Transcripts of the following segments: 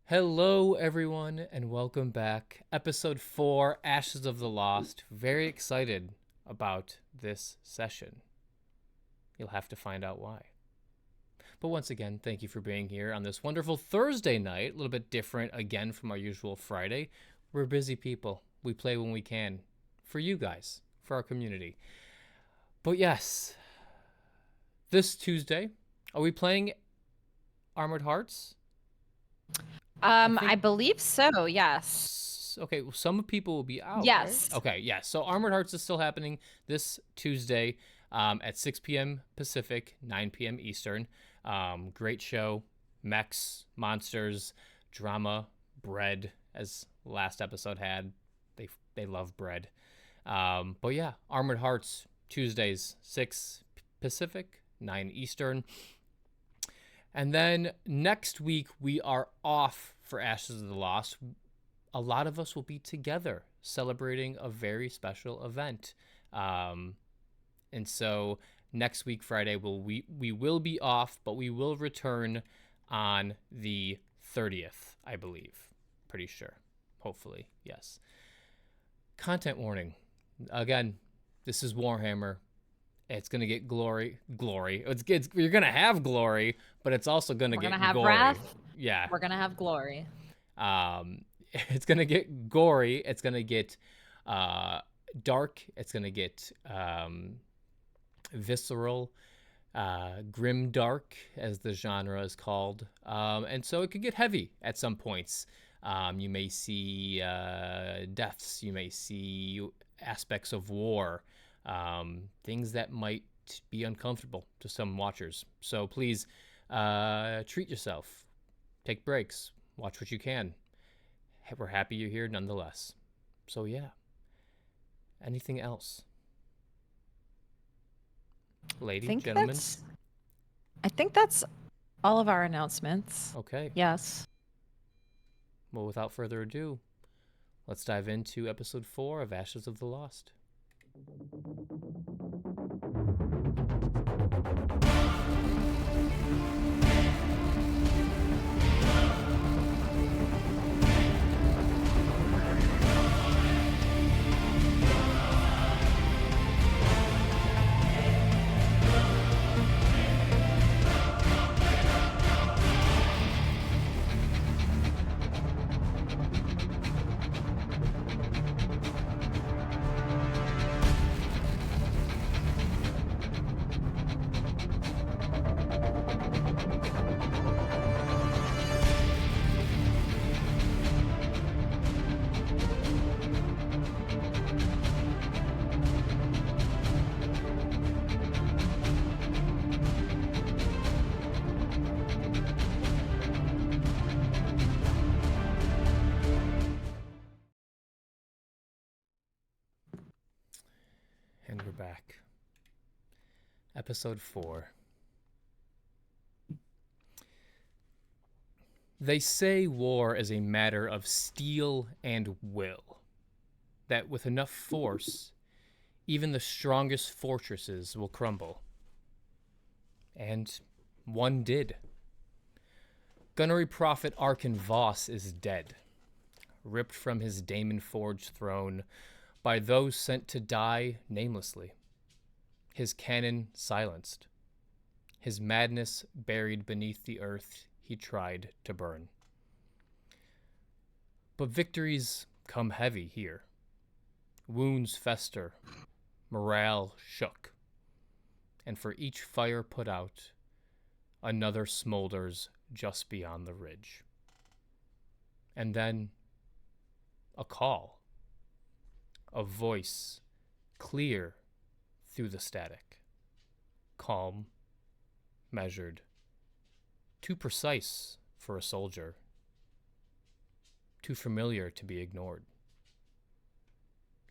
Hello, everyone, and welcome back. Episode 4, Ashes of the Lost. Very excited about this session. You'll have to find out why. But once again, thank you for being here on this wonderful Thursday night. A little bit different again from our usual Friday. We're busy people. We play when we can. For you guys, for our community. But yes, this Tuesday, are we playing Armored Hearts? I believe so, yes. Okay, well, some people will be out, right? Yes. Okay, yeah. So Armored Hearts is still happening this Tuesday at 6 p.m. Pacific, 9 p.m. Eastern. Great show. Mechs, monsters, drama, bread, as last episode had. They love bread. But yeah, Armored Hearts, Tuesdays, 6 Pacific, 9 Eastern. And then next week, we are off for Ashes of the Lost. A lot of us will be together celebrating a very special event. And so next week, Friday, we will be off, but we will return on the 30th, I believe. Pretty sure. Hopefully, yes. Content warning. Again, this is Warhammer. It's gonna get glory. You're gonna have glory, but it's also gonna We're get gonna have gory. wrath. Yeah. We're gonna have glory. It's gonna get gory. It's gonna get dark. It's gonna get visceral, grim dark, as the genre is called. And so it could get heavy at some points. You may see deaths. You may see aspects of war. Things that might be uncomfortable to some watchers. So please treat yourself. Take breaks. Watch what you can. We're happy you're here nonetheless. So yeah. Anything else? Lady, gentlemen? I think that's all of our announcements. Okay. Yes. Well, without further ado, let's dive into episode 4 of Ashes of the Lost. And we're back. Episode 4. They say war is a matter of steel and will. That with enough force, even the strongest fortresses will crumble. And one did. Gunnery prophet Arkin Voss is dead, ripped from his Daemon-forged throne by those sent to die namelessly. His cannon silenced. His madness buried beneath the earth he tried to burn. But victories come heavy here. Wounds fester, morale shook, and for each fire put out, another smolders just beyond the ridge. And then, a call. A voice, clear through the static. Calm, measured, too precise for a soldier, too familiar to be ignored.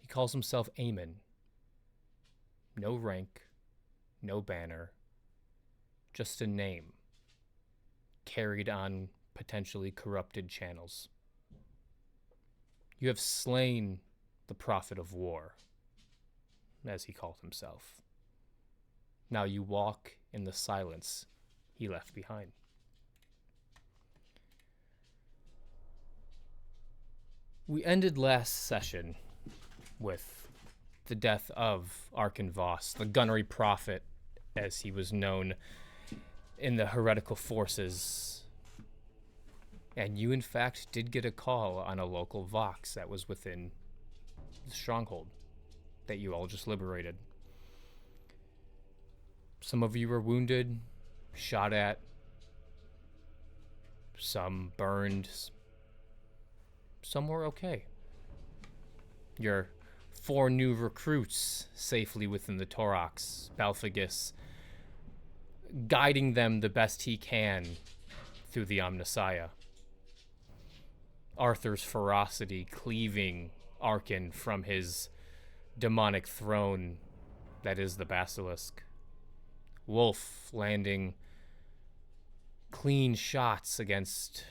He calls himself Aemon. No rank, no banner, just a name, carried on potentially corrupted channels. You have slain the prophet of war, as he called himself. Now you walk in the silence he left behind. We ended last session with the death of Arkin Voss, the gunnery prophet, as he was known in the heretical forces. And you, in fact, did get a call on a local Vox that was within the stronghold that you all just liberated. Some of you were wounded, shot at, some burned, some were okay. Your 4 new recruits safely within the Torox, Balphagus, guiding them the best he can through the Omnissiah. Arthur's ferocity cleaving Arkin from his demonic throne that is the Basilisk. Wolf landing clean shots against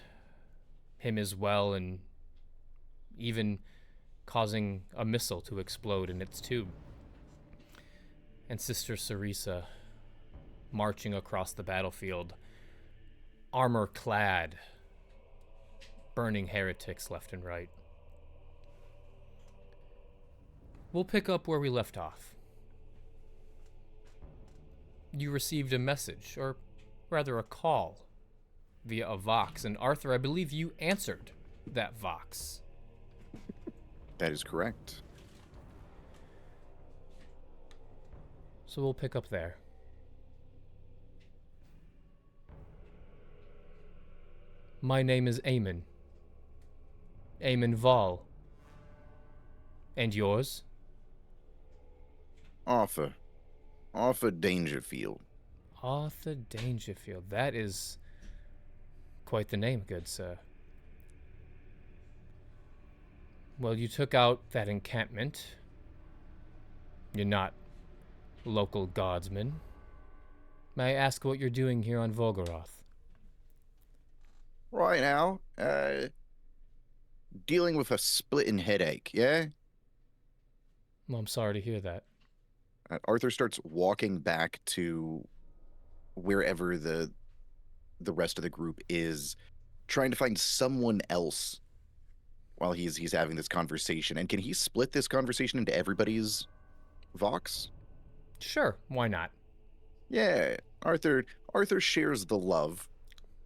him as well, and even causing a missile to explode in its tube. And Sister Cerisa marching across the battlefield, armor clad, burning heretics left and right. We'll pick up where we left off. You received a message, or rather a call, via a Vox, and Arthur, I believe you answered that Vox. That is correct. So we'll pick up there. My name is Eamon. Eamon Val. And yours? Arthur. Arthur Dangerfield. Arthur Dangerfield. That is quite the name, good sir. Well, you took out that encampment. You're not local guardsmen. May I ask what you're doing here on Volgoroth? Right now, dealing with a splitting headache, yeah? Well, I'm sorry to hear that. Arthur starts walking back to wherever the rest of the group is, trying to find someone else while he's having this conversation. And can he split this conversation into everybody's Vox? Sure, why not? Yeah, Arthur shares the love.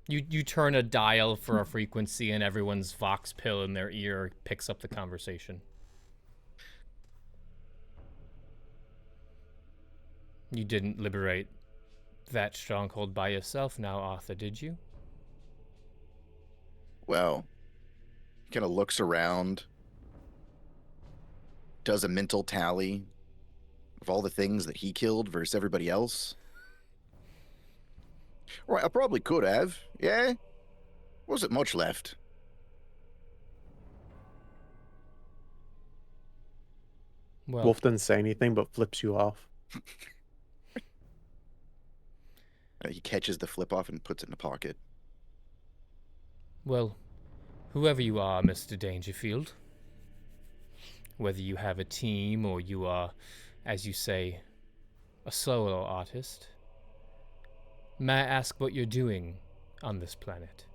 You turn a dial for a frequency and everyone's Vox pill in their ear picks up the conversation. You didn't liberate that stronghold by yourself now, Arthur, did you? Well, he kind of looks around, does a mental tally of all the things that he killed versus everybody else. Right, I probably could have, yeah? Wasn't much left. Well, Wolf doesn't say anything but flips you off. He catches the flip off and puts it in a pocket. well, whoever you are, Mr. Dangerfield, whether you have a team or you are, as you say, a solo artist, may I ask what you're doing on this planet?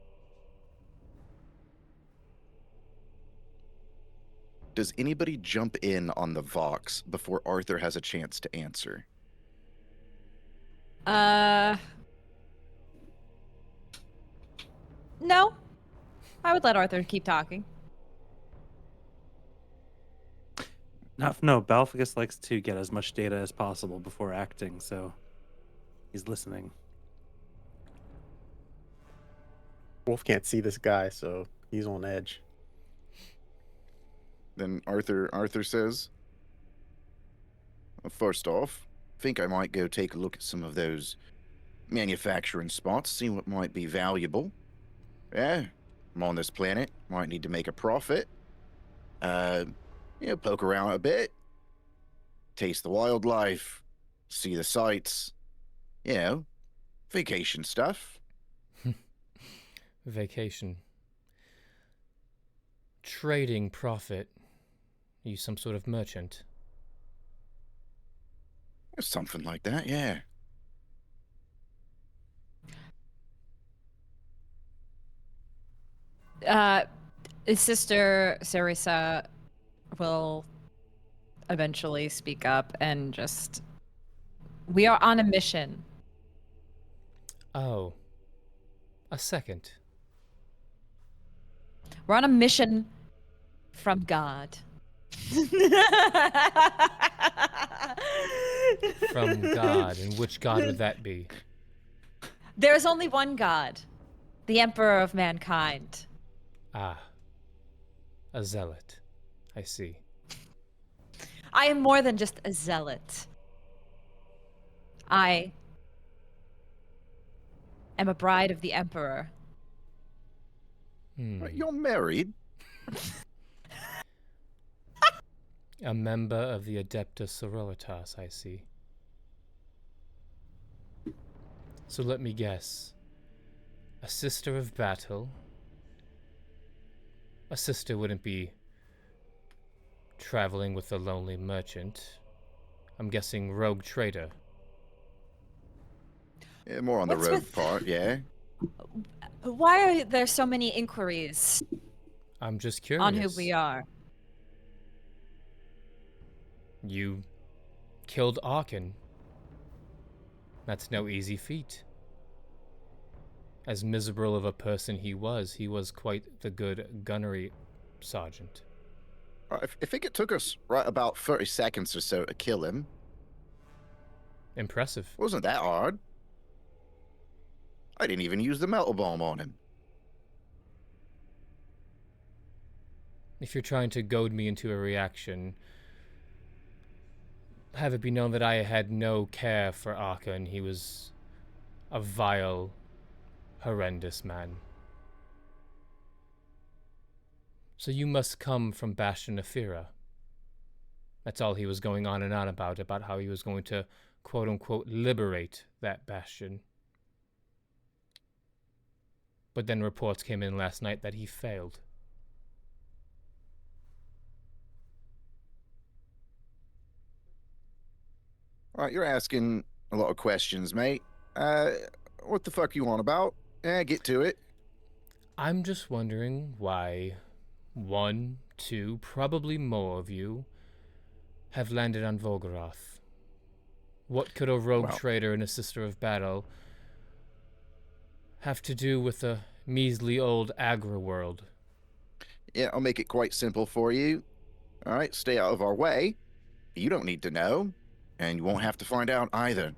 Does anybody jump in on the Vox before Arthur has a chance to answer? No. I would let Arthur keep talking. No, Balphagus likes to get as much data as possible before acting, so he's listening. Wolf can't see this guy, so he's on edge. Then Arthur says, first off, think I might go take a look at some of those manufacturing spots, see what might be valuable. Yeah, I'm on this planet, might need to make a profit. Poke around a bit, taste the wildlife, see the sights, vacation stuff. Vacation. Trading profit. Are you some sort of merchant? Something like that, yeah. Sister Sarisa will eventually speak up and just. We are on a mission. Oh. A second. We're on a mission from God. From God. And which God would that be? There is only one God, the Emperor of mankind. Ah. A zealot. I see. I am more than just a zealot. I am a bride of the Emperor. You're married. A member of the Adeptus Sororitas, I see. So let me guess. A sister of battle? A sister wouldn't be traveling with a lonely merchant. I'm guessing rogue trader. Yeah, more on What's the rogue with- part, yeah. Why are there so many inquiries I'm just curious. on who we are? You killed Arkin. That's no easy feat. As miserable of a person he was quite the good gunnery sergeant. I think it took us right about 30 seconds or so to kill him. Impressive. Wasn't that hard. I didn't even use the metal bomb on him. If you're trying to goad me into a reaction, have it be known that I had no care for Arkin. He was a vile, horrendous man. So you must come from Bastion Ephira. That's all he was going on and on about how he was going to, quote-unquote, liberate that bastion. But then reports came in last night that he failed. All right, you're asking a lot of questions, mate. What the fuck you on about? Get to it. I'm just wondering why 1, 2, probably more of you have landed on Volgarath. What could a rogue trader and a sister of battle have to do with the measly old Agra world? Yeah, I'll make it quite simple for you. All right, stay out of our way. You don't need to know, and you won't have to find out either.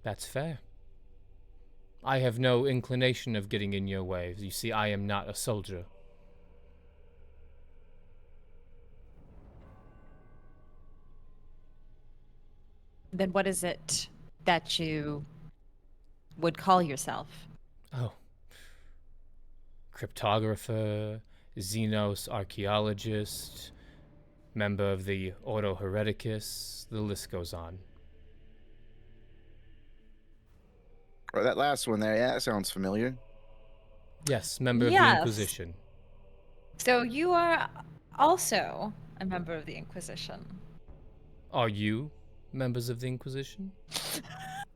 That's fair. I have no inclination of getting in your way. You see, I am not a soldier. Then what is it that you would call yourself? Oh. Cryptographer, Xenos archaeologist, member of the Ordo Hereticus, the list goes on. Or that last one there, yeah, that sounds familiar. Yes, member of the Yes. Inquisition. So you are also a member of the Inquisition. Are you members of the Inquisition?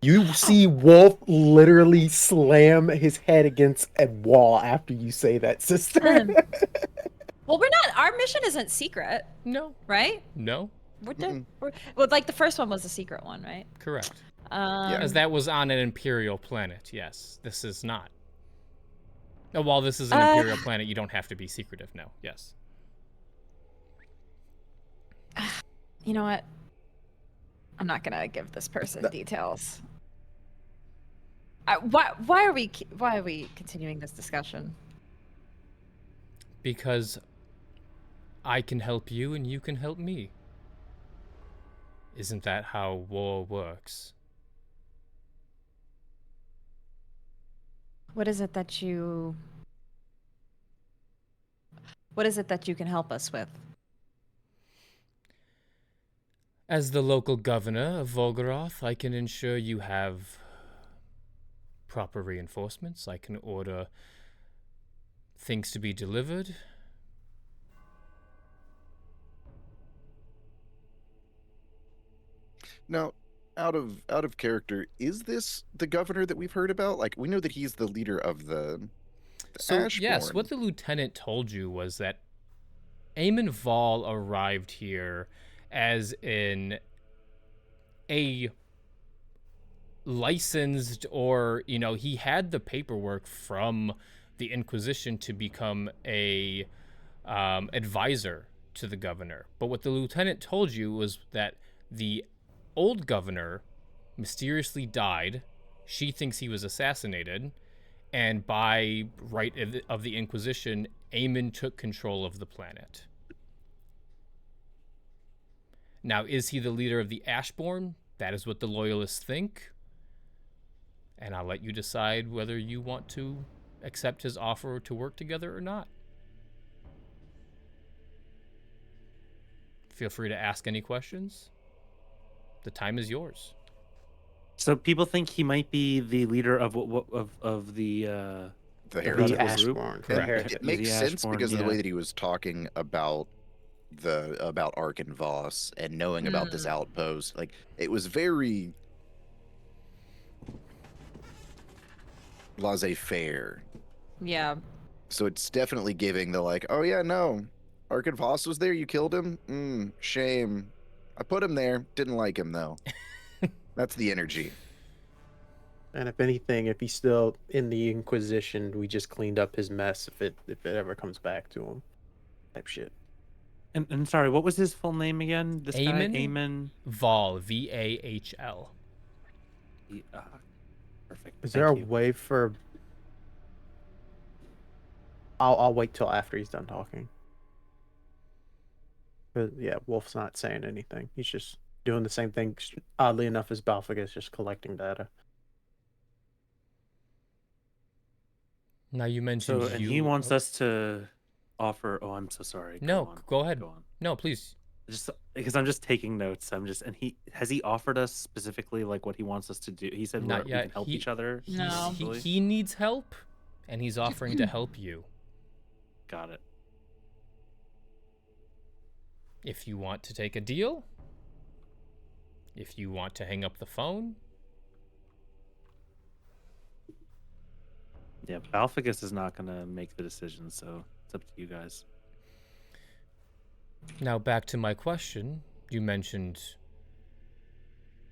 You see Wolf literally slam his head against a wall after you say that, sister. Well, we're not. Our mission isn't secret, No. right? No? Well, like the first one was a secret one, right? Correct. Yeah. As that was on an Imperial planet, yes. This is not. No, while this is an Imperial planet, you don't have to be secretive, no. Yes. You know what? I'm not gonna give this person details. Why are we continuing this discussion? Because I can help you and you can help me. Isn't that how war works? What is it that you can help us with? As the local governor of Volgarath, I can ensure you have proper reinforcements. I can order things to be delivered. Now, out of character, is this the governor that we've heard about? Like, we know that he's the leader of the So yes, Ashbourne. what the lieutenant told you was that Eamon Vol arrived here as a licensed, or he had the paperwork from the Inquisition to become a advisor to the governor. But what the lieutenant told you was that the old governor mysteriously died. She thinks he was assassinated, and by right of the Inquisition, Eamon took control of the planet. Now, is he the leader of the Ashbourne? That is what the Loyalists think. And I'll let you decide whether you want to accept his offer to work together or not. Feel free to ask any questions. The time is yours. So people think he might be the leader of the The The Heretical group? Ashbourne. And The Heretical. it makes The sense Ashbourne, because of the yeah. way that he was talking about Ark and Voss and knowing about this outpost. Like, it was very laissez-faire. Yeah. So it's definitely giving the like, oh yeah, no, Ark and Voss was there. You killed him. Shame. I put him there. Didn't like him though. That's the energy. And if anything, if he's still in the Inquisition, we just cleaned up his mess if it ever comes back to him. Type shit. And sorry, what was his full name again? This Eamon? guy, Eamon. Vol, V-A-H-L. Perfect. Is there a Thank you. way for? I'll wait till after he's done talking. But yeah, Wolf's not saying anything. He's just doing the same thing. Oddly enough, as Balfagus, just collecting data. Now you mentioned So, and he wants us to offer. Oh, I'm so sorry. No, go ahead. Go on. No, please. Just because I'm just taking notes. And he offered us specifically like what he wants us to do. He said Not we yet. can help He- each other. No. He needs help, and he's offering to help you. Got it. If you want to take a deal, if you want to hang up the phone, Yeah, Balfagus is not gonna make the decision, so it's up to you guys. now back to my question. You mentioned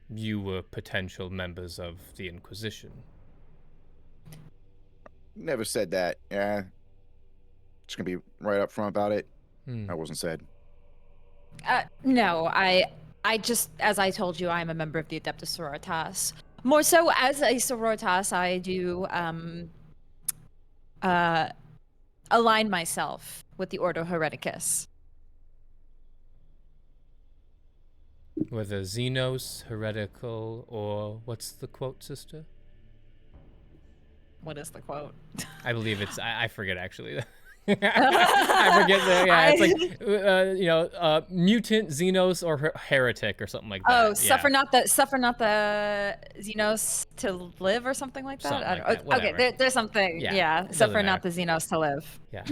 you were potential members of the Inquisition. Never said that. Yeah. Just gonna be right up front about it. Hmm. That wasn't said. No, I just, as I told you, I'm a member of the Adeptus Sororitas. More so, as a Sororitas, I do align myself with the Ordo Hereticus. Whether Xenos, heretical, or what's the quote, sister? What is the quote? I believe it's, I forget actually. I forget the, yeah, it's like, mutant, Xenos, or heretic, or something like that. Oh, yeah. suffer not the Xenos to live, or something like that. Something I like don't- that, Okay, whatever. there's something. Yeah, Yeah, it suffer doesn't not the Xenos to live. Yeah.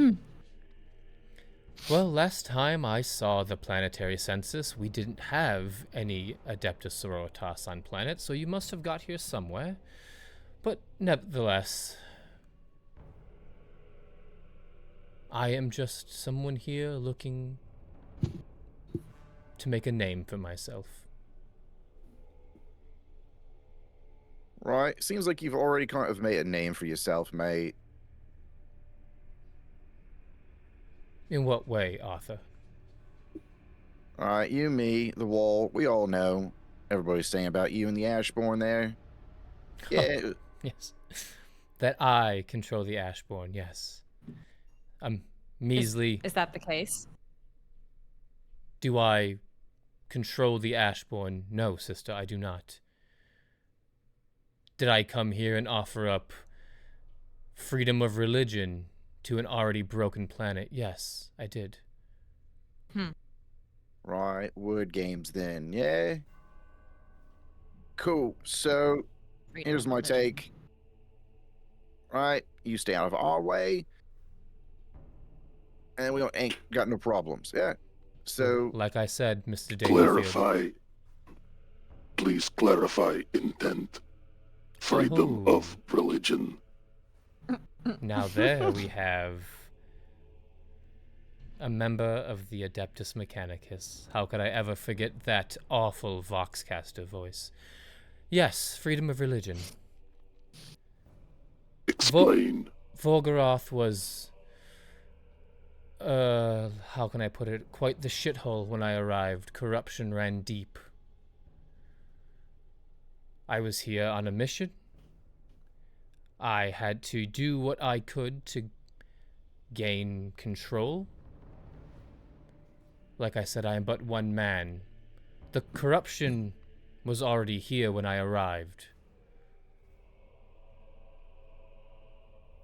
Well, last time I saw the planetary census, we didn't have any Adeptus Sororitas on planet, so you must have got here somewhere. But nevertheless, I am just someone here looking to make a name for myself. Right. Seems like you've already kind of made a name for yourself, mate. In what way, Arthur? All right, you, me, the wall. We all know. Everybody's saying about you and the Ashbourne there. Yeah. Yes. That I control the Ashbourne, yes. Measly. Is that the case? Do I control the Ashbourne? No, sister, I do not. Did I come here and offer up freedom of religion to an already broken planet? Yes, I did. Right, word games then. Yeah. Cool. So, Freedom here's of my religion. take. Right, you stay out of our way, and we ain't got no problems. Yeah. So, Like I said, Mr. Dangerfield. Clarify. Please clarify intent. Freedom Oh. of religion. Now there we have a member of the Adeptus Mechanicus. How could I ever forget that awful Voxcaster voice? Yes, freedom of religion. Explain. Volgaroth was, how can I put it? Quite the shithole when I arrived. Corruption ran deep. I was here on a mission. I had to do what I could to gain control. Like I said, I am but one man. The corruption was already here when I arrived.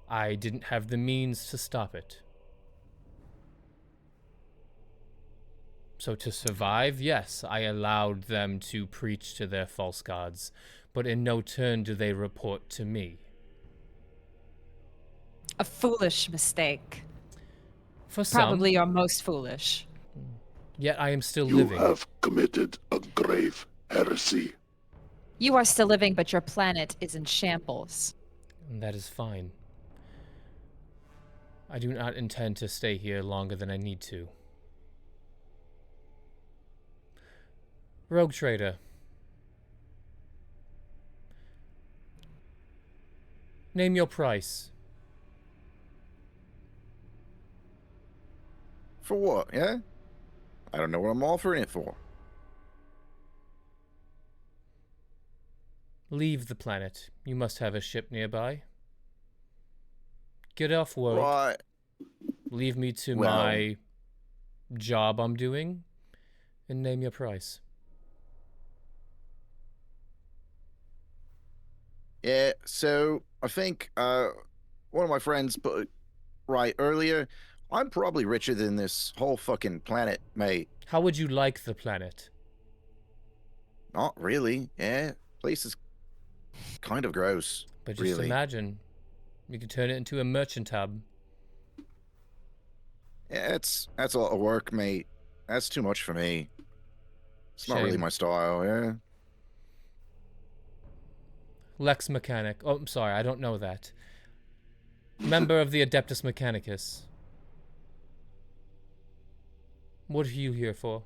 I didn't have the means to stop it. So to survive, yes, I allowed them to preach to their false gods, but in no turn do they report to me. A foolish mistake. For some, Probably your most foolish. yet I am still You living. have committed a grave heresy. You are still living, but your planet is in shambles. And that is fine. I do not intend to stay here longer than I need to. Rogue Trader. Name your price. For what, yeah? I don't know what I'm offering it for. Leave the planet. You must have a ship nearby. Get off world. Right. Leave me to Well- my job I'm doing. And name your price. Yeah, so I think one of my friends put right earlier, I'm probably richer than this whole fucking planet, mate. How would you like the planet? Not really, yeah. Place is kind of gross. But just Really? imagine. You could turn it into a merchant hub. Yeah, that's a lot of work, mate. That's too much for me. It's not really Shame. my style, yeah. Lex Mechanic. Oh, I'm sorry, I don't know that. Member of the Adeptus Mechanicus. What are you here for?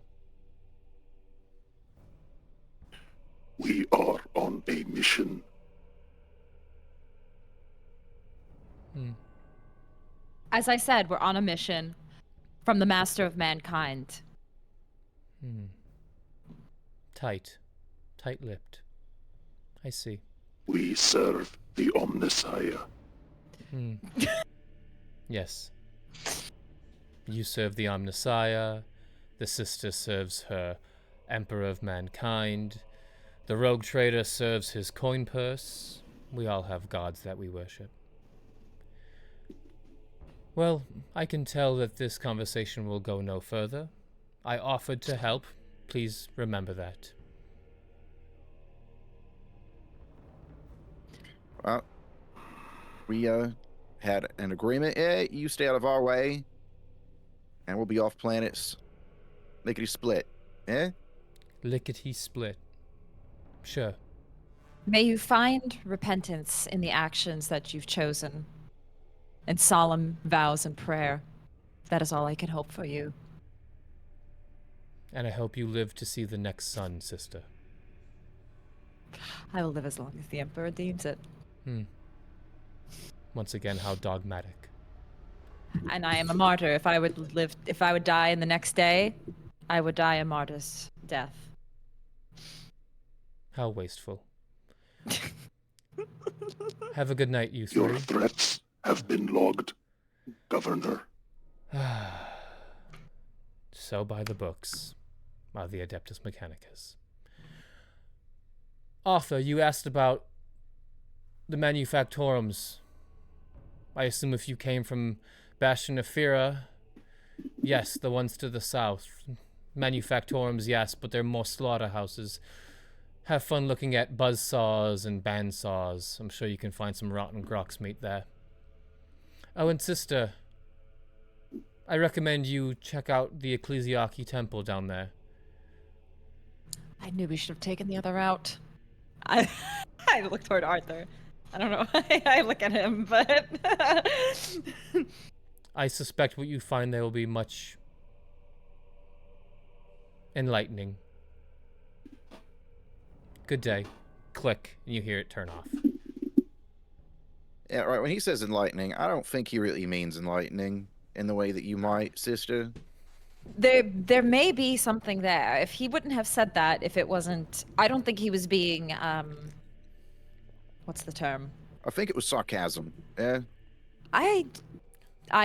We are on a mission. As I said, we're on a mission from the Master of Mankind. Tight. Tight-lipped. I see. We serve the Omnissiah. Yes. You serve the Omnissiah. The sister serves her Emperor of Mankind. The rogue trader serves his coin purse. We all have gods that we worship. Well, I can tell that this conversation will go no further. I offered to help. Please remember that. Well, we had an agreement. Yeah, you stay out of our way, and we'll be off planets. Lickety split. Yeah? Lickety split. Sure. May you find repentance in the actions that you've chosen, and solemn vows and prayer. That is all I can hope for you. And I hope you live to see the next sun, sister. I will live as long as the Emperor deems it. Once again, how dogmatic. And I am a martyr. If I would die in the next day, I would die a martyr's death. How wasteful. Have a good night, you Your three. threats have been logged, Governor. So by the books of the Adeptus Mechanicus. Arthur, you asked about the manufactorums. I assume if you came from Bastion of Fira, yes, the ones to the south. Manufactorums, yes, but they're more slaughterhouses. Have fun looking at buzzsaws and bandsaws. I'm sure you can find some rotten grox meat there. Oh, and sister, I recommend you check out the Ecclesiarchy Temple down there. I knew we should have taken the other route. I look toward Arthur. I don't know. I look at him, but I suspect what you find there will be much enlightening. Good day. Click, and you hear it turn off. Yeah, right. When he says enlightening, I don't think he really means enlightening in the way that you might, sister. there may be something there. If he wouldn't have said that, if it wasn't, I don't think he was being what's the term? I think it was sarcasm. Yeah. I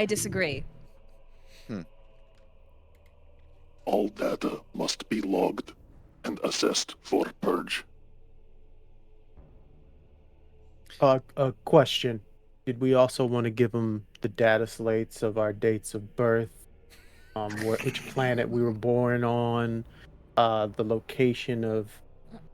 disagree. All data must be logged and assessed for purge. A question. Did we also want to give him the data slates of our dates of birth, which planet we were born on, the location of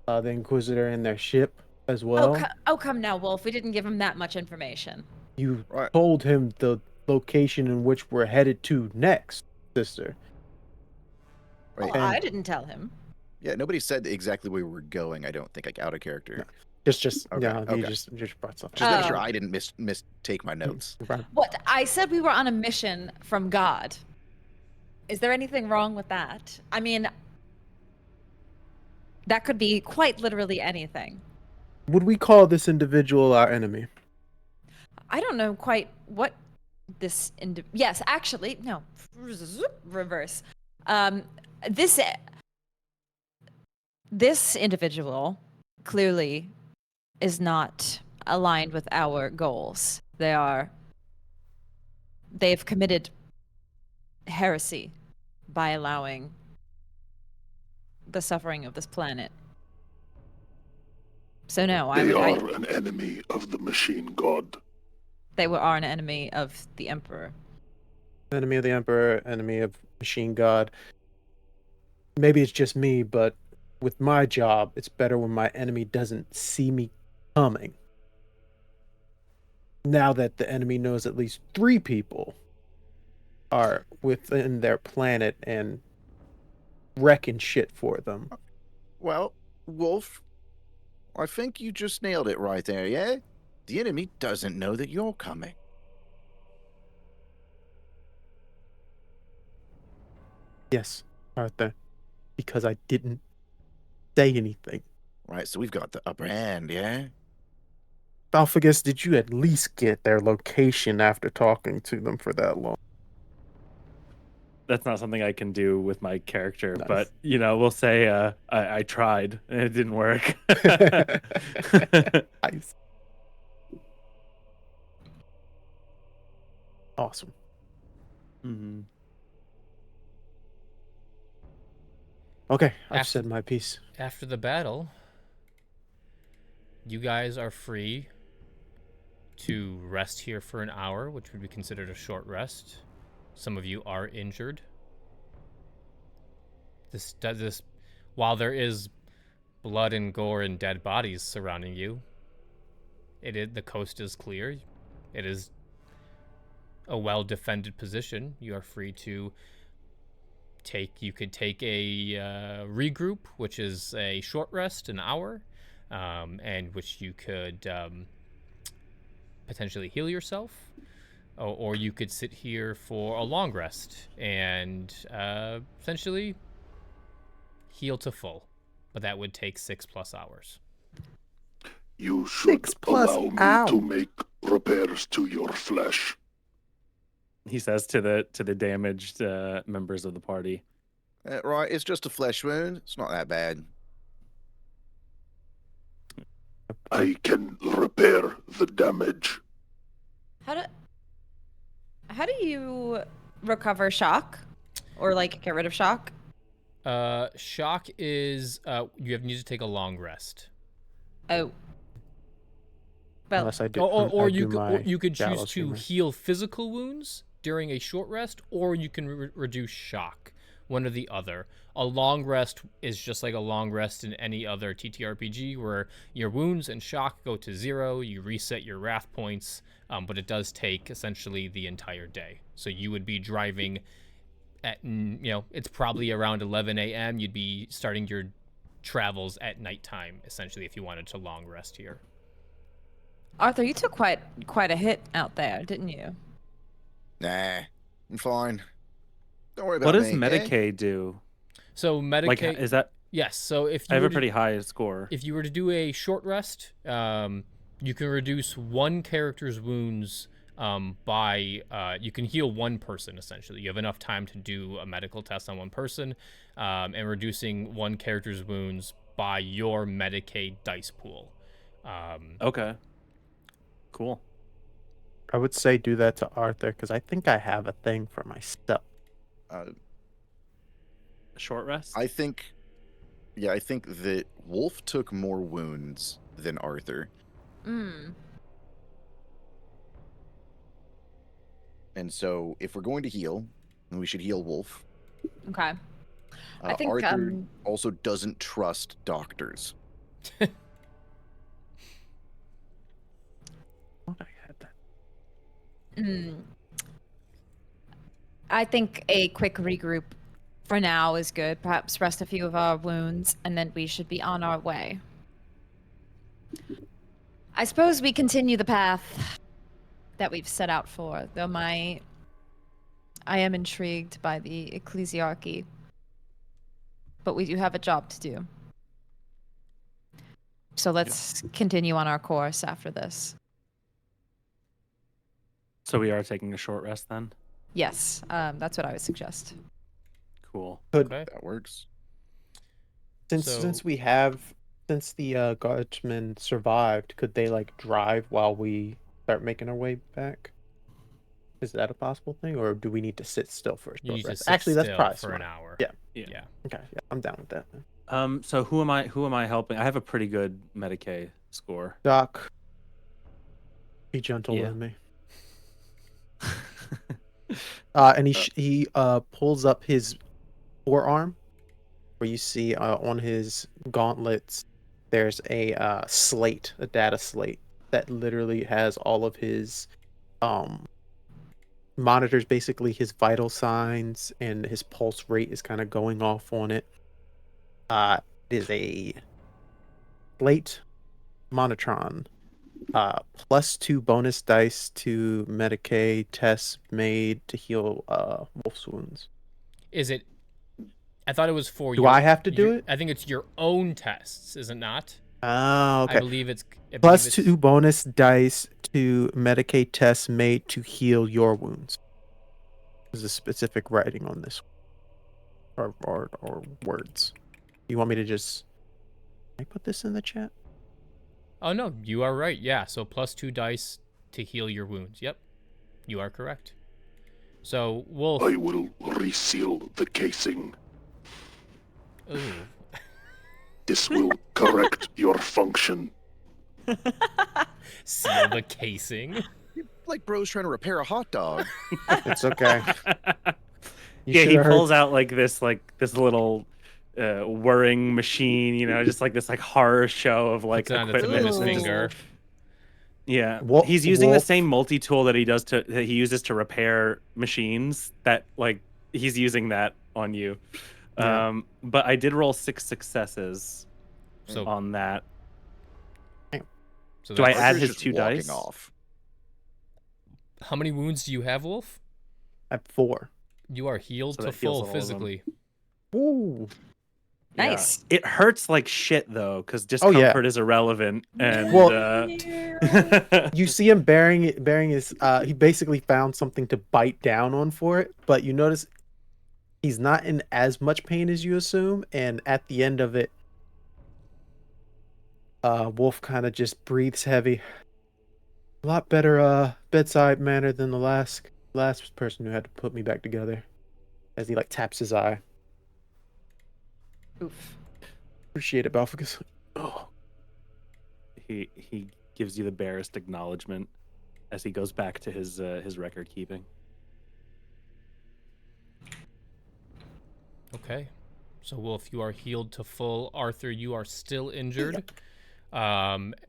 the Inquisitor and their ship as well? Come now, Wolf. We didn't give him that much information. You Right. told him the location in which we're headed to next, sister. Right. Well, I didn't tell him. Yeah, nobody said exactly where we were going, I don't think, like out of character. No. Just Okay, yeah, you okay. just brought something. Just making sure Oh. I didn't mistake my notes. Right. What? I said we were on a mission from God. Is there anything wrong with that? I mean, that could be quite literally anything. Would we call this individual our enemy? I don't know quite what this yes, actually, no. Reverse. This individual clearly is not aligned with our goals. They've committed heresy by allowing the suffering of this planet. So no, They are an enemy of the machine god. they are an enemy of the Emperor. Enemy of the Emperor, enemy of Machine God. Maybe it's just me, but with my job, it's better when my enemy doesn't see me coming. Now that the enemy knows at least 3 people are within their planet and wrecking shit for them. Well, Wolf, I think you just nailed it right there, yeah? The enemy doesn't know that you're coming. Yes, Arthur, because I didn't say anything. Right, so we've got the upper hand, yeah? Balfagus, did you at least get their location after talking to them for that long? That's not something I can do with my character, Nice. but we'll say I tried and it didn't work. Nice. Awesome. hmm Okay, I've After- said my piece. After the battle, you guys are free to rest here for an hour, which would be considered a short rest. Some of you are injured. While there is blood and gore and dead bodies surrounding you, the coast is clear. It is a well-defended position. You are free to you could take a regroup, which is a short rest, an hour, and which you could potentially heal yourself, or you could sit here for a long rest and essentially heal to full, but that would take 6+ hours. You should 6+ allow me hours. to make repairs to your flesh. He says to the damaged members of the party. Right, it's just a flesh wound. It's not that bad. I can repair the damage. How do you recover shock, or like get rid of shock? Shock is you need to take a long rest. Oh. Well, Unless I do, Or I you do could my choose gallows to humor. heal physical wounds during a short rest, or you can reduce shock. One or the other. A long rest is just like a long rest in any other TTRPG, where your wounds and shock go to 0. You reset your wrath points, but it does take essentially the entire day. So you would be driving at it's probably around 11 a.m. You'd be starting your travels at nighttime, essentially, if you wanted to long rest here. Arthur, you took quite a hit out there, didn't you? Nah, I'm fine. Don't worry about What does me. eh? Medicaid do? So Like, Medicaid, is that? yes. So if I you have were a pretty high score. if you were to do a short rest, you can reduce one character's wounds by you can heal one person essentially. You have enough time to do a medical test on one person, and reducing one character's wounds by your Medicaid dice pool. Okay. Cool. I would say do that to Arthur because I think I have a thing for myself. Short rest. I think that Wolf took more wounds than Arthur. And so if we're going to heal, then we should heal Wolf. Okay. I think Arthur also doesn't trust doctors. I had that. I think a quick regroup for now is good. Perhaps rest a few of our wounds, and then we should be on our way. I suppose we continue the path that we've set out for, though I am intrigued by the ecclesiarchy. But we do have a job to do. So let's continue on our course after this. So we are taking a short rest then. Yes, that's what I would suggest. Cool. Okay. That works. Since the guardsmen survived, could they like drive while we start making our way back? Is that a possible thing, or do we need to sit still for a You short need to rest? sit Actually, that's still probably for an smart. hour. Yeah. Yeah. Okay, yeah, I'm down with that. So who am I helping? I have a pretty good Medicaid score. Doc, be gentle Yeah. with me. And he pulls up his forearm, where you see on his gauntlets there's a slate, a data slate that literally has all of his monitors, basically his vital signs, and his pulse rate is kind of going off on it. It is a slate monotron. +2 bonus dice to Medicaid tests made to heal Wolf's wounds. Is it? I thought it was for Do I have to do it? I think it's your own tests, is it not? Oh, okay. I believe it's +2 bonus dice to Medicaid tests made to heal your wounds. There's a specific writing on this, or words. You want me to just? Can I put this in the chat? Oh no, you are right. Yeah, so +2 dice to heal your wounds. Yep, you are correct. So Wolf. I will reseal the casing. Ooh. This will correct your function. Seal the casing. Like bro's trying to repair a hot dog. It's okay. Yeah, he pulls out like this little whirring machine, just like this like horror show of like Puts it on the tip equipment. of his Ooh. finger. Yeah, Wolf- he's using the Wolf- same multi-tool that he uses to repair machines. That like he's using that on you. Yeah. But I did roll 6 successes So, on that. so Do I that's- add Arthur's his just 2 walking dice? off. How many wounds do you have, Wolf? At 4. You are healed So to that heals full all of them. physically. Ooh. Yeah. Nice. It hurts like shit though, because Oh, yeah. discomfort is irrelevant. And Well, You see him bearing his. He basically found something to bite down on for it, but you notice he's not in as much pain as you assume. And at the end of it, Wolf kind of just breathes heavy. A lot better bedside manner than the last person who had to put me back together. As he like taps his eye. Oof. Appreciate it, Balficus. Oh. he gives you the barest acknowledgement as he goes back to his record keeping. Okay. So Wolf, you are healed to full. Arthur, you are still injured.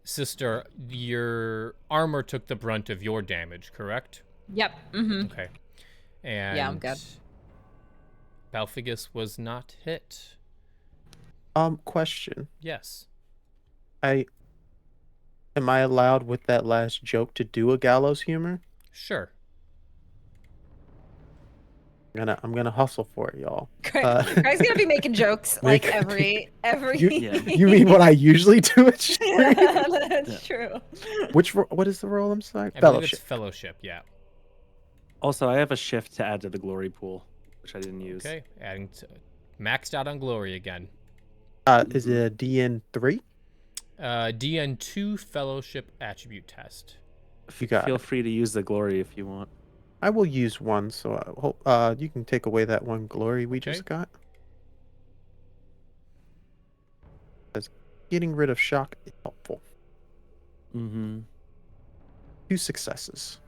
Sister, your armor took the brunt of your damage, correct? Yep. Mm-hmm. Okay. And I'm good. Balfigus was not hit. Question. Yes. I Am I allowed with that last joke to do a gallows humor? Sure. I'm gonna hustle for it, y'all. Greg's gonna be making jokes like every. Yeah. You mean what I usually do at stream? Yeah, that's Yeah. true. What is the role? I'm sorry. I believe it's Fellowship. fellowship, yeah. Also, I have a shift to add to the glory pool, which I didn't use. Okay, adding to, maxed out on glory again. Is it a DN3? DN2 fellowship attribute test. You got Feel it. free to use the glory if you want. I will use one, so I hope you can take away that one glory we just got. Because getting rid of shock is helpful. Mm-hmm. 2 successes.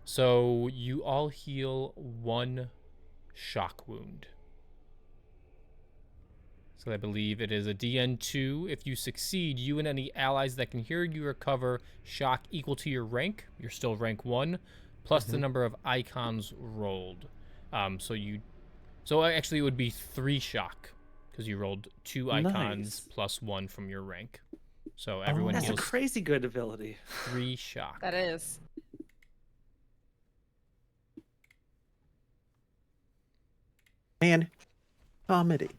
So you all heal 1 shock wound. So I believe it is a DN2. If you succeed, you and any allies that can hear you recover shock equal to your rank. You're still rank 1, plus the number of icons rolled. So actually it would be 3 shock because you rolled 2 icons Nice. plus 1 from your rank. So everyone That's a heals crazy good ability. 3 shock. That is. And comedy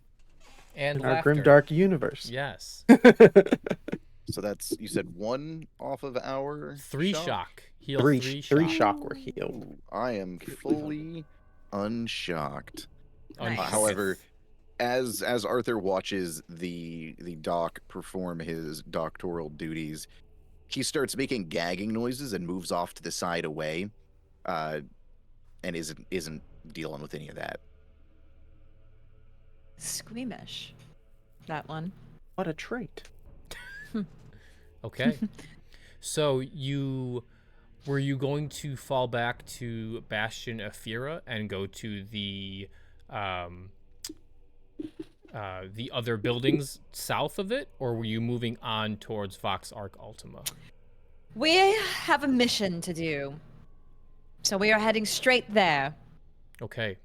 And in our laughter. grimdark universe. Yes. So that's, you said 1 off of our 3 shock. Heal Three 3 three shock. shock were healed. Ooh, I am fully unshocked. Nice. However, as Arthur watches the doc perform his doctoral duties, he starts making gagging noises and moves off to the side away, and isn't dealing with any of that. Squeamish. That one. What a trait. Okay. So were you going to fall back to Bastion Ephira and go to the other buildings south of it, or were you moving on towards Vox Arc Ultima? We have a mission to do. So we are heading straight there. Okay.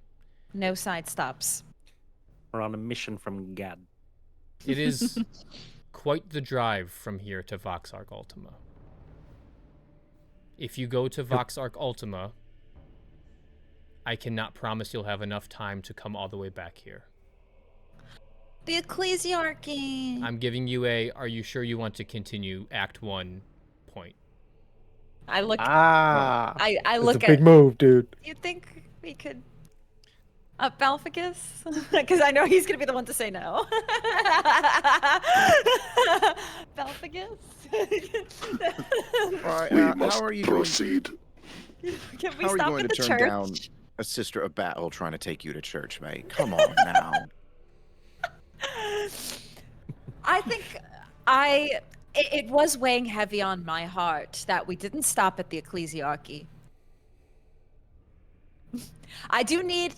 No side stops. We're on a mission from God. It is quite the drive from here to Vox Arc Ultima. If you go to Vox Arc Ultima, I cannot promise you'll have enough time to come all the way back here. The Ecclesiarchy. I'm giving you are you sure you want to continue Act 1 point? I look. Ah. I It's look a big at. move, dude. You think we could up Balficus? Because I know he's gonna be the one to say no. Balficus. All right, We how must are you going? proceed. Can we How are you stop going at to the turn church? down a sister of battle trying to take you to church, mate? Come on now. I think it was weighing heavy on my heart that we didn't stop at the Ecclesiarchy. I do need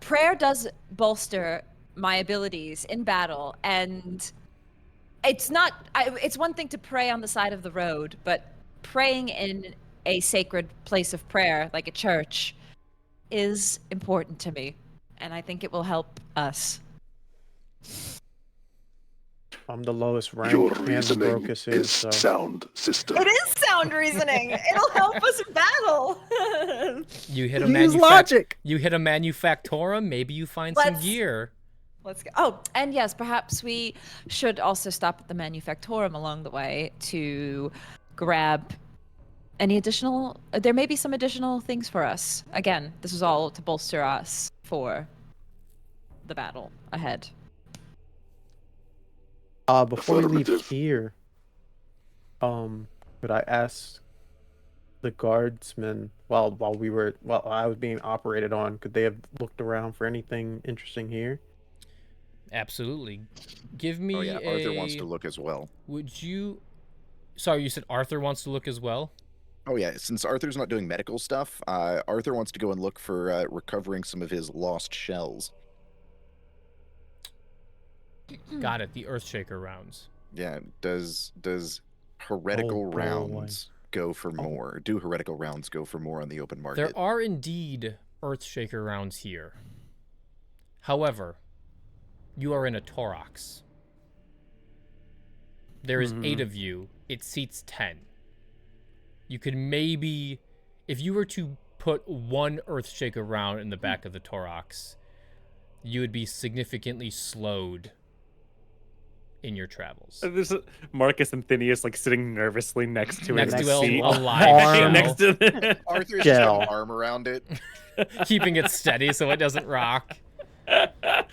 prayer does bolster my abilities in battle, and it's not it's one thing to pray on the side of the road, but praying in a sacred place of prayer like a church is important to me, and I think it will help us. I'm the lowest rank, Your and the reasoning brokest is so. sound, sister. It is sound reasoning. It'll help us in battle. You hit a Use logic. You hit a manufactorum, maybe you find some Let's- gear. Let's go. Oh, and yes, perhaps we should also stop at the manufactorum along the way to grab any additional. There may be some additional things for us. Again, this is all to bolster us for the battle ahead. Before we leave Affirmative. here, could I ask the guardsmen while I was being operated on, could they have looked around for anything interesting here? Absolutely. Give me Oh yeah, Arthur wants to look as well. Would you... Sorry, you said Arthur wants to look as well? Oh yeah, since Arthur's not doing medical stuff, Arthur wants to go and look for recovering some of his lost shells. Got it, the Earthshaker rounds. Yeah, does heretical Oh, boy. rounds go for more? Do heretical rounds go for more on the open market? There are indeed Earthshaker rounds here. However, you are in a Torox. There is 8 of you it seats 10. You could maybe, if you were to put one Earthshaker round in the back of the Torox, you would be significantly slowed in your travels. There's Marcus and Phineas like sitting nervously next to Next it. to in a seat. live Arm. shell, next to the... Arthur's just Gel. got an arm around it. keeping it steady so it doesn't rock. But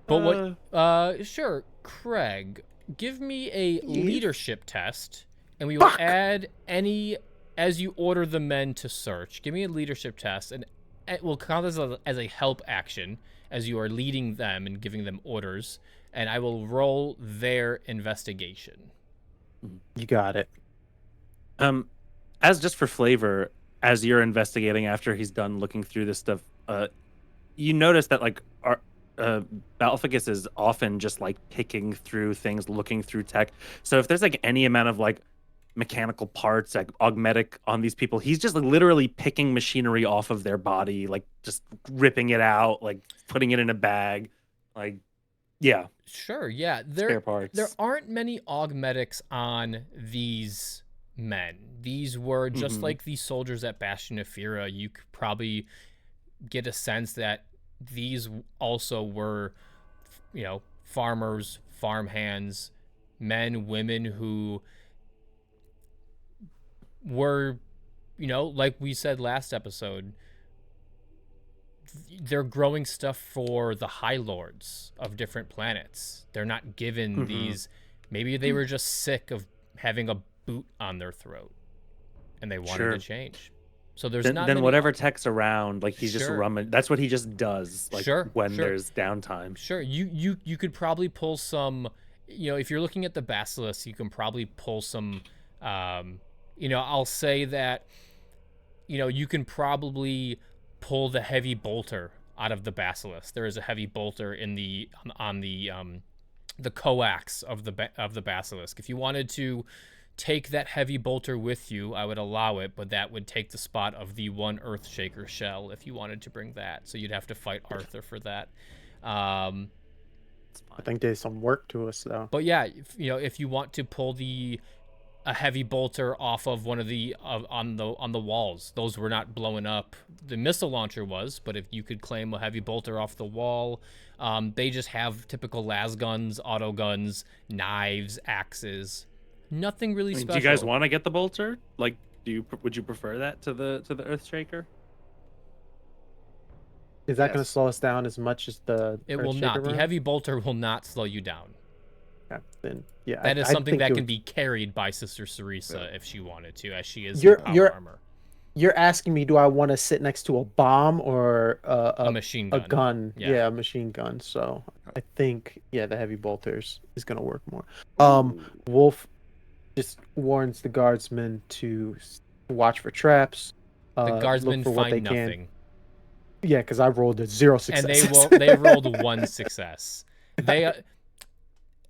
what? Sure, Craig, give me a leadership test, and we will add any as you order the men to search. Give me a leadership test, and it will count as a help action as you are leading them and giving them orders, and I will roll their investigation. You got it. As just for flavor, as you're investigating after he's done looking through this stuff, you notice that like Balficus is often just like picking through things, looking through tech. So if there's like any amount of like mechanical parts, like augmetic on these people, he's just like, literally picking machinery off of their body, like just ripping it out, like putting it in a bag, like yeah. Sure, yeah. Spare parts. There aren't many augmetics on these men. These were just like the soldiers at Bastion of Fira. You could probably get a sense that these also were, you know, farmers, farmhands, men, women who were, you know, like we said last episode, they're growing stuff for the High Lords of different planets. They're not given these. Maybe they were just sick of having a boot on their throat, and they wanted to change. So there's not then many whatever tech's around, like he's just Sure. rummaging. That's what he just does, like when there's downtime. Sure, you could probably pull some. You know, if you're looking at the Basilisk, you can probably pull some. You know, I'll say that. You know, you can probably pull the heavy bolter out of the Basilisk. There is a heavy bolter in the on the coax of the Basilisk. If you wanted to take that heavy bolter with you, I would allow it, but that would take the spot of the one Earthshaker shell if you wanted to bring that. So you'd have to fight Arthur for that. I think there's some work to us though. But yeah, if you want to pull a heavy bolter off of one of the on the walls, those were not blowing up. The missile launcher was, but if you could claim a heavy bolter off the wall, they just have typical las guns, auto guns, knives, axes. Nothing really special. Do you guys want to get the bolter? Like, would you prefer that to the Earthshaker? Is that going to slow us down as much as the? It will not. The heavy bolter will not slow you down. Okay, then yeah, that is I something think that it can would- be carried by Sister Sarisa if she wanted to, as she is You're- in power you're- armor. You're asking me, do I want to sit next to a bomb or A machine gun. a gun? Yeah. Yeah, a machine gun. So I think the heavy bolters is going to work more. Wolf just warns the guardsmen to watch for traps. The guardsmen look for what find they nothing. Can. Yeah, because I rolled a 0 success. And they rolled 1 success. They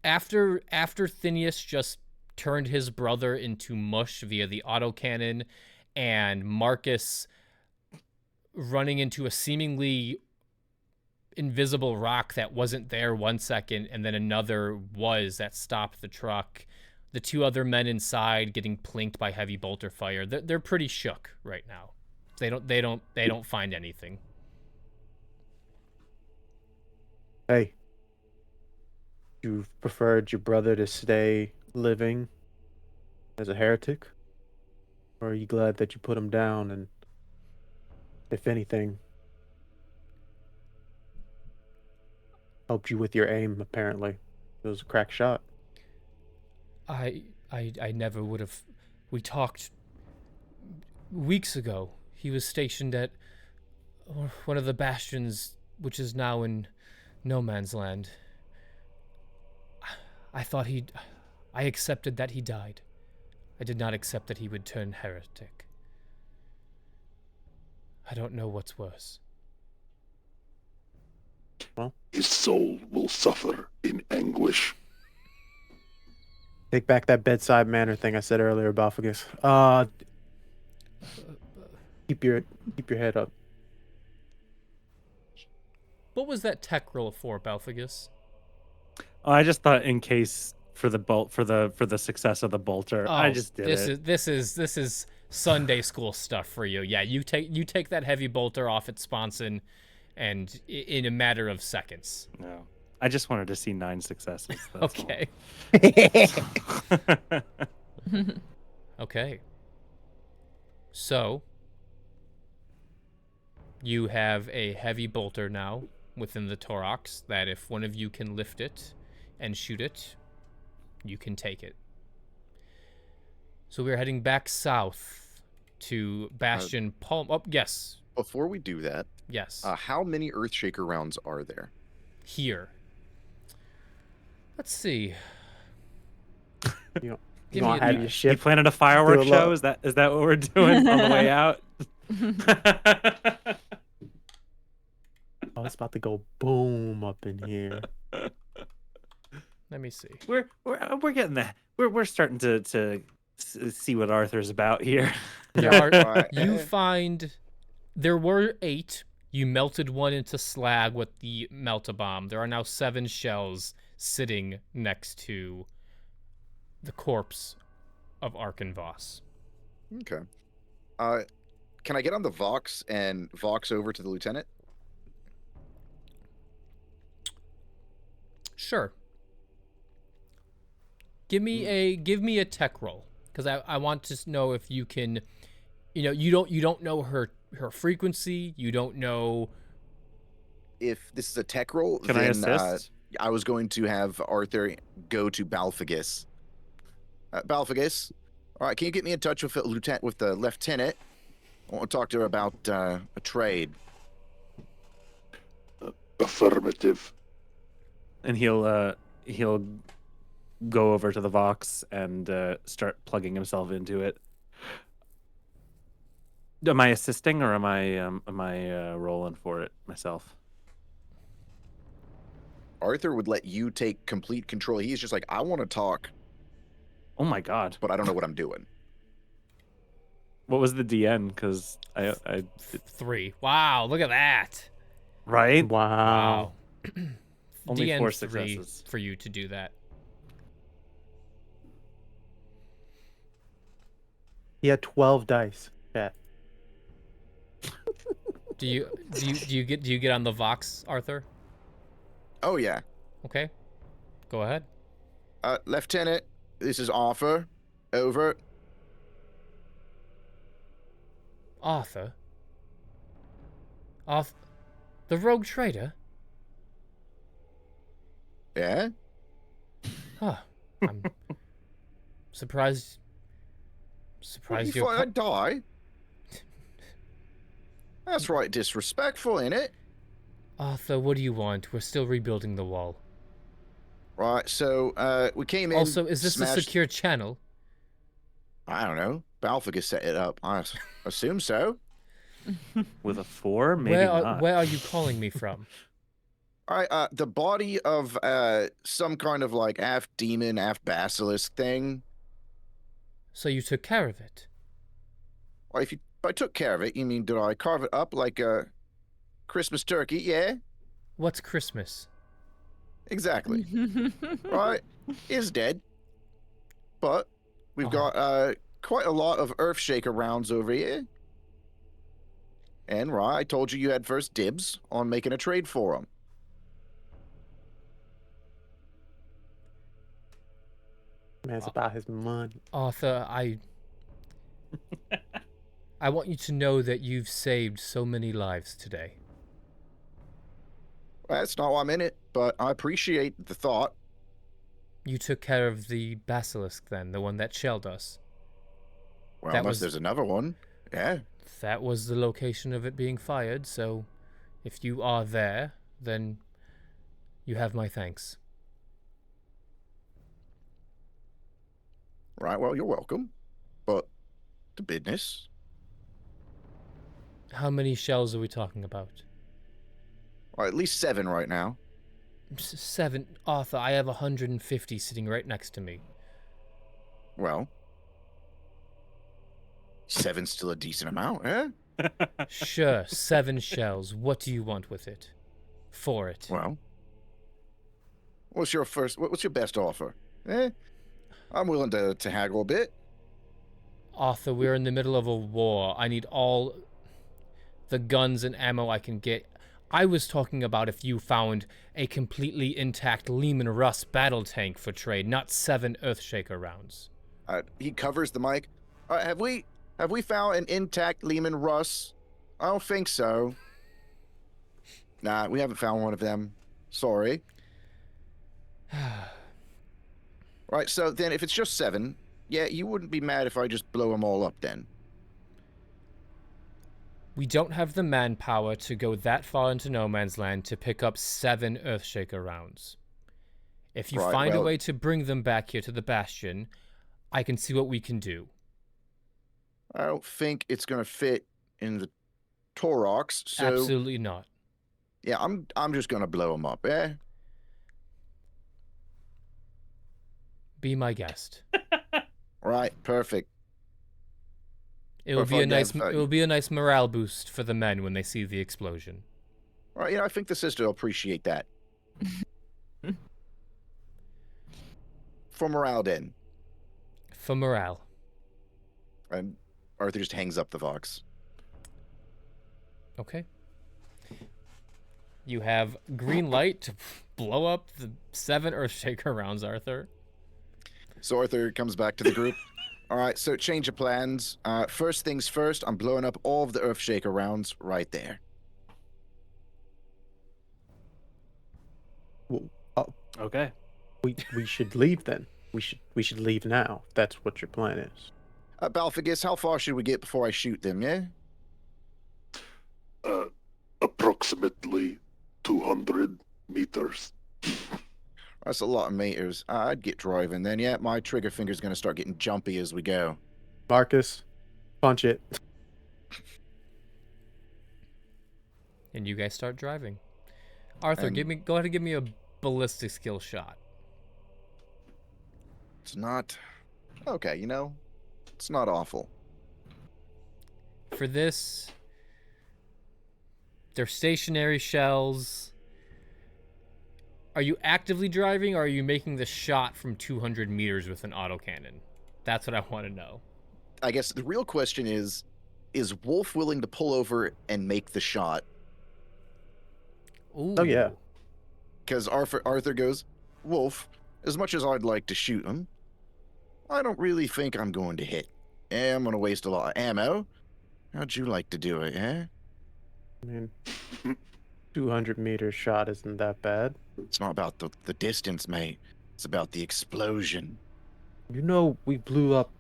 after Phineas just turned his brother into mush via the autocannon, and Marcus running into a seemingly invisible rock that wasn't there 1 second, and then another was that stopped the truck. The two other men inside getting plinked by heavy bolter fire. They're pretty shook right now. They don't find anything. Hey, you preferred your brother to stay living as a heretic? Or are you glad that you put him down and, if anything, helped you with your aim, apparently? It was a crack shot. I never would have. We talked weeks ago. He was stationed at one of the bastions, which is now in no man's land. I accepted that he died. I did not accept that he would turn heretic. I don't know what's worse. His soul will suffer in anguish. Take back that bedside manner thing I said earlier, Balficus. Keep your head up. What was that tech roll for, Balfigus? Oh, I just thought in case for the bolt for the success of the bolter. I just did it. This is Sunday school stuff for you. Yeah, you take that heavy bolter off its sponson, and in a matter of seconds. No, I just wanted to see 9 successes. That's Okay. Okay. So you have a heavy bolter now within the Torox that if one of you can lift it and shoot it, you can take it. So we're heading back south to Bastion Palm. Oh, yes. Before we do that, Yes. how many Earthshaker rounds are there? Here. Let's see. You know, Give you me don't a- have you- your ship. You planning a fireworks Do a lot. show? Is that what we're doing on the way out? Oh, it's about to go boom up in here. Let me see. we're getting that. We're starting to see what Arthur's about here. There are, Right. you find there were 8. You melted one into slag with the melt-a-bomb. There are now 7 shells sitting next to the corpse of Arkanvoss. Okay. Can I get on the Vox and Vox over to the lieutenant? Sure. Give me a tech roll, because I want to know if you can, you don't know her frequency, you don't know. If this is a tech roll, Can I assist? I was going to have Arthur go to Balfagus. Balfagus, all right, can you get me in touch with the lieutenant? I want to talk to her about a trade. Affirmative. And he'll go over to the Vox and start plugging himself into it. Am I assisting or am I rolling for it myself? Arthur would let you take complete control. He's just like, I want to talk, Oh my god! but I don't know what I'm doing. What was the DN? Because I 3. Wow, look at that. right. Wow. Only DN 4 3 successes. for you to do that. He had 12 dice. Yeah. Do you get on the Vox, Arthur? Oh yeah, Okay. Go ahead. Lieutenant, this is Arthur. Over. Arthur. The rogue trader? Yeah. Huh. I'm surprised. What, Surprised you you're. thought I'd die? That's right, disrespectful, ain't it? Arthur, what do you want? We're still rebuilding the wall. Right, so we came in. Also, is this a smashed- secure channel? I don't know. Balfagus set it up. I assume so. With a 4, maybe not. Where are you calling me from? All right, the body of some kind of like half demon, half basilisk thing. So you took care of it. Well, if I took care of it, you mean did I carve it up like a Christmas turkey? Yeah, What's Christmas? exactly. Right, is dead, but we've got quite a lot of Earthshaker rounds over here. And right, I told you had first dibs on making a trade for them. Man's about his money. Arthur, I want you to know that you've saved so many lives today. That's not why I'm in it, but I appreciate the thought. You took care of the basilisk then, the one that shelled us. Well, That unless was- there's another one. Yeah. That was the location of it being fired, so if you are there, then you have my thanks. Right, well, you're welcome. But the business. How many shells are we talking about? Well, at least 7 right now. 7. Arthur, I have 150 sitting right next to me. Well, 7's still a decent amount, eh? Sure, 7 shells. What do you want with it? For it. Well, what's your best offer? I'm willing to haggle a bit. Arthur, we're in the middle of a war. I need all the guns and ammo I can get. I was talking about if you found a completely intact Lehman Russ battle tank for trade, not 7 Earthshaker rounds. He covers the mic. Have we found an intact Lehman Russ? I don't think so. Nah, we haven't found one of them. Sorry. Right, so then if it's just 7, yeah, you wouldn't be mad if I just blow them all up then. We don't have the manpower to go that far into no man's land to pick up 7 Earthshaker rounds. If you find a way to bring them back here to the Bastion, I can see what we can do. I don't think it's going to fit in the Torox, so... Absolutely not. Yeah, I'm just going to blow them up, eh? Be my guest. Right, perfect. It will be a nice morale boost for the men when they see the explosion. All right, I think the sister will appreciate that. For morale, then. For morale. And Arthur just hangs up the Vox. Okay. You have green light to blow up the 7 Earthshaker rounds, Arthur. So Arthur comes back to the group. All right, so change of plans. First things first, I'm blowing up all of the Earthshaker rounds right there. Well, Okay. we should leave then. We should leave now. If that's what your plan is. Balfagus, how far should we get before I shoot them, yeah? Approximately 200 meters. That's a lot of meters. I'd get driving then, yeah. My trigger finger's going to start getting jumpy as we go. Marcus, punch it. And you guys start driving. Arthur, go ahead and give me a ballistic skill shot. It's not... Okay, it's not awful. For this, they're stationary shells. Are you actively driving, or are you making the shot from 200 meters with an autocannon? That's what I want to know. I guess the real question is Wolf willing to pull over and make the shot? Ooh. Oh, yeah. Because Arthur goes, Wolf, as much as I'd like to shoot him, I don't really think I'm going to hit. I'm going to waste a lot of ammo. How'd you like to do it, eh? I mean, 200-meter shot isn't that bad. It's not about the distance, mate. It's about the explosion. We blew up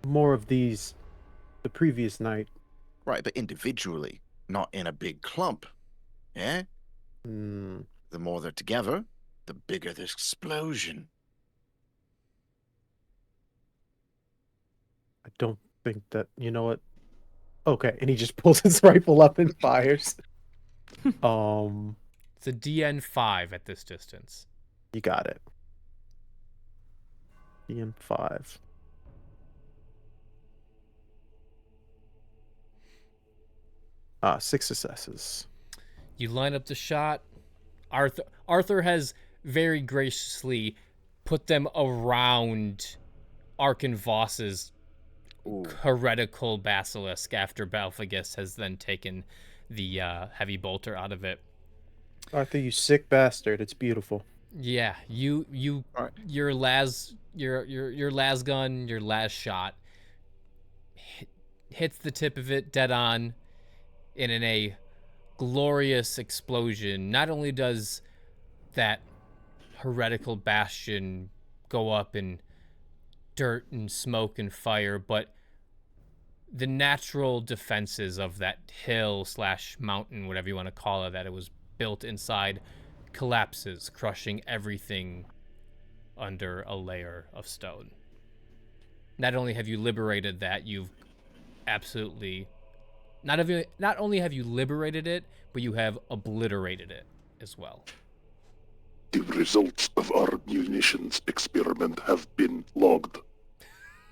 more of these the previous night. Right, but individually, not in a big clump. Yeah? Hmm. The more they're together, the bigger the explosion. I don't think that... You know what? Okay, and he just pulls his rifle up and fires. It's a DN5 at this distance. You got it. DN5. Six successes. You line up the shot. Arthur has very graciously put them around Arkan Voss's heretical basilisk after Balfagus has then taken the heavy bolter out of it. Arthur, you sick bastard. It's beautiful. Yeah, Right. your las gun, your last shot hits the tip of it dead on, and in a glorious explosion, not only does that heretical bastion go up in dirt and smoke and fire, but the natural defenses of that hill/mountain, whatever you want to call it, that it was built inside, collapses, crushing everything under a layer of stone. Not only have you liberated that, you've absolutely not only have you liberated it, but you have obliterated it as well. The results of our munitions experiment have been logged.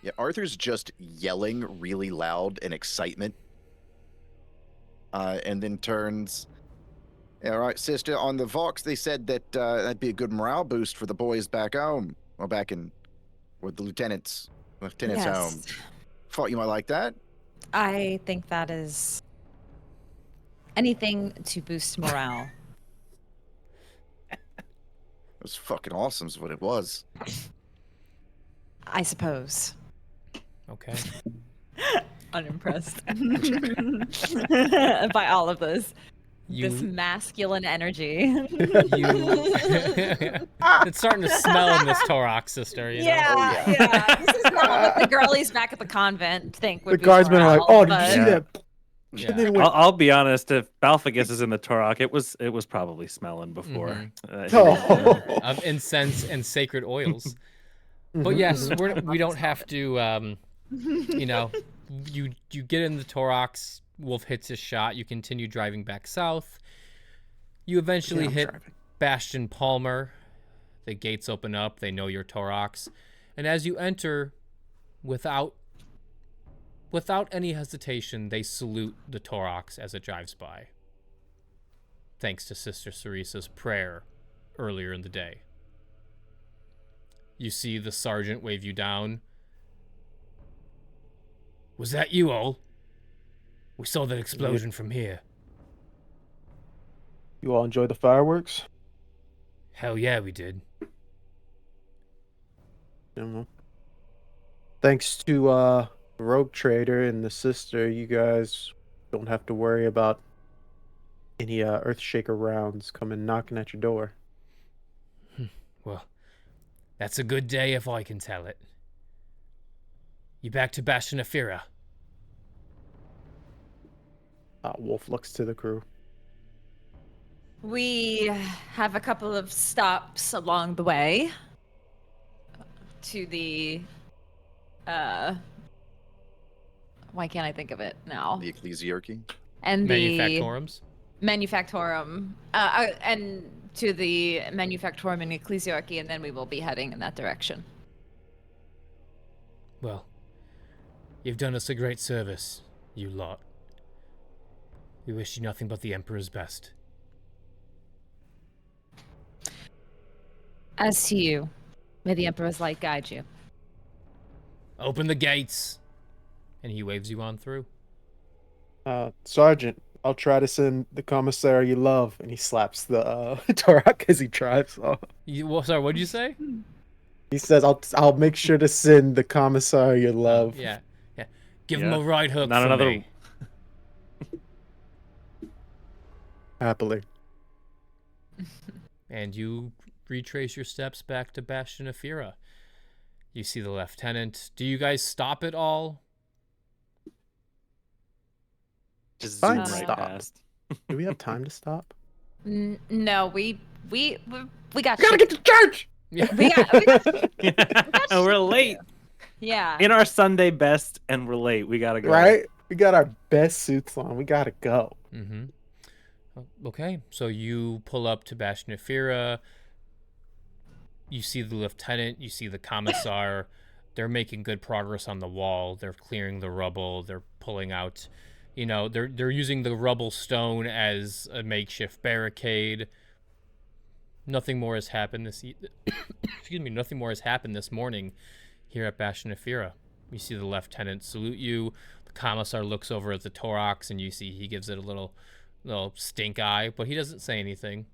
Yeah, Arthur's just yelling really loud in excitement. And then turns... All right, sister, on the Vox, they said that that'd be a good morale boost for the boys back home. Well, back in with the lieutenant's home. Yes. Thought you might like that. I think that is anything to boost morale. It was fucking awesome is what it was. I suppose. Okay. Unimpressed by all of this. This You masculine energy. it's starting to smell in this Torok, sister. You know? Yeah. This is not what the girlies back at the convent think would The be guardsmen are like, morale, "Oh, did you but- see that?" Yeah. And then it went, I'll be honest. If Balfagus is in the Torok, it was probably smelling before. Oh. Of incense and sacred oils. But Mhm, yes, mhm. we don't have to. You know, you get in the Toroks. Wolf hits his shot. You continue driving back south. You eventually Yeah, I'm hit driving. Bastion Palmer. The gates open up. They know you're Toroks, and as you enter, without any hesitation, they salute the Toroks as it drives by. Thanks to Sister Cerisa's prayer earlier in the day. You see the sergeant wave you down. Was that you all? We saw that explosion from here. You all enjoy the fireworks? Hell yeah, we did. I don't know. Thanks to Rogue Trader and the sister, you guys don't have to worry about any Earthshaker rounds coming knocking at your door. Well, that's a good day if I can tell it. You back to Bastion Afira? Wolf looks to the crew. We have a couple of stops along the way to the why can't I think of it now? The ecclesiarchy. And the Manufactorums? Manufactorum, and to the Manufactorum and Ecclesiarchy, and then we will be heading in that direction. Well, you've done us a great service, you lot. We wish you nothing but the Emperor's best. As to you, may the Emperor's light guide you. Open the gates! And he waves you on through. Sergeant, I'll try to send the commissary you love, and he slaps the Torok as he drives off. Sorry, what'd you say? He says, "I'll make sure to send the commissary you love." Yeah. Give him a right hook Not for another- me. Happily. And you retrace your steps back to Bastion Afira. You see the lieutenant. Do you guys stop at all? Just Fine, zoom right stop. past. Do we have time to stop? No, we got Gotta get to church. Yeah. we got We're late. yeah. In our Sunday best, and we're late. We gotta go. Right? We got our best suits on. We gotta go. Mm-hmm. Okay, so you pull up to Bastion Afira. You see the lieutenant. You see the commissar. They're making good progress on the wall. They're clearing the rubble. They're pulling out. You know, they're using the rubble stone as a makeshift barricade. Nothing more has happened excuse me. Nothing more has happened this morning here at Bastion Afira. You see the lieutenant salute you. The commissar looks over at the Toroks, and you see he gives it a little stink eye, but he doesn't say anything.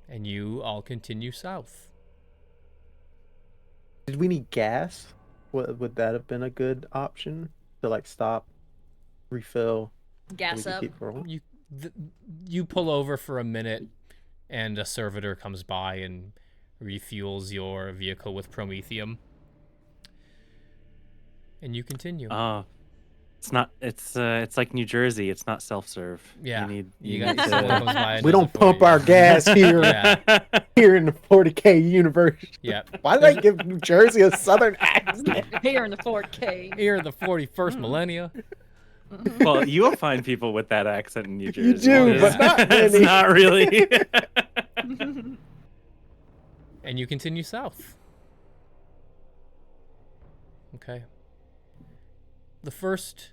And you all continue south. Did we need gas? Would that have been a good option to like stop, refill? so we Gas can up. keep rolling? You pull over for a minute, and a servitor comes by and refuels your vehicle with promethium. And you continue. It's not. It's like New Jersey. It's not self-serve. Yeah, You you need got someone comes by and We does don't it for pump you. our gas here. Yeah. Here in the 40K universe. Yep. Why did I give New Jersey a southern accent? Here in the 4K. Here in the 41st millennia. Well, you will find people with that accent in New Jersey. You do, but not It's many. not really. And you continue south. Okay. The first,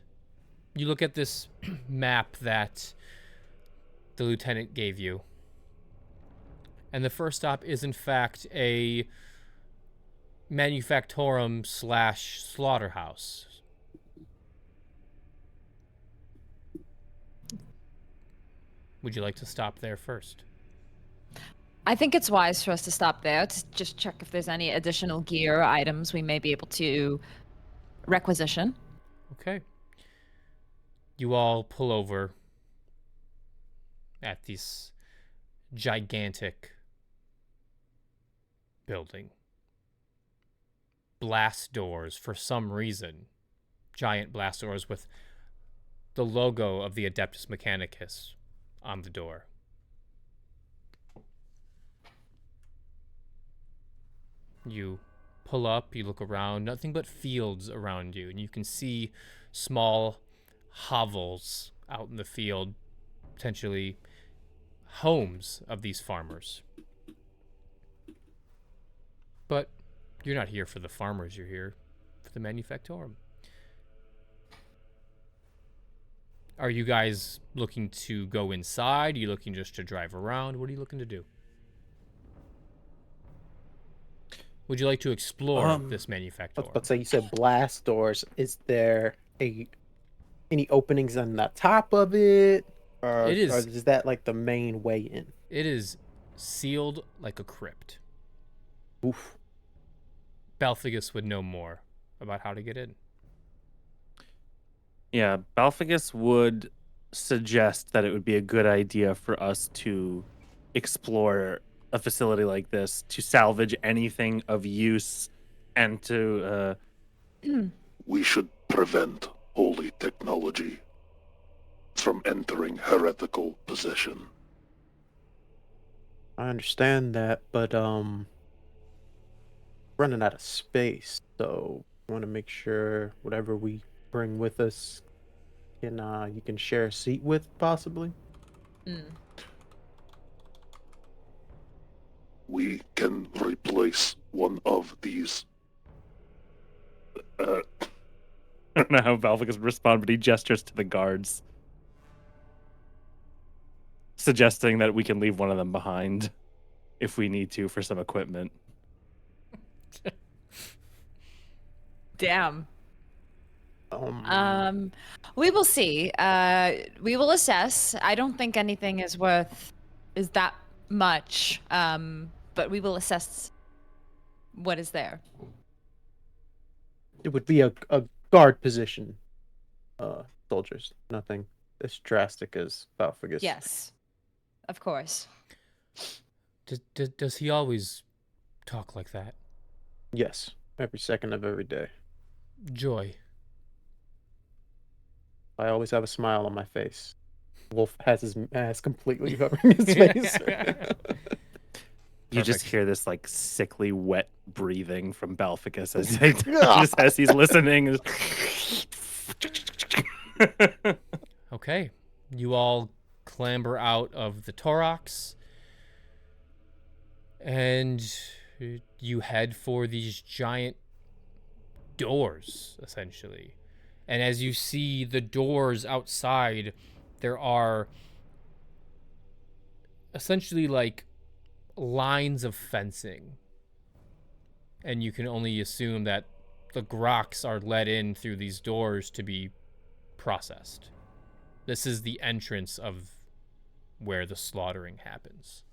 you look at this map that the lieutenant gave you. And the first stop is, in fact, a manufactorum / slaughterhouse. Would you like to stop there first? I think it's wise for us to stop there to just check if there's any additional gear or items we may be able to requisition. Okay. You all pull over at this gigantic building. Blast doors, for some reason. Giant blast doors with the logo of the Adeptus Mechanicus on the door. You pull up, you look around, nothing but fields around you, and you can see small hovels out in the field, potentially homes of these farmers. But you're not here for the farmers, you're here for the manufactorum. Are you guys looking to go inside? Are you looking just to drive around? What are you looking to do? Would you like to explore this manufactorum? Let's say you said blast doors. Is there any openings on the top of it? Or, It is- or is that like the main way in? It is sealed like a crypt. Oof. Balfigus would know more about how to get in. Yeah, Balfigus would suggest that it would be a good idea for us to explore a facility like this to salvage anything of use and to We should prevent holy technology from entering heretical possession. I understand that, but running out of space, so I want to make sure whatever we bring with us can you can share a seat with, possibly. We can replace one of these. I don't know how Balfigus would respond, but he gestures to the guards, suggesting that we can leave one of them behind if we need to for some equipment. Damn. Um, We will see. We will assess. I don't think anything is that much. But we will assess what is there. it would be a guard position. Soldiers, nothing as drastic as Balfigus. Yes, of course. Does he always talk like that? Yes, every second of every day. Joy. I always have a smile on my face. Wolf has his mask completely covering his face. You just Perfect. hear this like sickly wet breathing from Balficus as just as he's listening. Okay. You all clamber out of the Torox and you head for these giant doors, essentially. And as you see the doors outside, there are essentially like lines of fencing. And you can only assume that the Groks are let in through these doors to be processed. This is the entrance of where the slaughtering happens.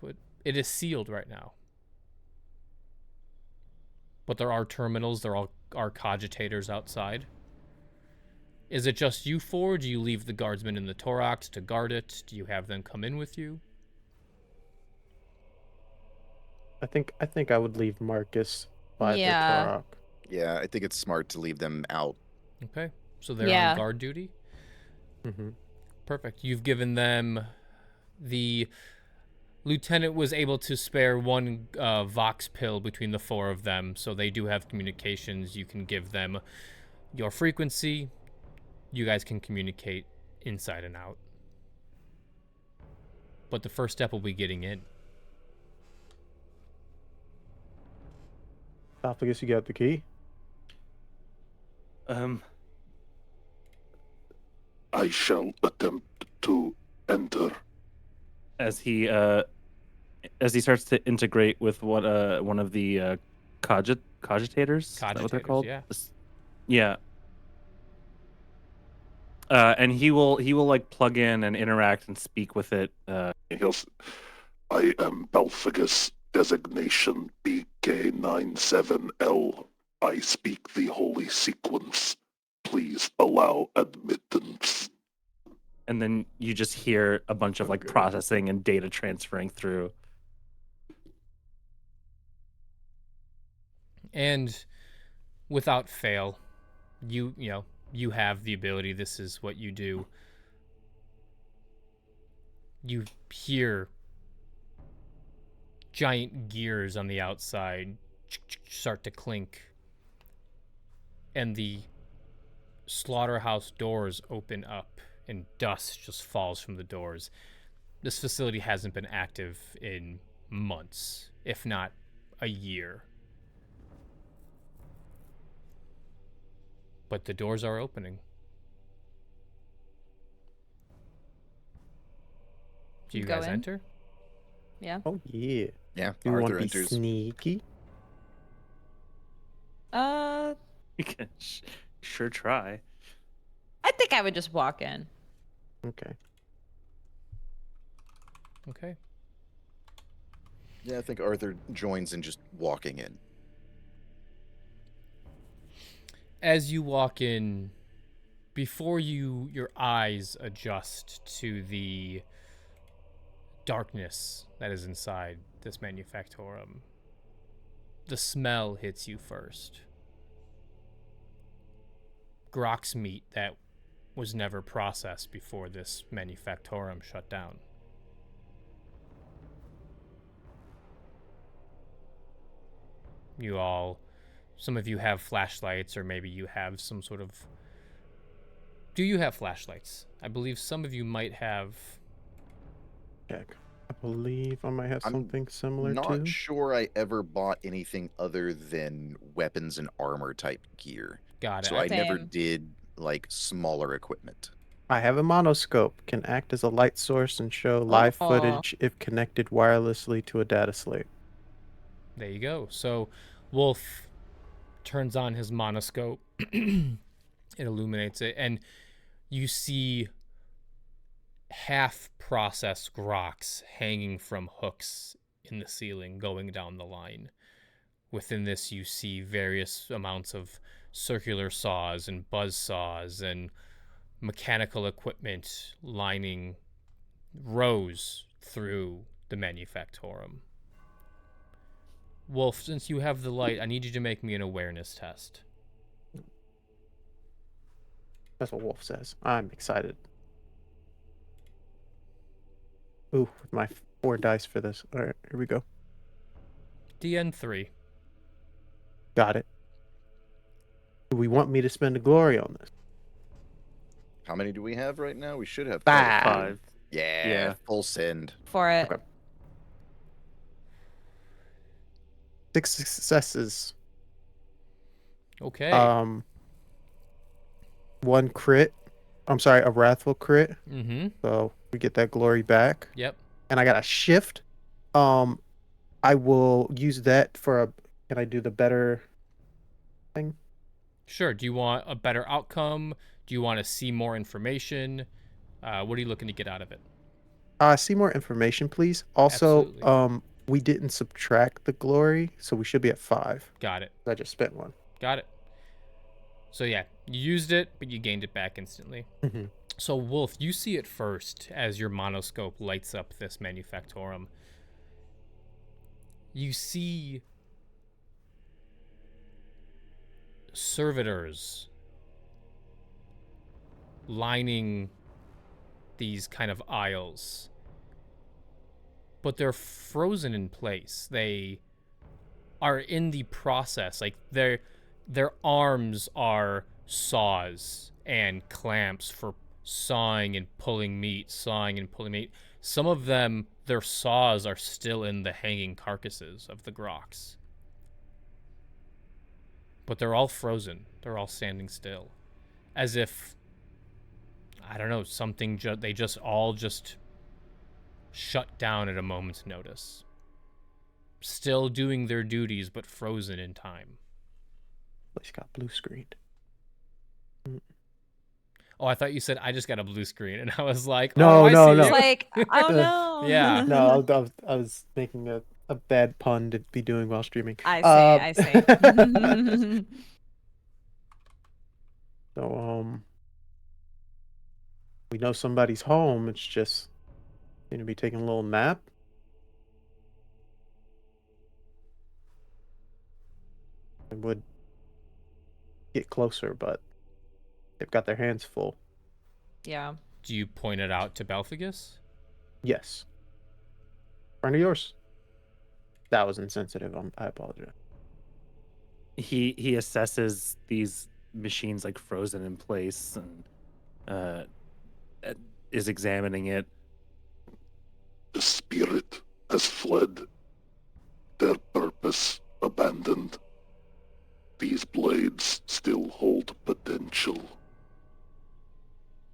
But it is sealed right now. But there are terminals, there are cogitators outside. Is it just you four? Do you leave the guardsmen in the Torox to guard it? Do you have them come in with you? I think I would leave Marcus by Yeah. the Torok. Yeah, I think it's smart to leave them out. Okay. So they're Yeah. on guard duty? Mm-hmm. Perfect. You've given them the lieutenant was able to spare one Vox pill between the four of them, so they do have communications. You can give them your frequency. You guys can communicate inside and out. But the first step will be getting in. Balfigus, you got the key? I shall attempt to enter. As he as he starts to integrate with what one of the cogitators. Is that what they're Cogitators, called? yeah. Yeah. And he will like plug in and interact and speak with it. He'll I am Belphagus, designation BK97L. I speak the holy sequence. Please allow admittance. And then you just hear a bunch of like processing and data transferring through. And without fail, you have the ability. This is what you do. You hear giant gears on the outside start to clink, and the slaughterhouse doors open up, and dust just falls from the doors. This facility hasn't been active in months, if not a year. But the doors are opening. Do you Go guys in? enter? Yeah. Oh yeah. Yeah, Do you want Arthur to be enters. sneaky? You can sure try. I think I would just walk in. Okay. Okay. Yeah, I think Arthur joins in just walking in. As you walk in, before your eyes adjust to the darkness that is inside this manufactorum, the smell hits you first. Grok's meat that was never processed before this manufactorum shut down. Some of you have flashlights, or maybe you have some sort of... Do you have flashlights? I believe some of you might have... Check. I believe I might have I'm something similar Not to. sure I ever bought anything other than weapons and armor type gear. Got it. So I never Same. did like smaller equipment. I have a monoscope. Can act as a light source and show live Oh. footage if connected wirelessly to a data slate. There you go. So Wolf turns on his monoscope. It illuminates it, and you see half-processed groks hanging from hooks in the ceiling going down the line. Within this, you see various amounts of circular saws and buzz saws and mechanical equipment lining rows through the manufactorum. Wolf, since you have the light, I need you to make me an awareness test. That's what Wolf says. I'm excited. Ooh, with my 4 dice for this. All right, here we go. DN3. Got it. Do we want me to spend a glory on this? How many do we have right now? We should have 5. Yeah, Yeah. full send. For it. Okay. 6 successes. Okay. 1 crit. I'm sorry, a wrathful crit. Mm-hmm. So we get that glory back. Yep. And I got a shift. I will use that for a. Can I do the better thing? Sure. Do you want a better outcome? Do you want to see more information? What are you looking to get out of it? See more information, please. Also, Absolutely. we didn't subtract the glory, so we should be at 5. Got it. I just spent 1. Got it. So yeah, you used it, but you gained it back instantly. Mhm. So Wolf, you see it first as your monoscope lights up this manufactorum. You see servitors lining these kind of aisles, but they're frozen in place. They are in the process, like their arms are saws and clamps for sawing and pulling meat. Some of them, their saws are still in the hanging carcasses of the groks, but they're all frozen. They're all standing still, as if, I don't know, something they just all shut down at a moment's notice. still doing their duties, but frozen in time. Place got blue screened. Oh, I thought you said I just got a blue screen, and I was like, No, oh, I no, see no. It's you. like, oh no. Yeah. No, I was making a bad pun to be doing while streaming. I see. So we know somebody's home. It's just going to be taking a little nap. I would get closer, but they've got their hands full. Yeah. Do you point it out to Belphagus? Yes. Friend of yours. That was insensitive. I apologize. He assesses these machines like frozen in place and is examining it. The spirit has fled, their purpose abandoned. These blades still hold potential.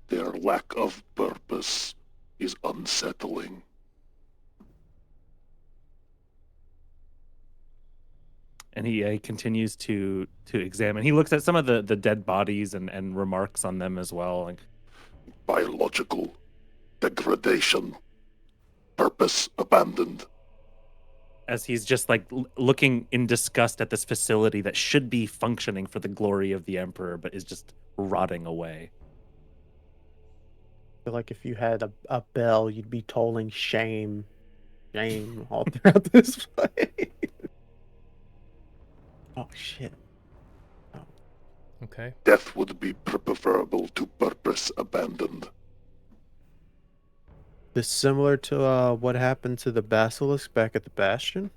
Their lack of purpose is unsettling. And he continues to examine. He looks at some of the dead bodies and remarks on them as well. Like, Biological degradation. Purpose abandoned. as he's just like looking in disgust at this facility that should be functioning for the glory of the Emperor, but is just rotting away. I feel like if you had a bell, you'd be tolling shame all throughout this place. Oh shit. Okay. Death would be preferable to purpose abandoned. This similar to what happened to the basilisk back at the Bastion?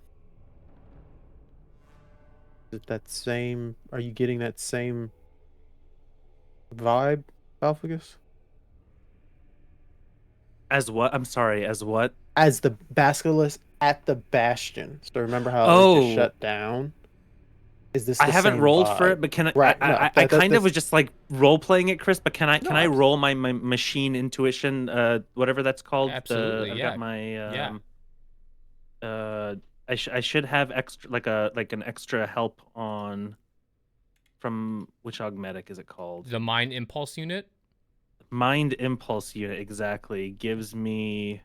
Is it that same? Are you getting that same vibe, Alphagus? As what? I'm sorry, as what? As the basilisk at the Bastion. So remember how it was just Oh. shut down? Is this? I the haven't same rolled vibe? for it, but can I? Right, I, no, I, I that- kind of that's- was just like role playing it, Chris. But can I? No, Can I roll my machine intuition? Whatever that's called. Absolutely, I've yeah. got my. Yeah. I should have extra like an extra help on. From which augmetic is it called? The Mind Impulse Unit. Mind Impulse Unit, exactly. Gives me.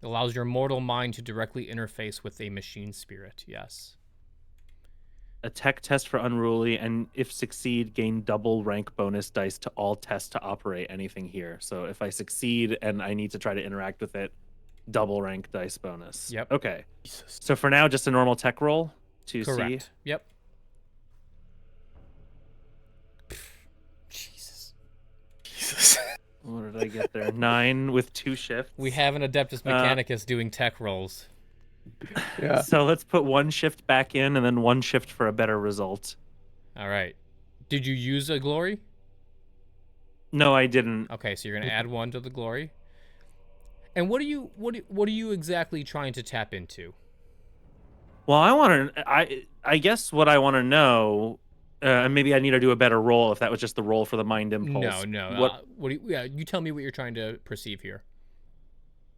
Allows your mortal mind to directly interface with a machine spirit. Yes. A tech test for unruly, and if succeed, gain double rank bonus dice to all tests to operate anything here. So if I succeed and I need to try to interact with it, double rank dice bonus. Yep. Okay. Jesus. So for now, just a normal tech roll to Correct. see. Yep. Jesus. Jesus. What did I get there? 9 with 2 shifts. We have an Adeptus Mechanicus doing tech rolls. Yeah. So let's put 1 shift back in and then 1 shift for a better result. All right. Did you use a glory? No, I didn't. Okay, so you're gonna add 1 to the glory. And what are you exactly trying to tap into? Well, I guess what I want to know, and maybe I need to do a better roll if that was just the roll for the mind impulse. No. You tell me what you're trying to perceive here.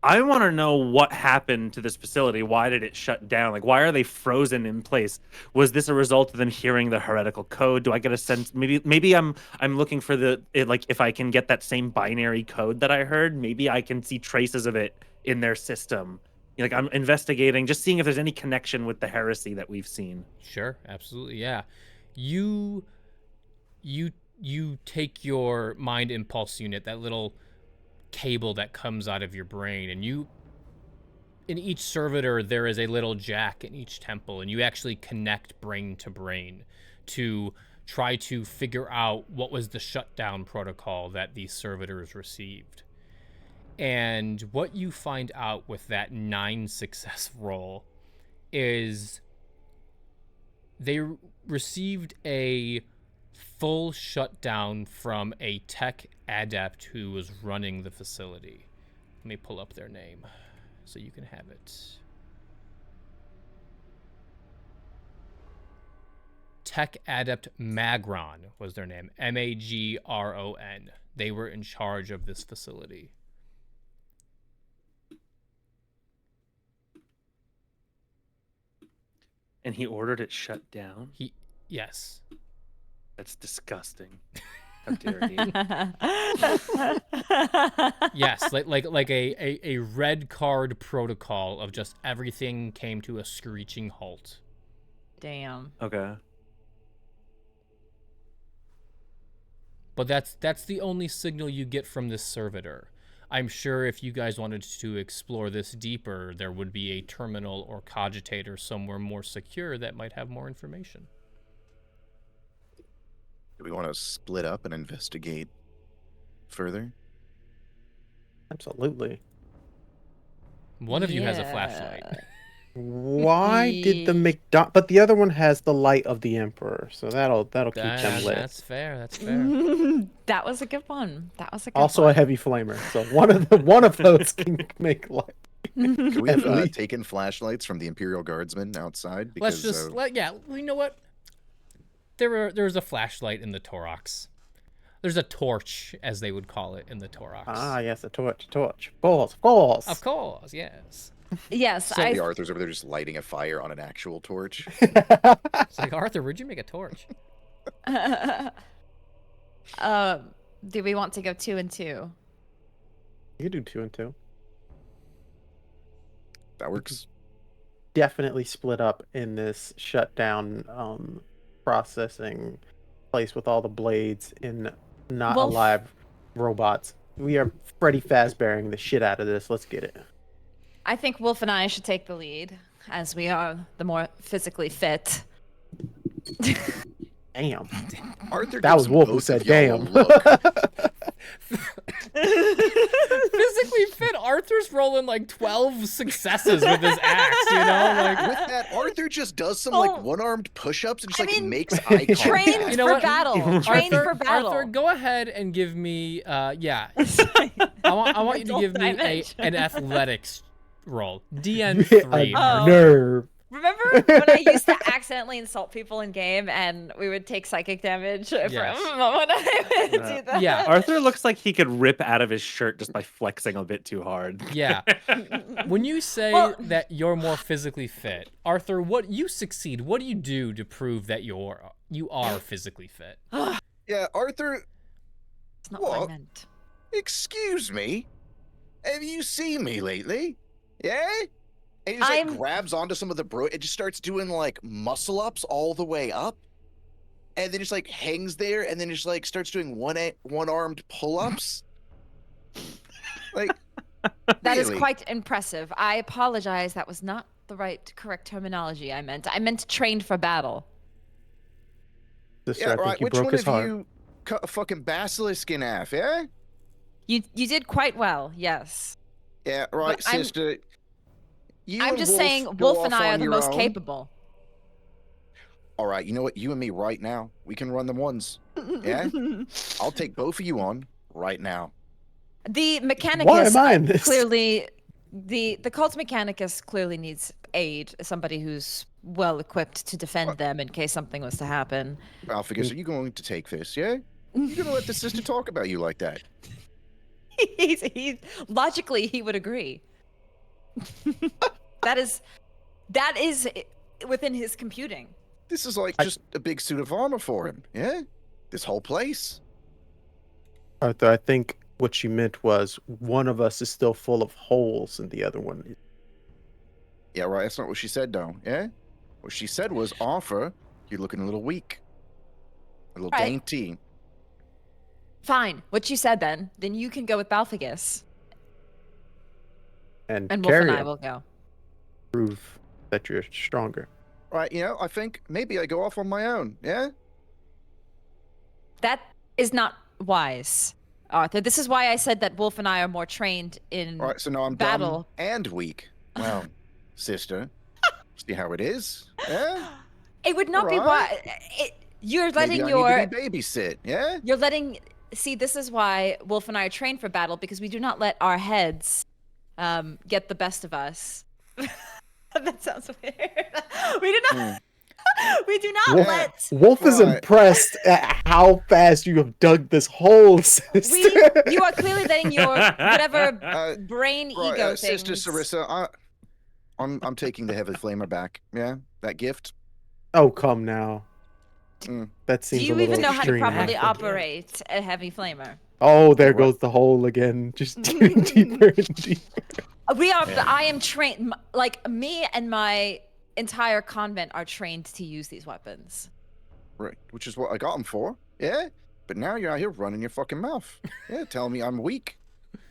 I want to know what happened to this facility. Why did it shut down? Like, why are they frozen in place? Was this a result of them hearing the heretical code? Do I get a sense? Maybe I'm looking for like if I can get that same binary code that I heard. Maybe I can see traces of it in their system. Like I'm investigating, just seeing if there's any connection with the heresy that we've seen. Sure, absolutely, yeah. You take your mind impulse unit, that little cable that comes out of your brain, and in each servitor there is a little jack in each temple, and you actually connect brain to brain to try to figure out what was the shutdown protocol that these servitors received. And what you find out with that 9 success roll is they received a full shutdown from a tech adept who was running the facility. Let me pull up their name so you can have it. Tech Adept Magron was their name. Magron. They were in charge of this facility. And he ordered it shut down? Yes. That's disgusting. How dare he? Yes, like a red card protocol of just everything came to a screeching halt. Damn. Okay. But that's the only signal you get from this servitor. I'm sure if you guys wanted to explore this deeper, there would be a terminal or cogitator somewhere more secure that might have more information. Do we want to split up and investigate further? Absolutely. One of you has a flashlight. Why did the but the other one has the light of the Emperor, so that'll keep them lit. That's fair. That's fair. That was a good one. That was a good Also one. a heavy flamer, so one of those can make light. Can we At have least. taken flashlights from the Imperial Guardsmen outside? Because, Let's just you know what? There's a flashlight in the Torox. There's a torch, as they would call it in the Torox. Ah, yes, a torch. Balls, of course. Of course, yes. Yes, so the Arthur's over there just lighting a fire on an actual torch. It's like, Arthur, where'd you make a torch? Do we want to go 2 and 2? You can do 2 and 2. That works. Definitely split up in this shutdown processing place with all the blades and not alive robots. We are Freddy Fazbearing the shit out of this. Let's get it. I think Wolf and I should take the lead, as we are the more physically fit. Damn. Arthur, That was Wolf who said damn. Physically fit. Arthur's rolling like 12 successes with his axe, you know? Like, with that, Arthur just does some like one-armed push-ups and just makes eye contact. Trained You know for what? battle. Trained for battle. Arthur, go ahead and give me, I want you to give me an athletics roll. DN3. Nerve. Remember when I used to accidentally insult people in game and we would take psychic damage from when I would do that? Yeah. Arthur looks like he could rip out of his shirt just by flexing a bit too hard. Yeah. When you say that you're more physically fit, Arthur, you succeed. What do you do to prove that you are physically fit? Yeah, Arthur. It's not what I meant. Excuse me. Have you seen me lately? Yeah? And he just grabs onto some of the it just starts doing like muscle ups all the way up. And then just like hangs there and then just like starts doing one-armed pull-ups. Like that is really? quite impressive. I apologize. That was not the correct terminology I meant trained for battle. Sister, I think you broke his heart. You cut a fucking basilisk in half, yeah? You did quite well, yes. Yeah, right, sister. I'm just saying Wolf and I are the most capable. All right, you know what? You and me right now, we can run them ones. Yeah? I'll take both of you on right now. The Mechanicus Why am I in this? clearly the Cult Mechanicus clearly needs aid, somebody who's well equipped to defend them in case something was to happen. Alphagus, are you going to take this, yeah? You're gonna let the sister talk about you like that? Logically he would agree. that is within his computing. This is like just a big suit of armor for him, yeah? This whole place. Arthur, I think what she meant was one of us is still full of holes and the other one is. Yeah, right. That's not what she said, though, yeah? What she said was, Arthur, you're looking a little weak. A little dainty. Fine. What you said then you can go with Balphagus. And Wolf and I will go. Prove that you're stronger. Right, I think maybe I go off on my own, yeah? That is not wise, Arthur. This is why I said that Wolf and I are more trained in All right, so now I'm battle. dumb and weak. Well, sister, see how it is, yeah? It would not be wise. You're letting maybe your I need to be babysit, yeah? You're letting. See, this is why Wolf and I are trained for battle, because we do not let our heads get the best of us. That sounds weird. We do not. We do not let. Wolf is impressed at how fast you have dug this hole, sister. You are clearly letting your whatever brain ego thing. Sister Sarissa, I'm taking the heavy flamer back. Yeah, that gift. Oh, come now. Mm. That Do seems a you little even know how to extreme. properly Arthur. operate a heavy flamer? Oh, there What? goes the hole again. Just digging deeper and deeper. I am trained. Like me and my entire convent are trained to use these weapons. Right, which is what I got him for. Yeah, but now you're out here running your fucking mouth. Yeah, telling me I'm weak.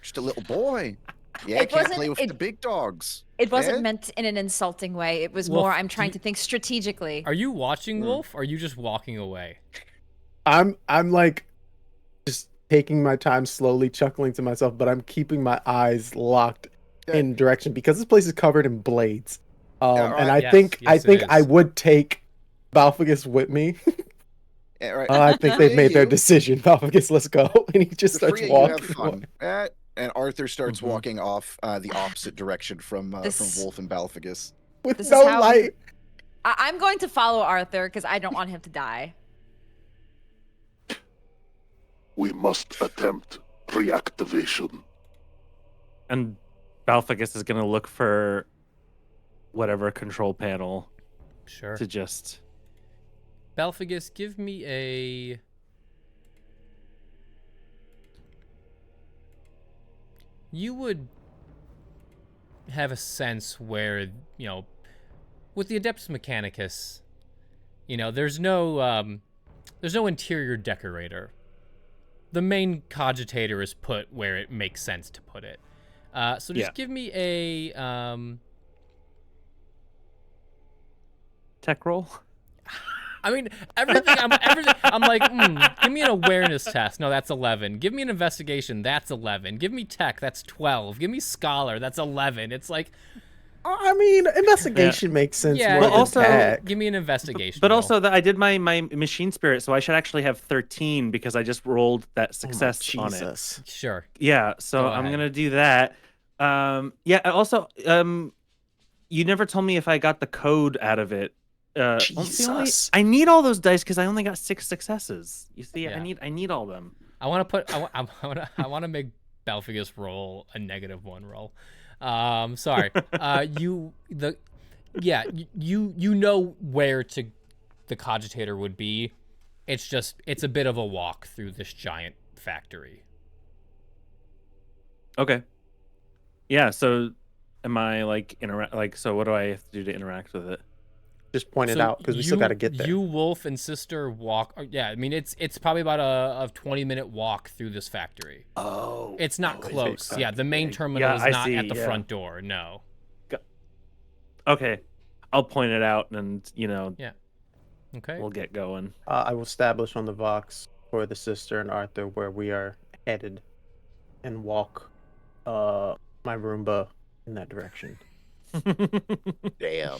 Just a little boy. Yeah, It can't wasn't- play with it- the big dogs. It wasn't Yeah? meant in an insulting way. It was Wolf, more I'm do trying you- to think strategically. Are you watching Wolf? Or are you just walking away? I'm like just taking my time, slowly chuckling to myself, but I'm keeping my eyes locked Yeah. in direction because this place is covered in blades. Yeah, And right. I think Yes, it I is. would take Balfagus with me. Yeah, right. I think they've made their decision. Balfagus, let's go. And he just The starts three of you have walking. fun. And Arthur starts Mhm. walking off the opposite direction from This- Wolf and Balfagus. With This is no how light. I'm going to follow Arthur because I don't want him to die. We must attempt reactivation. And Balfagus is going to look for whatever control panel Sure. to just. Balfagus, give me a... You would have a sense where, you know, with the Adeptus Mechanicus, you know, there's no interior decorator. The main cogitator is put where it makes sense to put it. So just Yeah. give me a Tech roll? I mean, everything. I'm like, give me an awareness test. No, that's 11. Give me an investigation. That's 11. Give me tech. That's 12. Give me scholar. That's 11. It's like, I mean, investigation makes sense yeah. more But than also- tech. Give me an investigation. But roll. also, I did my machine spirit, so I should actually have 13 because I just rolled that success on it. Jesus. Sure. Yeah, so Go I'm ahead. gonna do that. Yeah. Also, you never told me if I got the code out of it. Jesus. I need all those dice because I only got 6 successes. You see, Yeah. I need all them. I want to put. I want to make Balfagus roll a -1 roll. Sorry. You know where the cogitator would be. It's a bit of a walk through this giant factory. Okay. Yeah. So, am I like So, what do I have to do to interact with it? Just point it So out because we still got to get there. You, Wolf, and Sister walk. Yeah, I mean it's probably about a 20-minute walk through this factory. Oh. It's not it's close. big Yeah, the main factory. terminal Yeah, is I not see, at the yeah. front door. No. Okay, I'll point it out, and Okay. we'll get going. I will establish on the Vox for the sister and Arthur where we are headed and walk my Roomba in that direction. Damn.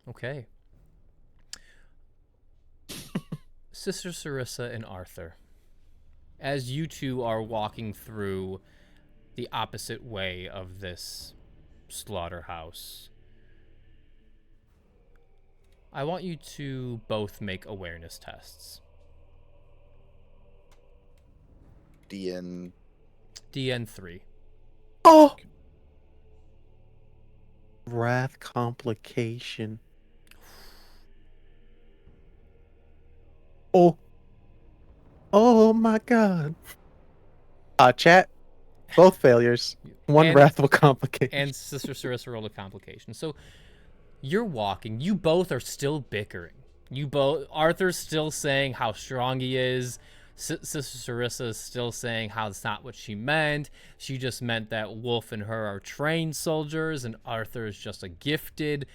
Okay. Sister Sarissa and Arthur, as you two are walking through the opposite way of this slaughterhouse, I want you to both make awareness tests. DN. DN3. Oh! Wrath complication. Oh. Oh my god. Chat. Both failures. One And- wrathful complication. And Sister Sarissa rolled a complication. So you're walking. You both are still bickering. Arthur's still saying how strong he is. Sister Sarissa is still saying how it's not what she meant. She just meant that Wolf and her are trained soldiers, and Arthur is just a gifted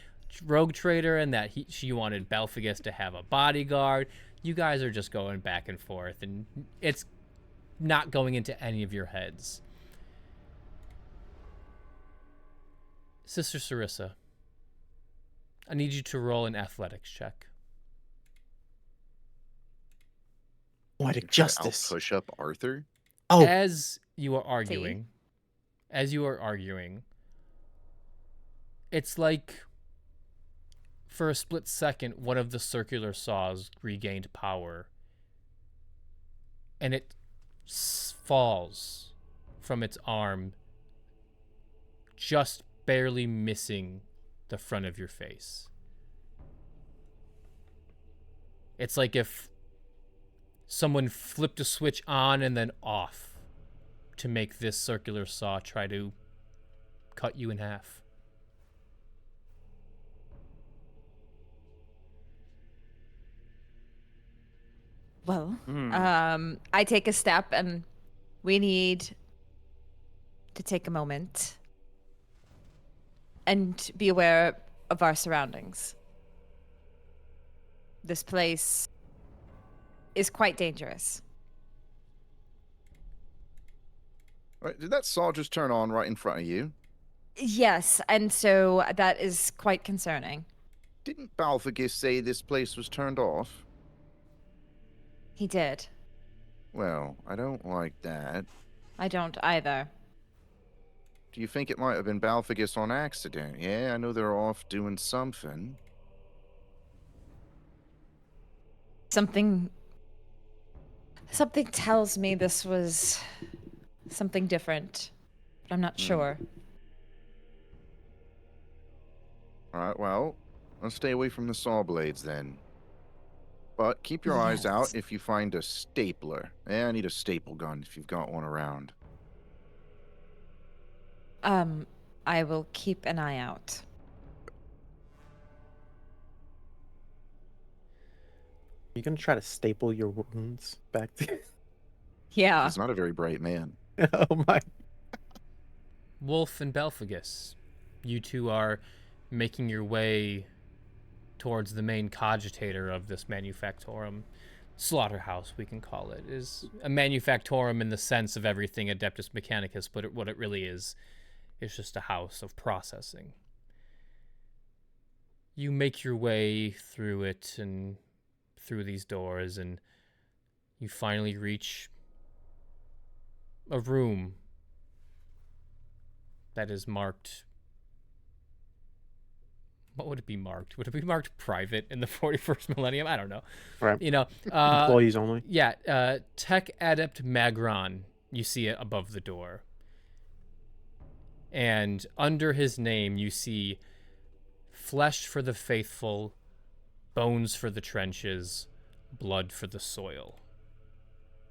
rogue trader, and that she wanted Balfagus to have a bodyguard. You guys are just going back and forth, and it's not going into any of your heads. Sister Sarissa, I need you to roll an athletics check. Poetic I'll justice. push up Arthur. Oh, As you are arguing, it's like for a split second, one of the circular saws regained power, and it falls from its arm, just barely missing the front of your face. It's like if someone flipped a switch on and then off to make this circular saw try to cut you in half. Well, I take a step, and we need to take a moment and be aware of our surroundings. This place is quite dangerous. Right, did that saw just turn on right in front of you? Yes, and so that is quite concerning. Didn't Balthagis say this place was turned off? He did. Well, I don't like that. I don't either. Do you think it might have been Balthagis on accident? Yeah, I know they're off doing something. Something tells me this was something different, but I'm not sure. Alright, well, let's stay away from the saw blades then. But keep your eyes out if you find a stapler. Yeah, I need a staple gun if you've got one around. I will keep an eye out. You gonna try to staple your wounds back to? Yeah. He's not a very bright man. Oh my! Wolf and Belphagus, you two are making your way towards the main cogitator of this manufactorum. Slaughterhouse, we can call it, is a manufactorum in the sense of everything Adeptus Mechanicus, but what it really is just a house of processing. You make your way through it and through these doors, and you finally reach a room that is marked. What would it be marked? Would it be marked private in the 41st millennium? I don't know. Right. You know, Employees only. Yeah, Tech Adept Magron. You see it above the door. And under his name, you see flesh for the faithful, bones for the trenches, blood for the soil.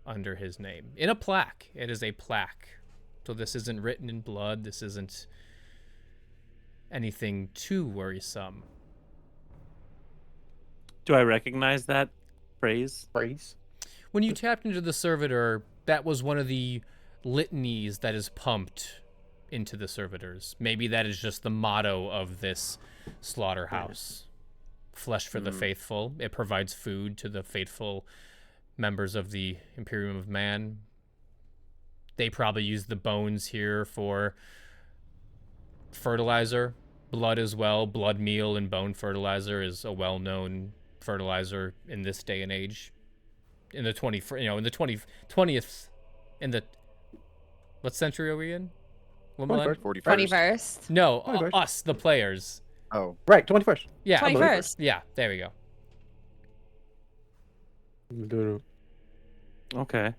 Under his name. In a plaque. It is a plaque. So this isn't written in blood. This isn't anything too worrisome. Do I recognize that phrase? When you tapped into the servitor, that was one of the litanies that is pumped into the servitors. Maybe that is just the motto of this slaughterhouse. Flesh for the faithful. It provides food to the faithful members of the Imperium of Man. They probably use the bones here for fertilizer. Blood as well. Blood meal and bone fertilizer is a well-known fertilizer in this day and age. In the 20th, in the, what century are we in? What millennium? 41st. 21st. No, 21st. us, the players. Oh, Right, 21st. Yeah, 21st. Yeah, there we go. Okay.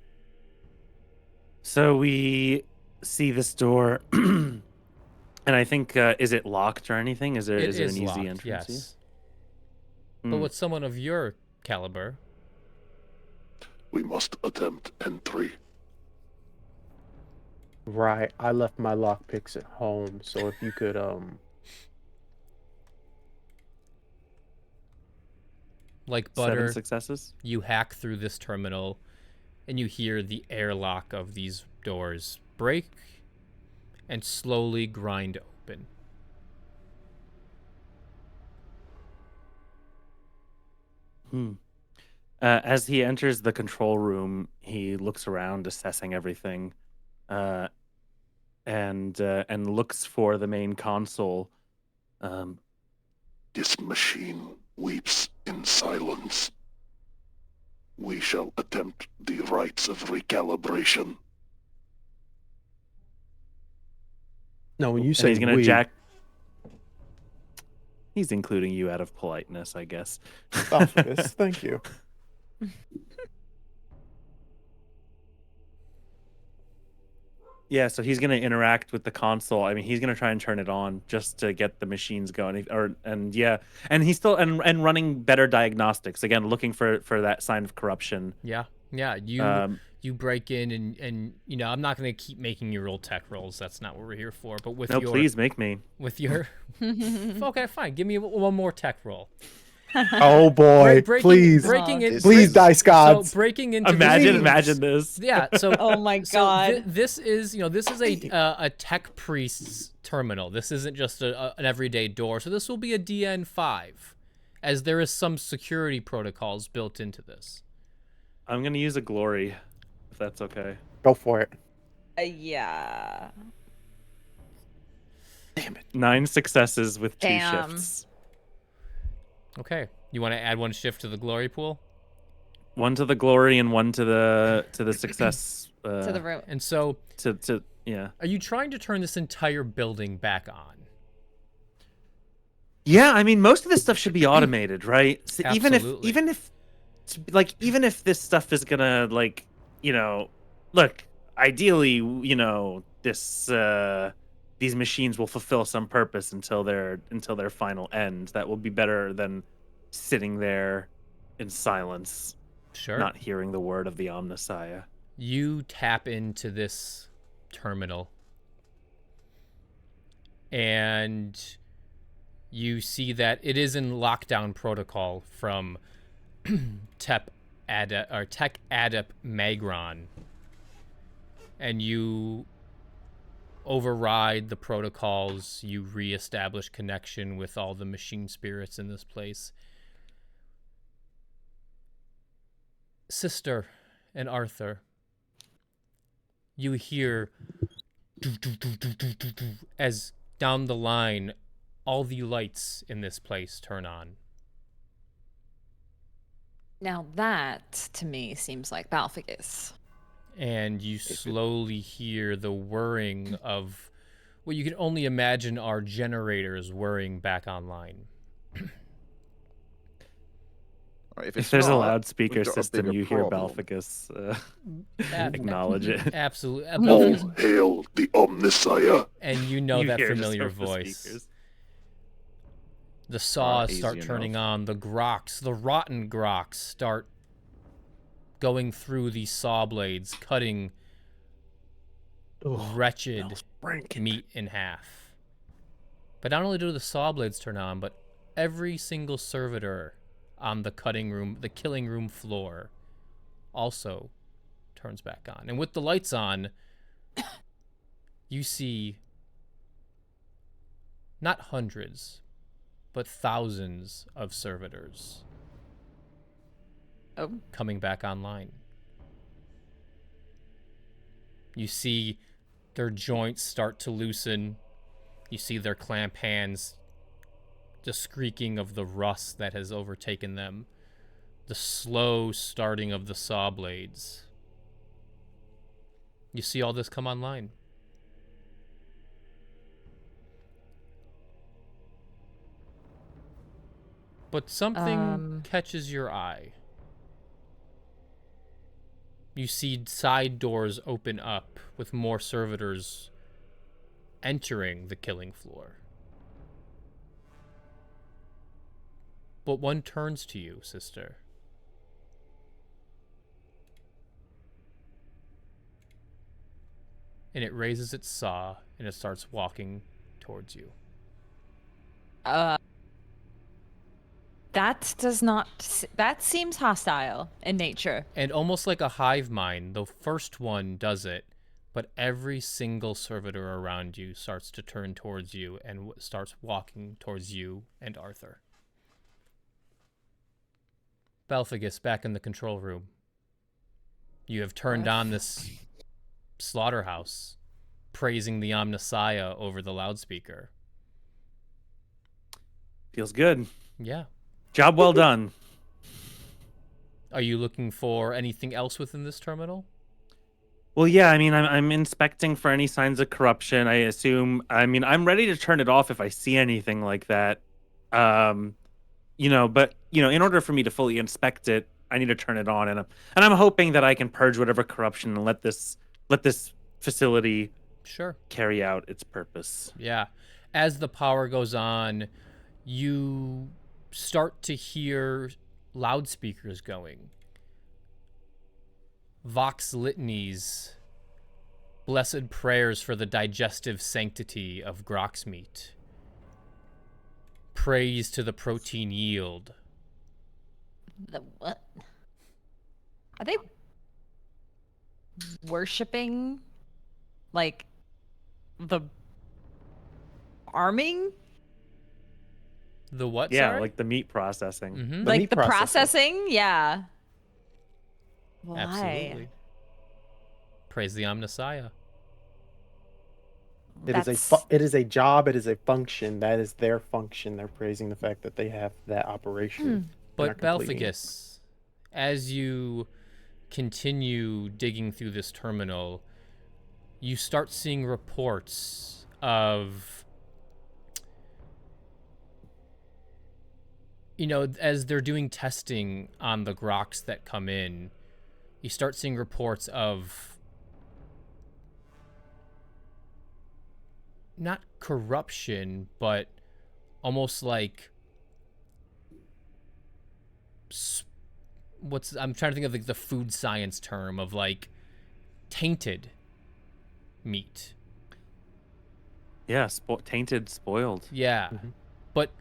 So we see this door, and I think, is it locked or anything? Is there an easy locked, entrance? yes. Here? But with someone of your caliber, We must attempt entry. Right. I left my lockpicks at home, so if you could like butter, 7 successes. you hack through this terminal, and you hear the airlock of these doors break and slowly grind open. As he enters the control room, he looks around, assessing everything, and looks for the main console. This machine weeps in silence. We shall attempt the rites of recalibration. no, when you And say he's gonna we, jack. He's including you out of politeness, I guess. Balthagis, thank you. Yeah, so he's gonna interact with the console. I mean, he's gonna try and turn it on just to get the machines going. And he's still and running better diagnostics again, looking for that sign of corruption. Yeah. You break in and I'm not gonna keep making you roll tech rolls. That's not what we're here for. But with please make me. With your okay, fine. Give me one more tech roll. Oh boy, please, please, dice gods. So breaking into imagine this. Yeah. So oh my god, so this is a tech priest's terminal. This isn't just an everyday door. So this will be a DN5, as there is some security protocols built into this. I'm gonna use a glory, if that's okay. Go for it. Yeah. Damn it. 9 successes with 2 shifts. Okay. You want to add 1 shift to the glory pool? 1 to the glory and 1 to the success. To the room. And so yeah. Are you trying to turn this entire building back on? Yeah, I mean, most of this stuff should be automated, right? So Absolutely. even if this stuff is gonna look, ideally, this these machines will fulfill some purpose until their final end. That will be better than sitting there in silence, not hearing the word of the Omnissiah. You tap into this terminal, and you see that it is in lockdown protocol from Tech Adept Magron, and you override the protocols. You reestablish connection with all the machine spirits in this place. Sister and Arthur, you hear as down the line all the lights in this place turn on. Now that, to me, seems like Balficus. And you slowly hear the whirring of what you can only imagine are generators whirring back online. If there's a loudspeaker system, you hear Balficus acknowledge it. Absolutely. All hail the Omnissiah. And you know that familiar voice. The saws start turning on. The groks, the rotten groks, start going through these saw blades, cutting wretched meat in half. But not only do the saw blades turn on, but every single servitor on the killing room floor also turns back on. And with the lights on, you see not hundreds, but thousands of servitors coming back online. You see their joints start to loosen. You see their clamp hands, the squeaking of the rust that has overtaken them, the slow starting of the saw blades. You see all this come online. But something catches your eye. You see side doors open up with more servitors entering the killing floor. But one turns to you, sister. And it raises its saw and it starts walking towards you. That seems hostile in nature. And almost like a hive mind, the first one does it, but every single servitor around you starts to turn towards you and starts walking towards you and Arthur. Balficus, back in the control room. You have turned on this slaughterhouse, praising the Omnissiah over the loudspeaker. Feels good. Yeah. Job well done. Are you looking for anything else within this terminal? Well, yeah, I mean, I'm inspecting for any signs of corruption. I assume, I'm ready to turn it off if I see anything like that. But in order for me to fully inspect it, I need to turn it on, and I'm hoping that I can purge whatever corruption and let this facility Sure. carry out its purpose. Yeah. As the power goes on, you start to hear loudspeakers going. Vox litanies, blessed prayers for the digestive sanctity of Grok's meat. Praise to the protein yield. The what? Are they worshipping, like, the farming? The what, Yeah, sorry? like the meat processing. Mm-hmm. The Like meat the processing. processing? Yeah. Why? Absolutely. Praise the Omnissiah. It is a job. It is a function. That is their function. They're praising the fact that they have that operation. and are But completing it. Belphagus, as you continue digging through this terminal, you start seeing reports of, as they're doing testing on the Groks that come in, you start seeing reports of not corruption, but almost like I'm trying to think of like the food science term of like tainted meat. Yeah, tainted, spoiled. Yeah. Mhm. But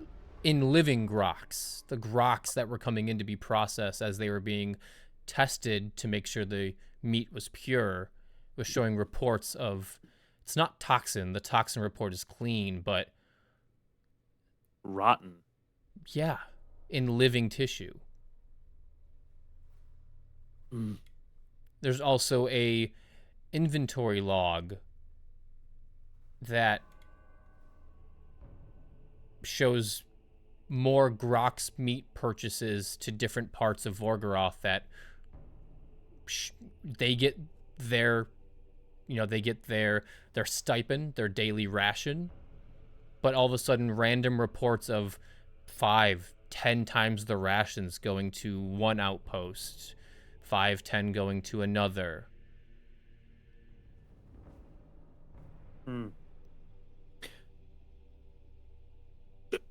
in living Groks, the Groks that were coming in to be processed as they were being tested to make sure the meat was pure, was showing reports of, it's not toxin, the toxin report is clean, but Rotten. yeah, in living tissue. Mm. There's also a inventory log that shows more Grok's meat purchases to different parts of Vorgoroth that they get their stipend, their daily ration, but all of a sudden random reports of 5-10 times the rations going to one outpost, 5-10 going to another. Hmm.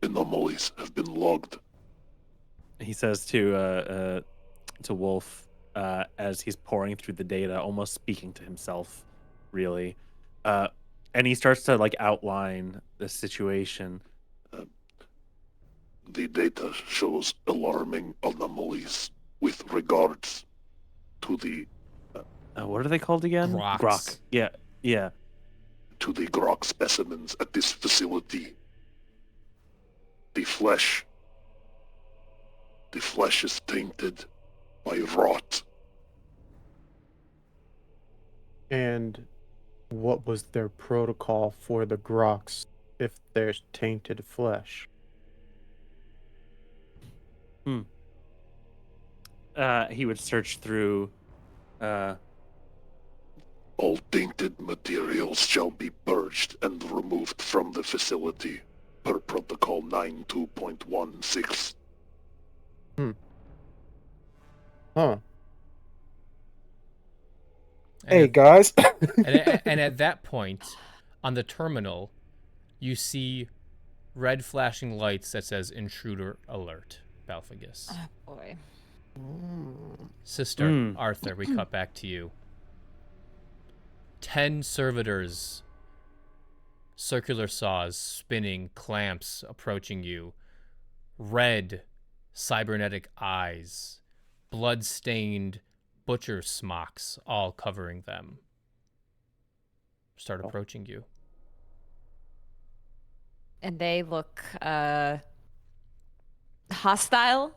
Anomalies have been logged. He says to Wolf as he's pouring through the data, almost speaking to himself, really, and he starts to like outline the situation. The data shows alarming anomalies with regards to the What are they called again? Groks. Grok. Yeah, yeah. to the Grok specimens at this facility. The flesh is tainted by rot. And what was their protocol for the Groks if there's tainted flesh? He would search through. All tainted materials shall be purged and removed from the facility per Protocol 92.16. Huh. And Hey, at- guys. and at that point, on the terminal, you see red flashing lights that says intruder alert, Balphagus. Oh, boy. Sister, Arthur, we cut back to you. 10 servitors, circular saws spinning, clamps approaching you, red cybernetic eyes, blood-stained butcher smocks all covering them, start approaching you. And they look hostile.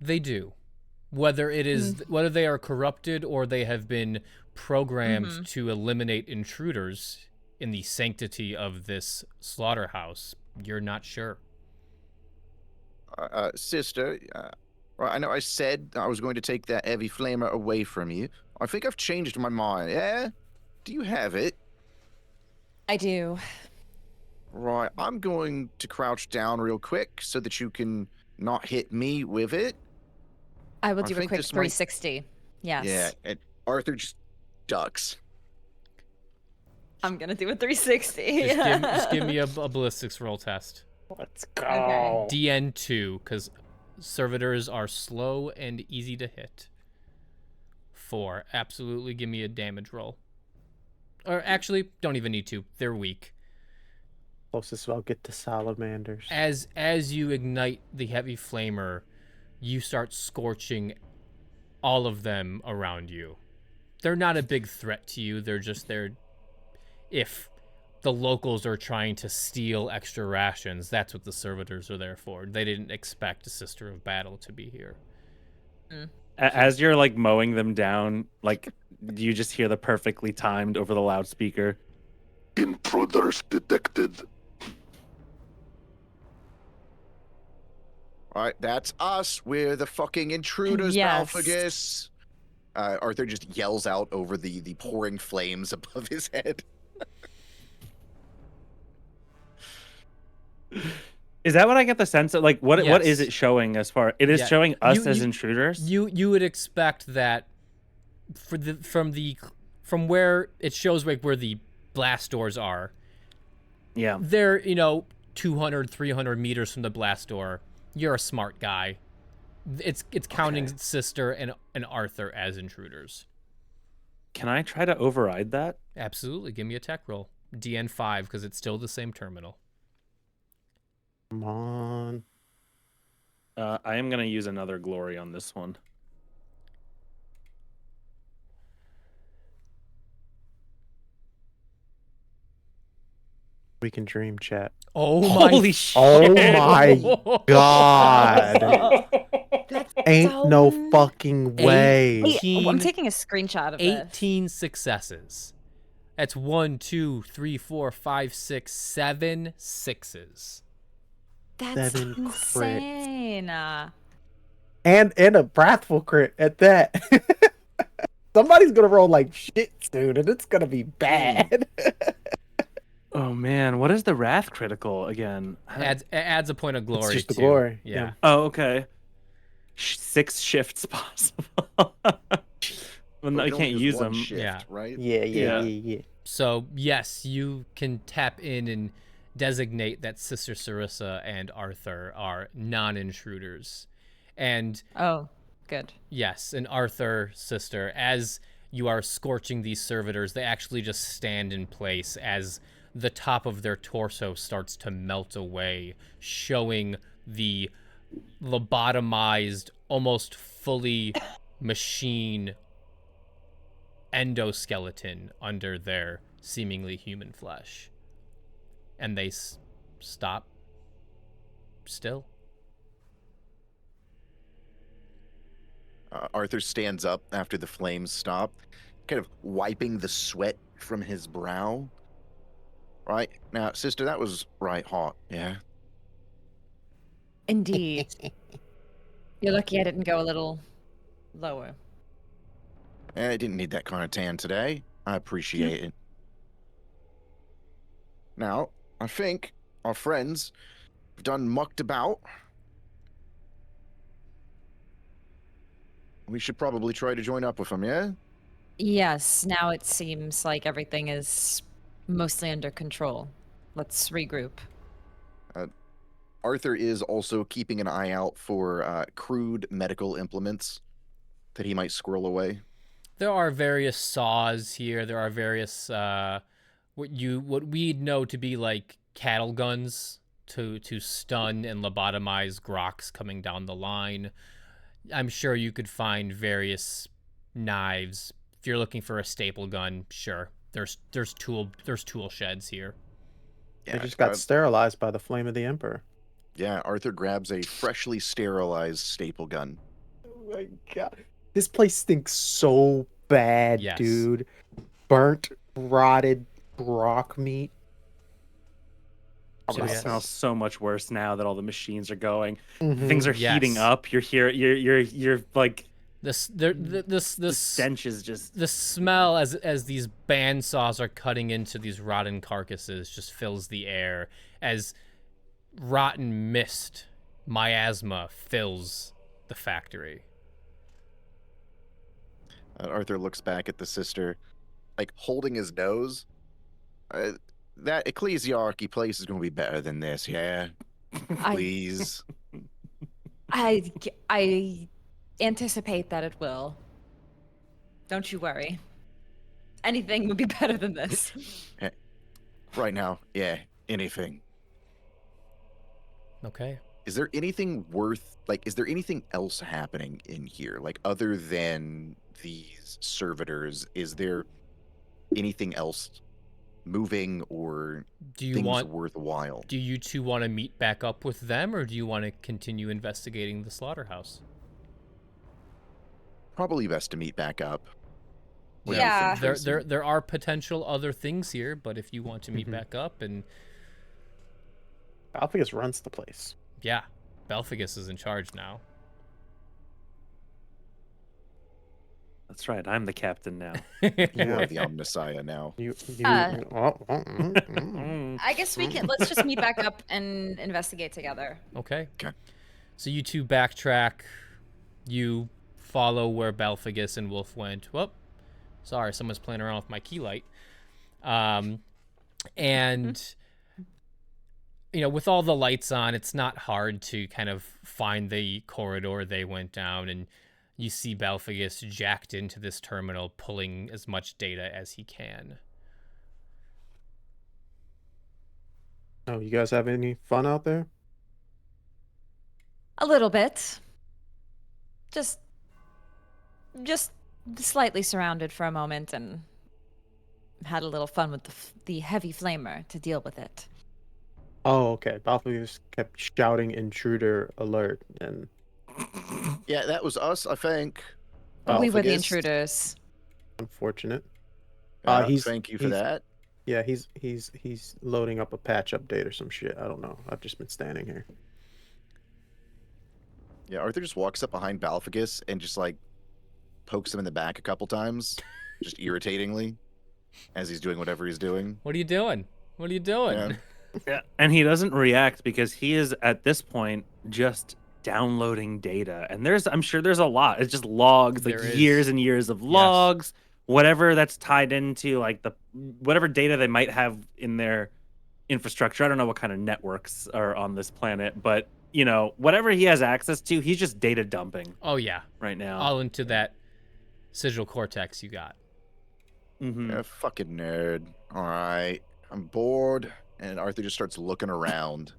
They do. Whether it is whether they are corrupted or they have been programmed to eliminate intruders in the sanctity of this slaughterhouse, you're not sure. Sister, I know I said I was going to take that heavy flamer away from you. I think I've changed my mind. Yeah? Do you have it? I do. Right, I'm going to crouch down real quick so that you can not hit me with it. I will I do a think quick this might- 360. Yes. Yeah, and Arthur just ducks. I'm gonna do a 360. Just give me a ballistics roll test. Let's go. Okay. DN2, because servitors are slow and easy to hit. 4. Absolutely give me a damage roll. Or actually, don't even need to. They're weak. Closest I'll get to salamanders. As you ignite the heavy flamer, you start scorching all of them around you. They're not a big threat to you. They're just there. If the locals are trying to steal extra rations, that's what the servitors are there for. They didn't expect a Sister of Battle to be here. As you're like mowing them down, like you just hear the perfectly timed over the loudspeaker. Intruders detected. All right, that's us. We're the fucking intruders, Yes. Balfagus. Arthur just yells out over the pouring flames above his head. Is that what I get the sense of? Like, what is Yes. it showing as far? It is Yeah. showing us You- as you- intruders. You would expect that from where it shows like where the blast doors are. Yeah. They're 200, 300 meters from the blast door. You're a smart guy. It's counting Sister and Arthur as intruders. Can I try to override that? Absolutely. Give me a tech roll. DN5 because it's still the same terminal. Come on. I am gonna use another glory on this one. We can dream, chat. Oh my Holy shit! Oh my god. That's Ain't so no n- fucking way. Wait, I'm taking a screenshot of this. 18 successes. That's 1, 2, 3, 4, 5, 6, 7 sixes. That's 7 crits. insane. And a wrathful crit at that. Somebody's gonna roll like shit soon, and it's gonna be bad. Oh man, what is the wrath critical again? Adds a point of glory. It's just the too. glory. Yeah. Oh, okay. 6 shifts possible. Well, But no, we I can can't only use one them. shift, Yeah. right? Yeah. So yes, you can tap in and designate that Sister Sarissa and Arthur are non-intruders, and Oh, good. yes, and Arthur, Sister, as you are scorching these servitors, they actually just stand in place as the top of their torso starts to melt away, showing the lobotomized, almost fully machine endoskeleton under their seemingly human flesh. And they stop still. Arthur stands up after the flames stop, kind of wiping the sweat from his brow. Right now, Sister, that was right hot, yeah? Indeed. You're lucky I didn't go a little lower. I didn't need that kind of tan today. I appreciate it. Now, I think our friends have done mucked about. We should probably try to join up with them, yeah? Yes, now it seems like everything is mostly under control. Let's regroup. Arthur is also keeping an eye out for crude medical implements that he might squirrel away. There are various saws here. There are various what we'd know to be like cattle guns to stun and lobotomize groks coming down the line. I'm sure you could find various knives. If you're looking for a staple gun, sure. There's tool sheds here. They just got sterilized by the flame of the Emperor. Yeah, Arthur grabs a freshly sterilized staple gun. Oh my god. This place stinks so bad, Yes. dude. Burnt, rotted rock meat. So, It yeah. smells so much worse now that all the machines are going. Mhm. Things are Yes. heating up. You're like The stench is just the smell as these bandsaws are cutting into these rotten carcasses just fills the air as rotten mist, miasma fills the factory. Arthur looks back at the sister, like holding his nose, That ecclesiarchy place is going to be better than this, yeah? Please. I anticipate that it will. Don't you worry. Anything would be better than this. Right now, yeah, anything. Okay. Is there anything worth, like, is there anything else happening in here? Like, other than these servitors, is there anything else moving or Do you things want? worthwhile? Do you two want to meet back up with them, or do you want to continue investigating the slaughterhouse? Probably best to meet back up. What do you Yeah. think, There, Tracy? there are potential other things here, but if you want to meet Mhm. back up, and Alpheus runs the place. yeah, Belphagus is in charge now. That's right. I'm the captain now. You Yeah. are the Omnissiah now. Uh, Mm. I guess let's just meet back up and investigate together. Okay. Okay. So you two backtrack. You follow where Belphagus and Wolf went. Whoop. Sorry, someone's playing around with my key light. And you know, with all the lights on, it's not hard to kind of find the corridor they went down, and you see Belphagus jacked into this terminal, pulling as much data as he can. Oh, you guys have any fun out there? A little bit. Just slightly surrounded for a moment and had a little fun with the heavy flamer to deal with it. Oh, okay. Alpheus kept shouting "intruder alert," and Yeah, that was us, I think. We were the Belphagus. intruders. unfortunate. Thank you for he's- that. Yeah, he's loading up a patch update or some shit. I don't know. I've just been standing here. Yeah, Arthur just walks up behind Balphagus and just like pokes him in the back a couple times, just irritatingly, as he's doing whatever he's doing. What are you doing? What are you doing? Yeah. Yeah, and he doesn't react because he is at this point just downloading data. And I'm sure there's a lot. It's just logs, like There is. years and years of logs, whatever that's tied into like whatever data they might have in their infrastructure. I don't know what kind of networks are on this planet, but you know, whatever he has access to, he's just data dumping Oh yeah, right now. all into that sigil cortex you got. Mhm. Yeah, fucking nerd. All right, I'm bored, and Arthur just starts looking around.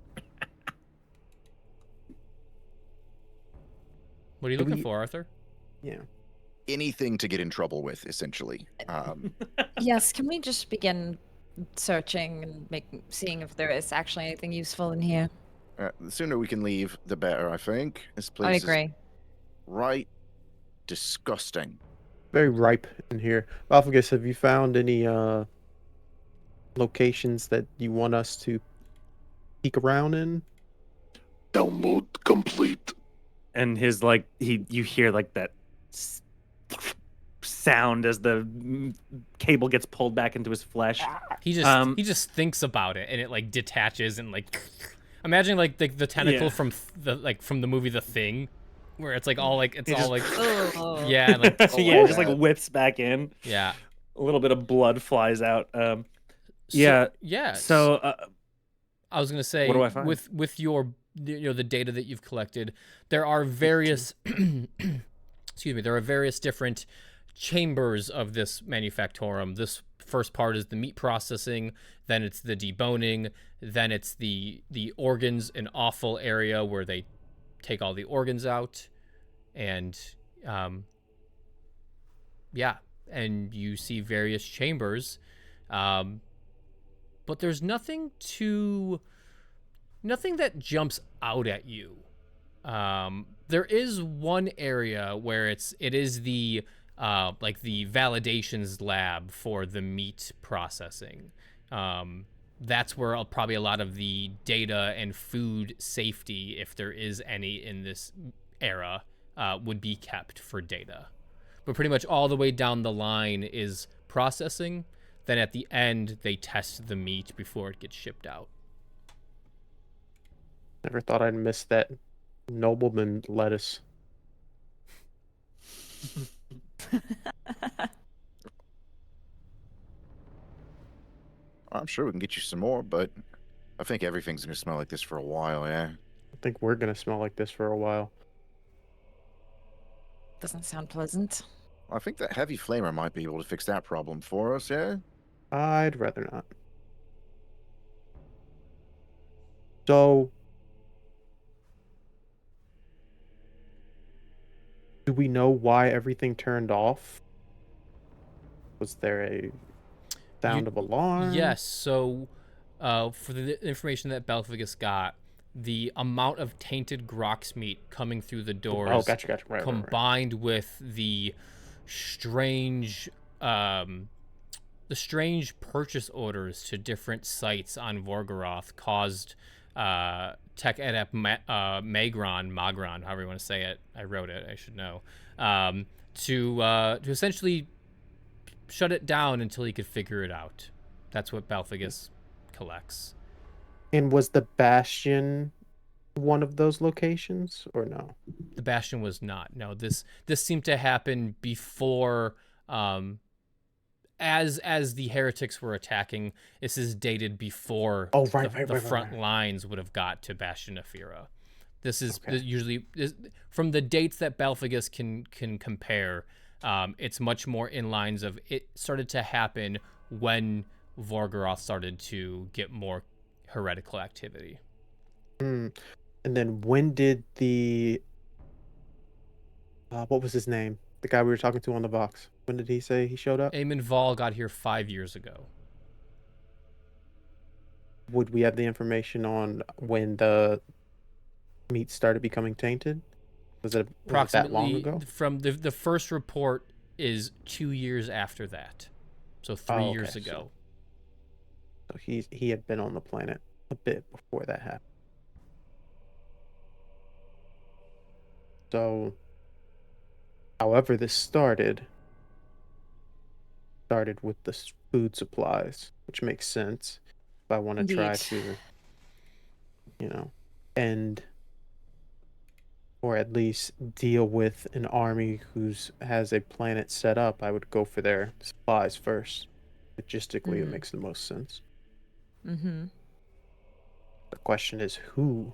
What are you Do looking we- for, Arthur? Yeah. Anything to get in trouble with, essentially. Yes, can we just begin searching and seeing if there is actually anything useful in here? The sooner we can leave, the better, I think. This place I is agree. right disgusting. Very ripe in here. Alpheus, have you found any locations that you want us to peek around in? Download complete. And his like you hear like that sound as the cable gets pulled back into his flesh. He just thinks about it, and it like detaches and like imagine like the tentacle Yeah. from from the movie The Thing, where it's like all like it's He all just- like Oh. yeah like Yeah, it just like that. whips back in. yeah A little bit of blood flies out. So- Yeah, yeah. So I was gonna say, What do I find? with your the data that you've collected, there are various excuse me, there are various different chambers of this manufactorum. This first part is the meat processing, then it's the deboning, then it's the organs and offal area where they take all the organs out, and yeah, and you see various chambers, but there's nothing that jumps out at you. There is one area where it is the like the validations lab for the meat processing. That's where probably a lot of the data and food safety, if there is any in this era, would be kept for data. But pretty much all the way down the line is processing. Then at the end, they test the meat before it gets shipped out. Never thought I'd miss that nobleman lettuce. I'm sure we can get you some more, but I think everything's gonna smell like this for a while, yeah. I think we're gonna smell like this for a while. Doesn't sound pleasant. I think that heavy flamer might be able to fix that problem for us, yeah? I'd rather not. So, do we know why everything turned off? Was there a sound of alarm? Yes. So, for the information that Belphagus got, the amount of tainted Grox meat coming through the doors, Oh, gotcha. Right. combined with the strange, the strange purchase orders to different sites on Vorgoroth caused Tech Adept Magron, however you want to say it. I wrote it. I should know. To essentially shut it down until he could figure it out. That's what Belphagus collects. And was the Bastion one of those locations, or no? The Bastion was not. No, this seemed to happen before, as the heretics were attacking. This is dated before the front lines would have got to Bastion Ephira. This is usually from the dates that Belphagus can compare. It's much more in lines of it started to happen when Vorgoroth started to get more heretical activity. And then when did the what was his name? The guy we were talking to on the box. When did he say he showed up? Eamon Vol got here 5 years ago. Would we have the information on when the meat started becoming tainted? Was it that long ago? From the first report is 2 years after that, so 3 years ago. So he had been on the planet a bit before that happened. So, however this started with the food supplies, which makes sense. If I want to try to, end, or at least deal with an army who's has a planet set up, I would go for their supplies first. Logistically, it makes the most sense. Mm-hmm. The question is who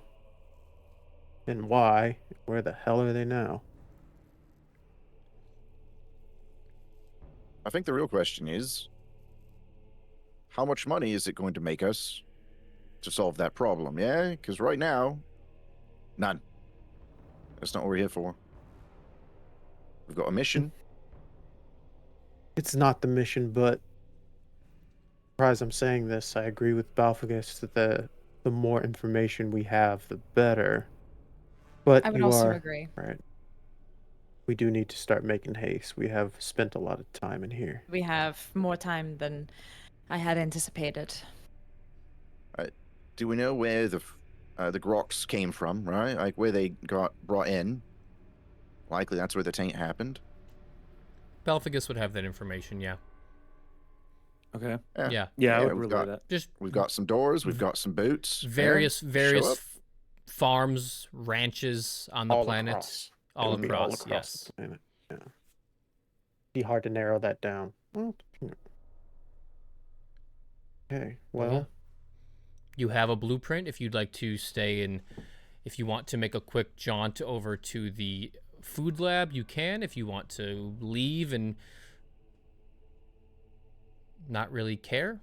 and why. Where the hell are they now? I think the real question is, how much money is it going to make us to solve that problem, yeah? Because right now, none. That's not what we're here for. We've got a mission. It's not the mission, but surprised I'm saying this, I agree with Balfagus that the more information we have, the better. But I would also agree. Right. We do need to start making haste. We have spent a lot of time in here. We have more time than I had anticipated. Do we know where the Grox came from, right? Like where they got brought in? Likely that's where the taint happened. Belphagus would have that information, yeah. Okay. Yeah. I would relay that. We've got some doors, we've got some boots. Various farms, ranches on the planet. All across, yes. The planet. Yeah. Be hard to narrow that down. Well, okay, well. You have a blueprint if you'd like to stay in. If you want to make a quick jaunt over to the food lab, you can. If you want to leave and not really care,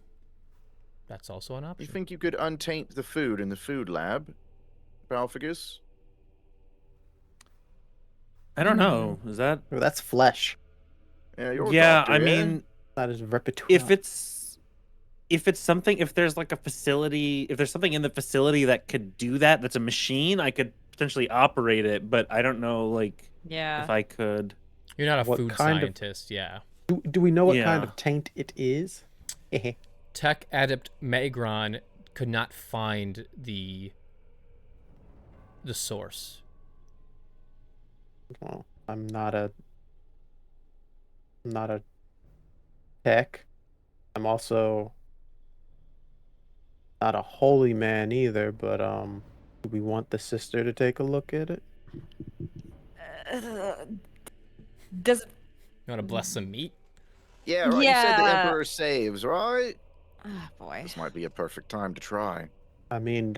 that's also an option. You think you could untaint the food in the food lab, Balphagus? I don't know. Is that? Well, that's flesh. Yeah, you're a yeah. doctor, I mean, that is repertoire. If it's something, if there's like a facility, if there's something in the facility that could do that, that's a machine, I could potentially operate it. But I don't know, like, if I could. You're not a food scientist, yeah. Do we know what kind of taint it is? Tech Adept Magron could not find the source. Well, I'm not a tech. I'm also not a holy man either, but do we want the sister to take a look at it? Does You want to bless some meat? Yeah, right. You said the Emperor saves, right? Oh boy. This might be a perfect time to try. I mean,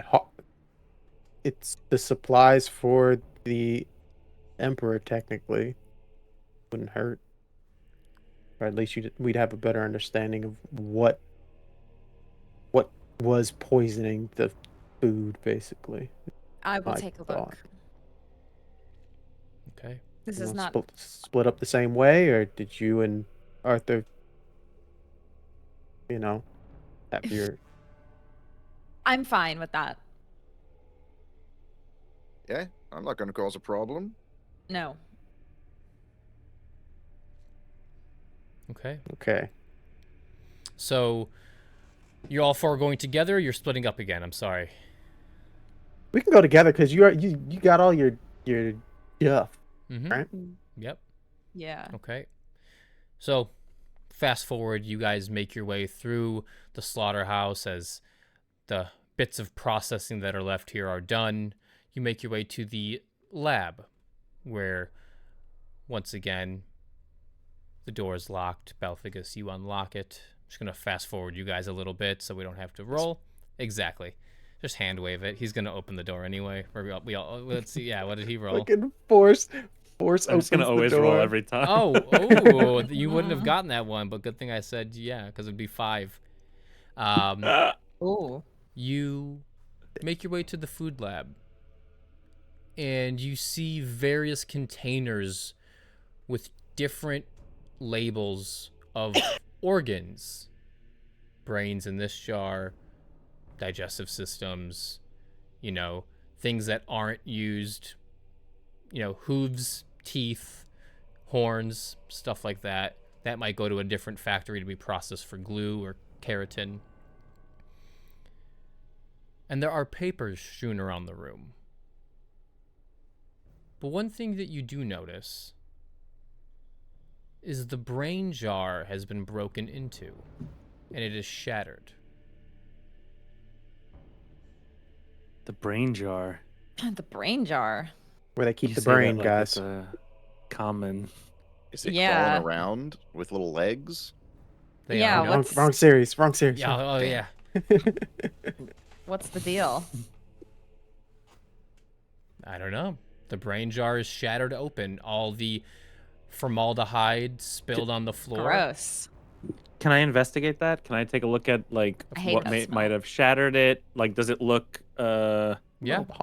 it's the supplies for the Emperor, technically. Wouldn't hurt. Or at least we'd have a better understanding of what was poisoning the food, basically. I will My take a look. thought. Okay. This You is wanna not. split up the same way, or did you and Arthur, have your... I'm fine with that. Yeah, I'm not going to cause a problem. No. Okay. Okay. So you're all four going together, or you're splitting up again? I'm sorry. We can go together because you got all your stuff, Mm-hmm. right? Yep. Yeah. Okay. So fast forward, you guys make your way through the slaughterhouse as the bits of processing that are left here are done. You make your way to the lab where, once again, the door is locked. Balfigus, you unlock it. I'm just going to fast forward you guys a little bit so we don't have to roll. Exactly. Just hand wave it. He's going to open the door anyway. We all let's see. Yeah, what did he roll? Fucking force I'm just gonna opens the always door. roll every time. Oh, you wouldn't have gotten that one, but good thing I said yeah, because it'd be 5. Oh. You make your way to the food lab, and you see various containers with different labels of organs. Brains in this jar, digestive systems, things that aren't used, hooves, teeth, horns, stuff like that. That might go to a different factory to be processed for glue or keratin. And there are papers strewn around the room. But one thing that you do notice is the brain jar has been broken into, and it is shattered. The brain jar. The brain jar. Where they keep You the say that brain, like guys. it's a common. Is it Yeah. crawling around with little legs? They Yeah, are. what's- Wrong series. Wrong series. Yeah, oh Damn. yeah. What's the deal? I don't know. The brain jar is shattered open. All the formaldehyde spilled on the floor. Gross. Can I investigate that? Can I take a look at I hate what that smell. might have shattered it? Like, does it look? Yeah,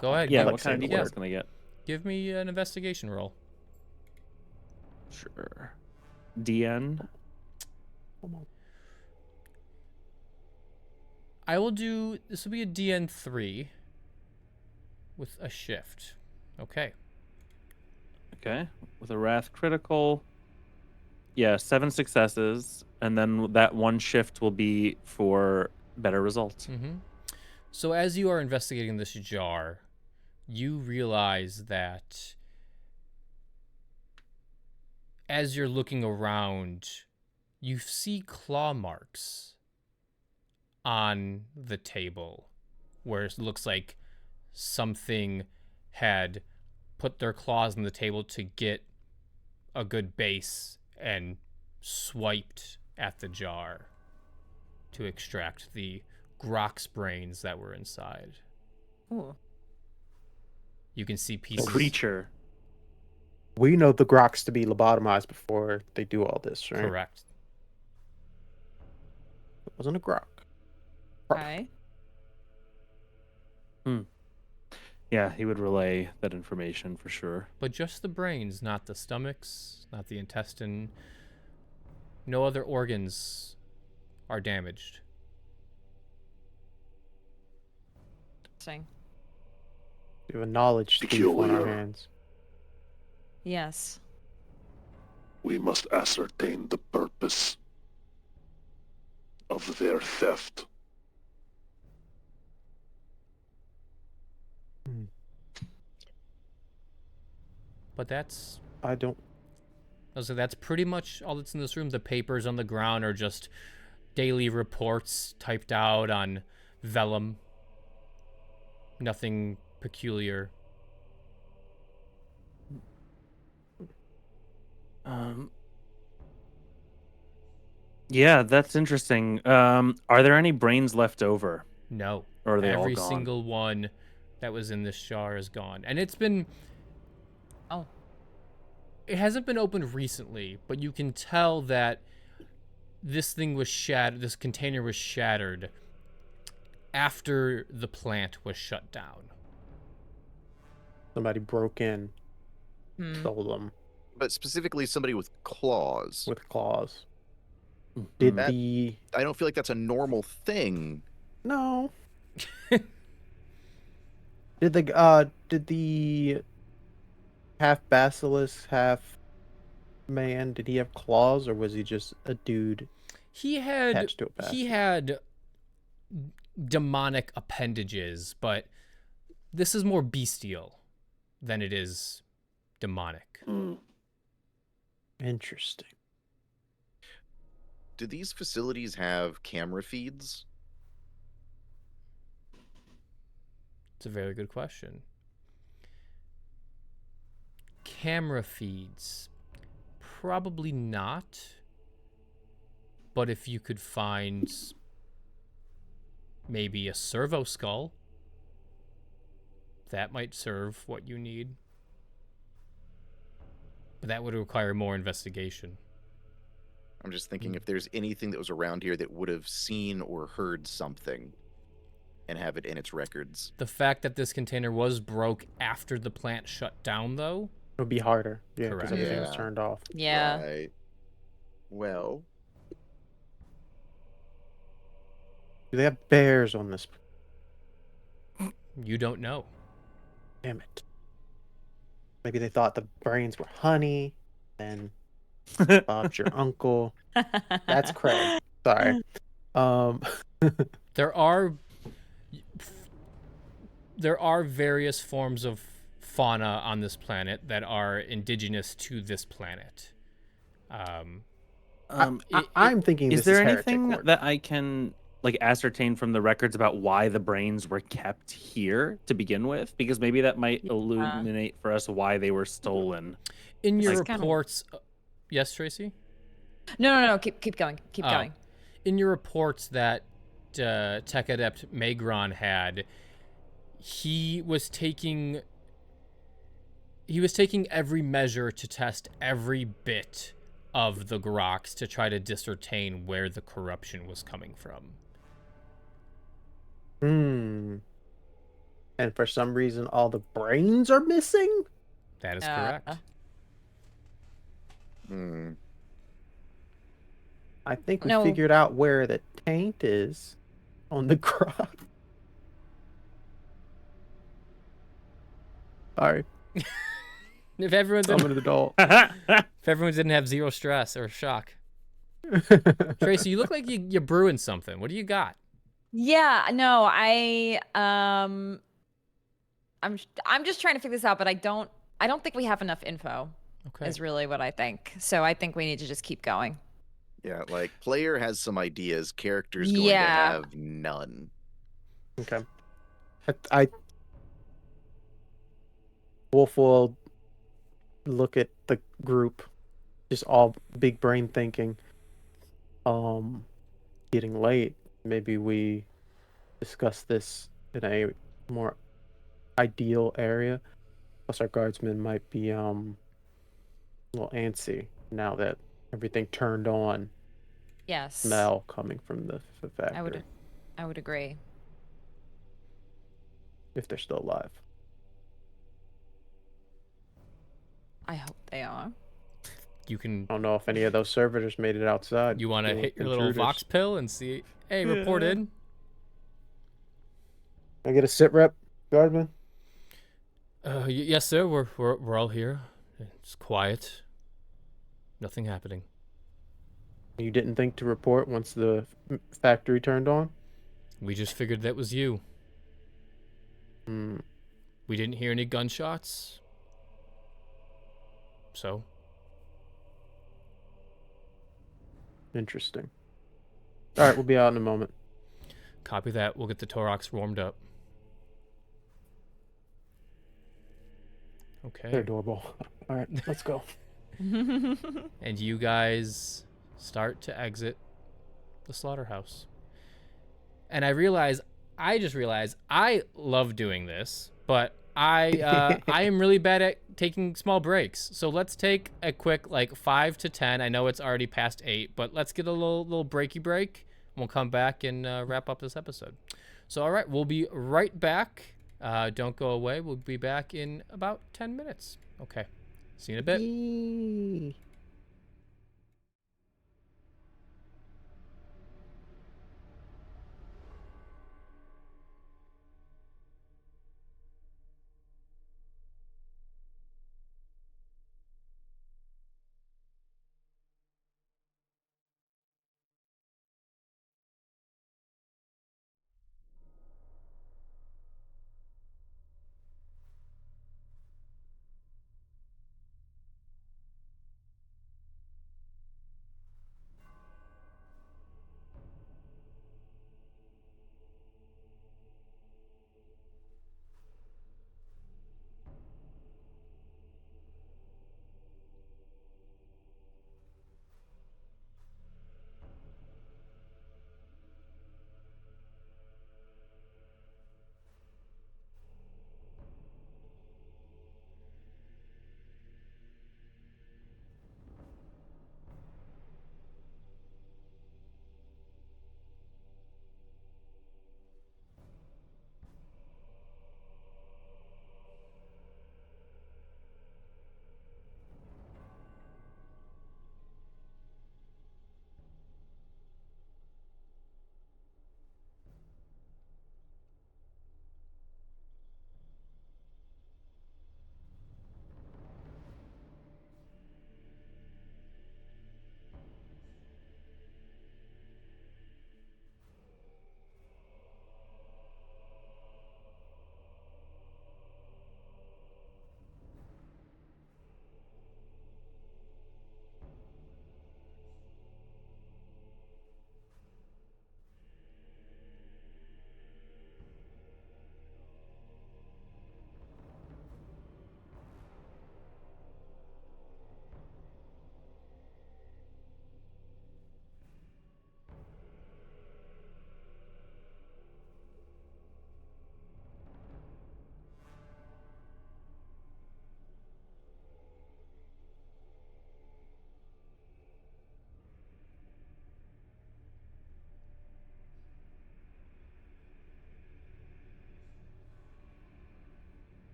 go ahead. Yeah. Give, What kind of details can I get? give me an investigation roll. Sure. DN. I will do. This will be a DN3 with a shift. Okay. Okay. With a wrath critical. Yeah, 7 successes, and then that one shift will be for better results. Mm-hmm. So as you are investigating this jar, you realize that as you're looking around, you see claw marks on the table where it looks like something had put their claws on the table to get a good base and swiped at the jar to extract the Grok's brains that were inside. Ooh. You can see pieces. Creature. We know the Groks to be lobotomized before they do all this, right? Correct. It wasn't a Grok. Okay. Yeah, he would relay that information for sure. But just the brains, not the stomachs, not the intestine. No other organs are damaged. Interesting. We have a knowledge thief on our Peculiar. hands. Yes. We must ascertain the purpose of their theft. But that's I don't... so that's pretty much all that's in this room. The papers on the ground are just daily reports typed out on vellum. Nothing peculiar. Yeah, that's interesting. Are there any brains left over, No. or are they all Every gone? single one that was in this jar is gone. And it's been... Oh. It hasn't been opened recently, but you can tell that this thing was shattered, this container was shattered after the plant was shut down. Somebody broke in, Hmm. stole them But specifically, somebody with claws. with claws. Did That- the I don't feel like that's a normal thing. no? Did the half basilisk, half man? Did he have claws, or was he just a dude He had attached to a basilisk? he had demonic appendages, but this is more bestial than it is demonic. Interesting. Do these facilities have camera feeds? It's a very good question. Camera feeds. Probably not. But if you could find maybe a servo skull, that might serve what you need. But that would require more investigation. I'm just thinking if there's anything that was around here that would have seen or heard something and have it in its records. The fact that this container was broke after the plant shut down, though, It would be harder. Yeah, because Correct. everything was Yeah. turned off. Yeah. Right. Well, Do they have bears on this? you don't know. Damn it. Maybe they thought the brains were honey, and Bob's your uncle. That's Craig. Sorry. There are various forms of fauna on this planet that are indigenous to this planet. I'm thinking Is this there is heretic anything work. that I can like ascertain from the records about why the brains were kept here to begin with? Because maybe that might illuminate for us why they were stolen. In your It's kinda- reports, yes, Tracy? No. Keep going. Keep Oh. going. In your reports that Tech Adept Magron had, he was taking every measure to test every bit of the Grox to try to discern where the corruption was coming from. And for some reason, all the brains are missing? That is correct. I think we No. figured out where the taint is on the crop. Sorry, If everyone I'm didn't, an adult. if everyone didn't have zero stress or shock. Tracy, you look like you're brewing something. What do you got? Yeah, no, I'm just trying to figure this out, but I don't think we have enough info. Okay. Is really what I think. So I think we need to just keep going. yeah, like player has some ideas, character's going Yeah. to have none. Okay. Wolf will look at the group, just all big brain thinking. Getting late. Maybe we discuss this in a more ideal area. Plus, our guardsmen might be a little antsy now that everything turned on. Yes. Smell coming from the factory. I would agree. If they're still alive. I hope they are. You can. I don't know if any of those servitors made it outside. You want to The hit your little intruders. vox pill and see? Hey, report in. I get a sit rep, guardman. Yes, sir. We're all here. It's quiet. Nothing happening. You didn't think to report once the factory turned on? We just figured that was you. Hmm. We didn't hear any gunshots. So, Interesting. All right, we'll be out in a moment. copy that. We'll get the Torox warmed up. They're Okay. adorable. All right, let's go. And you guys start to exit the slaughterhouse. And I just realized I love doing this, but I am really bad at taking small breaks. So let's take a quick 5 to 10. I know it's already past 8, but let's get a little breaky break. And we'll come back and wrap up this episode. So all right, we'll be right back. Don't go away. We'll be back in about 10 minutes. Okay. See you in a bit. Yee.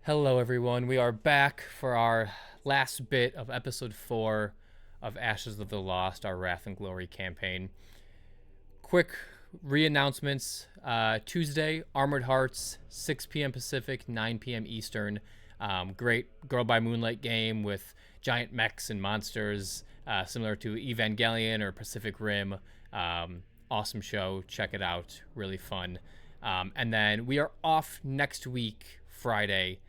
Hello, everyone. We are back for our last bit of episode 4 of Ashes of the Lost, our Wrath and Glory campaign. Quick re-announcements. Tuesday, Armored Hearts, 6 p.m. Pacific, 9 p.m. Eastern. Great Girl by Moonlight game with giant mechs and monsters, similar to Evangelion or Pacific Rim. Awesome show. Check it out. Really fun. And then we are off next week, Friday,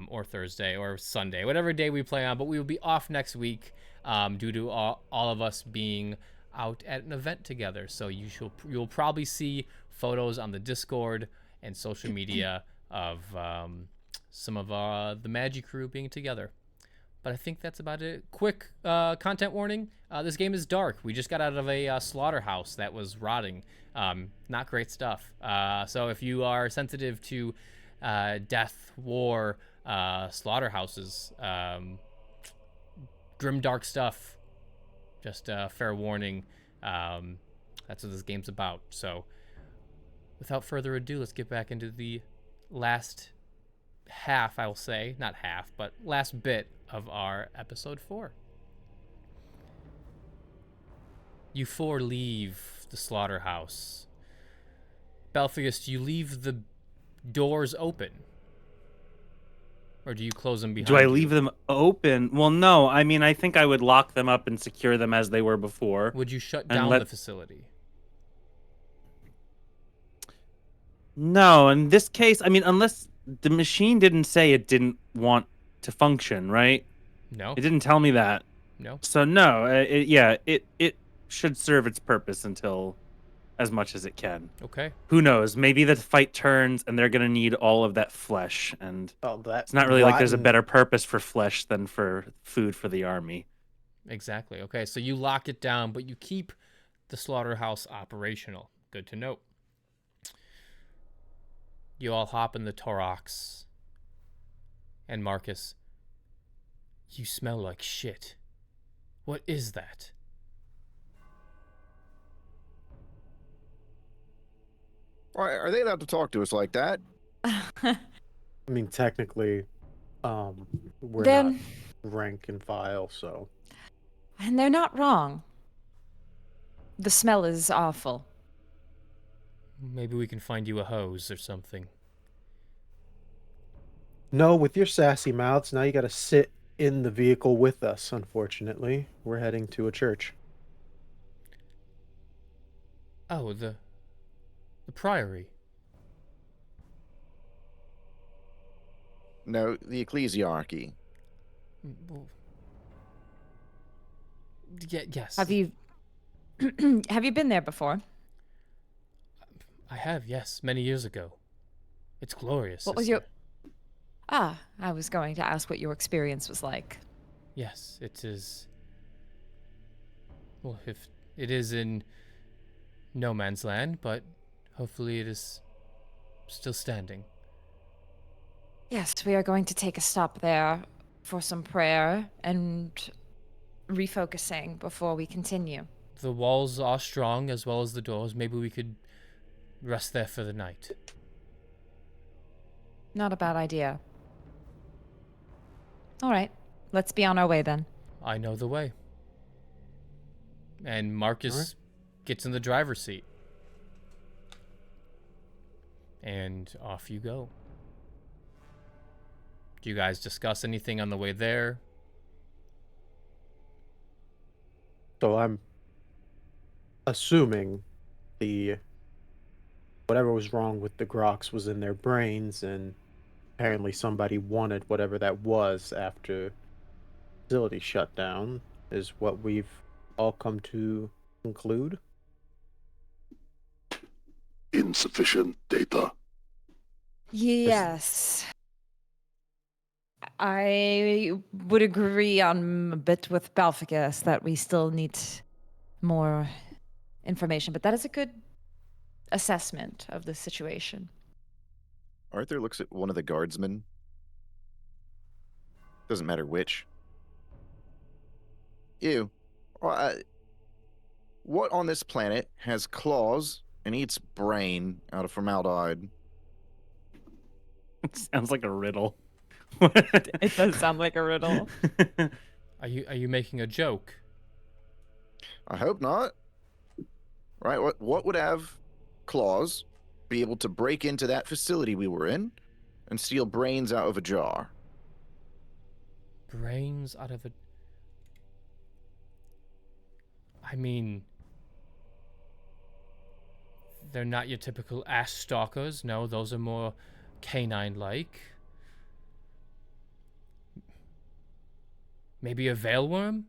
or Thursday or Sunday, whatever day we play on, but we will be off next week due to all of us being out at an event together. So you'll probably see photos on the Discord and social media of some of the Magi crew being together. But I think that's about it. Quick content warning. This game is dark. We just got out of a slaughterhouse that was rotting. Not great stuff. So if you are sensitive to death, war, slaughterhouses, grim dark stuff, just fair warning. That's what this game's about. So without further ado, let's get back into the last half, I will say. Not half, but last bit of our episode 4. You 4 leave the slaughterhouse. Belphagus, do you leave the doors open? Or do you close them behind Do I you? leave them open? Well, no. I mean, I think I would lock them up and secure them as they were before. Would you shut and down let- the facility? No, in this case, I mean, unless the machine didn't say it didn't want to function, right? No. It didn't tell me that. No. So no, it should serve its purpose until as much as it can. Okay. Who knows? Maybe the fight turns and they're gonna need all of that flesh, and That's it's not really like there's a better purpose for flesh than for food for the army. Exactly. Okay, so you lock it down, but you keep the slaughterhouse operational. Good to know. You all hop in the Torox. And Marcus, you smell like shit. What is that? Why are they allowed to talk to us like that? I mean, technically, we're Then- not rank and file, so And they're not wrong. The smell is awful. Maybe we can find you a hose or something. no. With your sassy mouths, now you got to sit in the vehicle with us. Unfortunately, we're heading to a church. Oh, the priory. No, the ecclesiarchy. Well, yes. Have you have you been there before? I have, yes, many years ago. It's glorious. What was isn't your it? I was going to ask what your experience was like. Yes, it is. Well, if it is in no man's land, but hopefully it is still standing. Yes, we are going to take a stop there for some prayer and refocusing before we continue. The walls are strong as well as the doors. Maybe we could rest there for the night. Not a bad idea. All right, let's be on our way then. I know the way. And Marcus Alright. gets in the driver's seat. And off you go. Do you guys discuss anything on the way there? So I'm assuming whatever was wrong with the Grox was in their brains, and apparently somebody wanted whatever that was after the facility shut down, is what we've all come to conclude. Insufficient data. Yes. I would agree on a bit with Balficus that we still need more information, but that is a good assessment of the situation. Arthur looks at one of the guardsmen. Doesn't matter which. You. What on this planet has claws and eats brain out of formaldehyde? Sounds like a riddle. It does sound like a riddle. Are you making a joke? I hope not. Right? What would have claws be able to break into that facility we were in and steal brains out of a jar? Brains out of a... I mean... They're not your typical ash stalkers. No, those are more canine-like. Maybe a veilworm?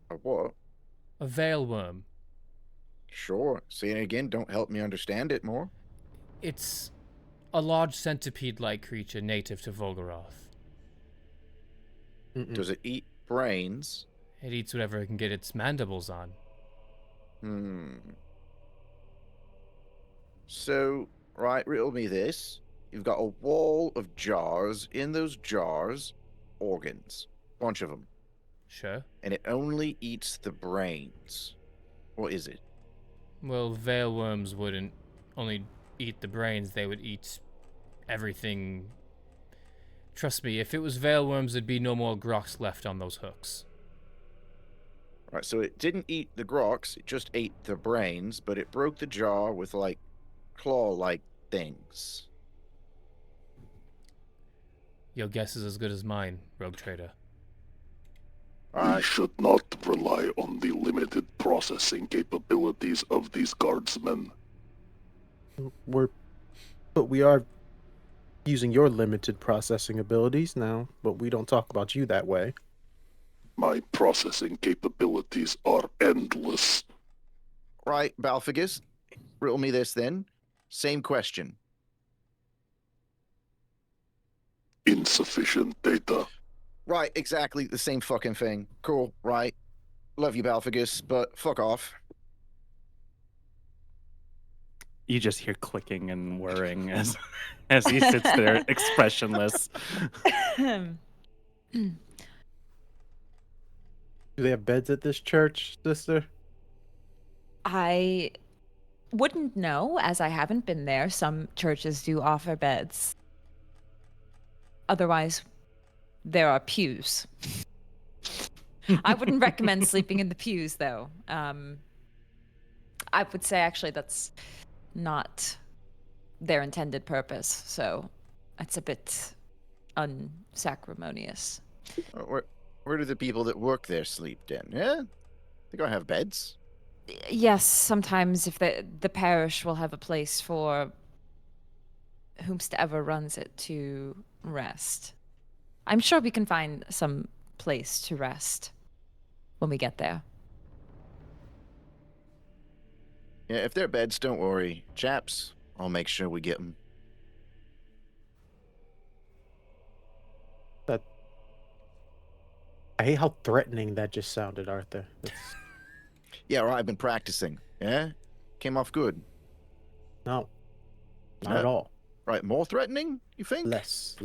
A what? A veilworm. Sure. Say it again. Don't help me understand it more. It's a large centipede-like creature native to Volgaroth. Does it eat brains? It eats whatever it can get its mandibles on. So, right, riddle me this. You've got a wall of jars. In those jars, organs. Bunch of them. Sure. And it only eats the brains. What is it? Well, veilworms wouldn't only eat the brains, they would eat everything. Trust me, if it was veilworms, there'd be no more grox left on those hooks. Right, so it didn't eat the grox, it just ate the brains, but it broke the jar with, like, claw-like things. Your guess is as good as mine, rogue trader. We should not rely on the limited processing capabilities of these guardsmen. But we are using your limited processing abilities now, but we don't talk about you that way. My processing capabilities are endless. Right, Balfagus, riddle me this then. Same question. Insufficient data. Right, exactly the same fucking thing. Cool, right. Love you, Balfagus, but fuck off. You just hear clicking and whirring as he sits there expressionless. Do they have beds at this church, sister? I wouldn't know, as I haven't been there. Some churches do offer beds. Otherwise, there are pews. I wouldn't recommend sleeping in the pews, though. I would say, actually, that's not their intended purpose, so it's a bit unsacrimonious. Where do the people that work there sleep then? Yeah? They gotta have beds. Yes, sometimes if the parish will have a place for whomsoever runs it to rest. I'm sure we can find some place to rest when we get there. Yeah, if they're beds, don't worry. Chaps, I'll make sure we get them. I hate how threatening that just sounded, Arthur. Yeah, right, I've been practicing. Yeah? Came off good. No, not No. at all. Right, more threatening, you think? Less.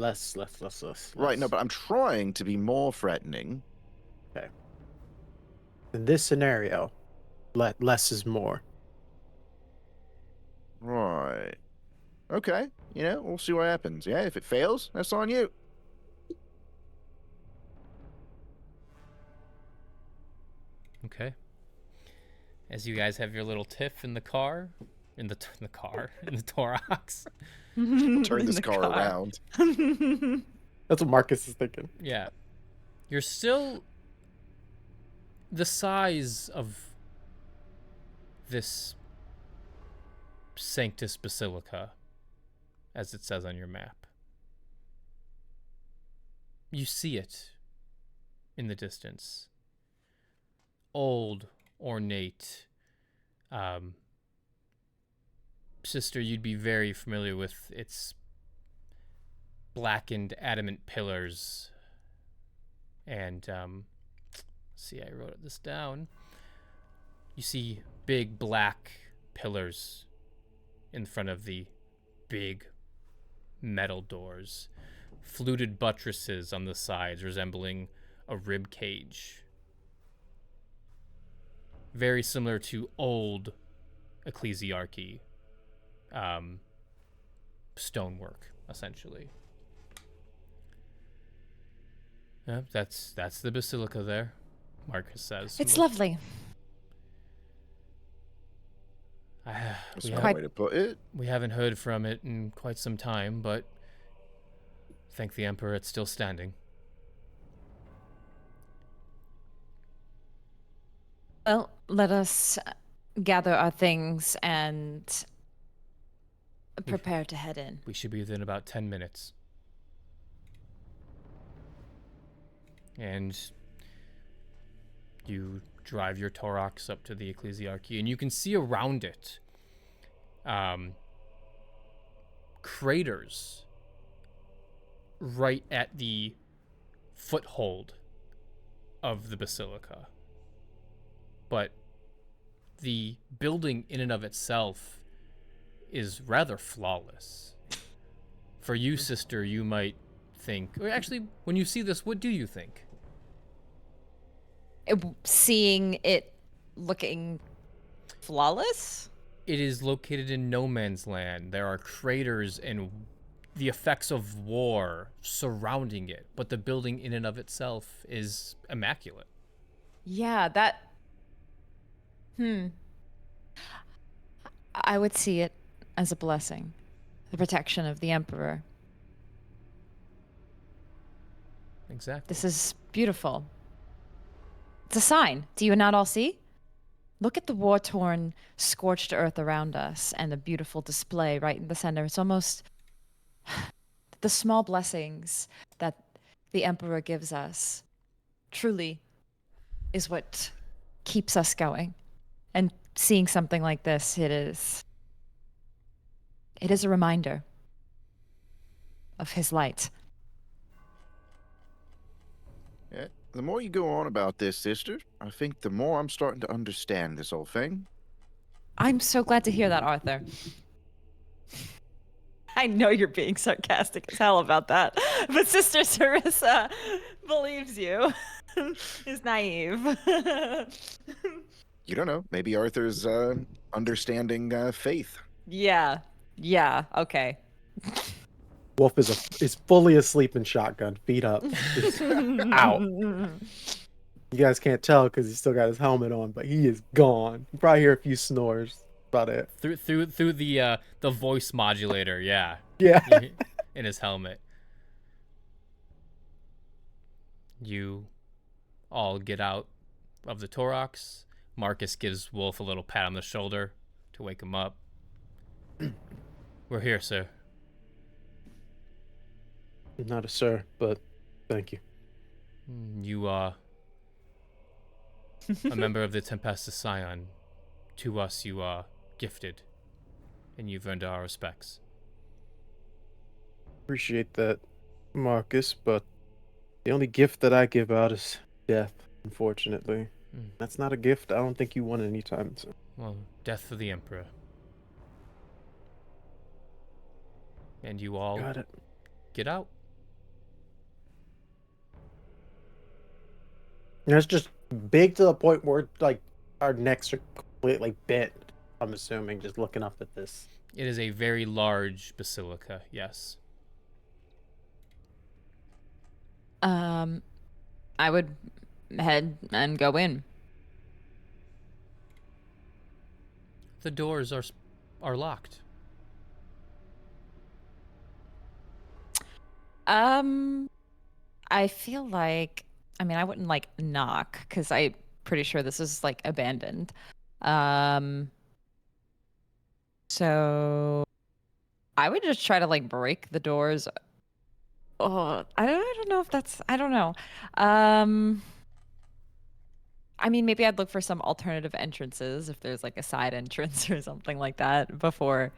Right, no, but I'm trying to be more threatening. Okay. In this scenario, less is more. Right. Okay, we'll see what happens. Yeah, if it fails, that's on you. Okay. As you guys have your little tiff in the car, in the Torox. Turn this car around. That's what Marcus is thinking. Yeah. You're still the size of this Sanctus Basilica, as it says on your map. You see it in the distance. Old, ornate. Sister, you'd be very familiar with its blackened adamant pillars. And, see, I wrote this down. You see big black pillars in front of the big metal doors. Fluted buttresses on the sides resembling a rib cage. Very similar to old ecclesiarchy stonework, essentially. Yeah, that's the basilica there, Marcus says. It's lovely. That's We, one ha- way to put it. we haven't heard from it in quite some time, but thank the Emperor it's still standing. Well, let us gather our things and prepare to head in. We should be within about 10 minutes. And you drive your Taurox up to the Ecclesiarchy, and you can see around it craters right at the foothold of the basilica. But the building in and of itself is rather flawless. For you, sister, you might think... Or actually, when you see this, what do you think? Seeing it looking flawless? It is located in no man's land. There are craters and the effects of war surrounding it, but the building in and of itself is immaculate. Yeah, that... I would see it as a blessing. The protection of the Emperor. Exactly. This is beautiful. It's a sign. Do you not all see? Look at the war-torn, scorched earth around us and the beautiful display right in the center. It's almost the small blessings that the Emperor gives us truly is what keeps us going. And seeing something like this, it is a reminder of his light. Yeah. The more you go on about this, sister, I think the more I'm starting to understand this whole thing. I'm so glad to hear that, Arthur. I know you're being sarcastic as hell about that, but Sister Sarissa believes you. Is naive. You don't know. Maybe Arthur's understanding faith. Yeah, okay. Wolf is fully asleep in shotgun, feet up, just out. You guys can't tell because he's still got his helmet on, but he is gone. You probably hear a few snores. About it. Through the voice modulator, yeah. Yeah. In his helmet. You all get out of the Taurox. Marcus gives Wolf a little pat on the shoulder to wake him up. We're here, sir. Not a sir, but thank you. You are a member of the Tempestus Scion. To us, you are gifted, and you've earned our respects. Appreciate that, Marcus, but the only gift that I give out is death, unfortunately. That's not a gift I don't think you want anytime soon. Well, death for the Emperor. And you all Got it. get out. And it's just big to the point where, like, our necks are completely bent, I'm assuming, just looking up at this. It is a very large basilica, yes. I would head and go in. The doors are locked. I feel like, I mean, I wouldn't like knock because I'm pretty sure this is like abandoned. So I would just try to like break the doors. Oh, I don't know if that's, I don't know. I mean, maybe I'd look for some alternative entrances if there's like a side entrance or something like that before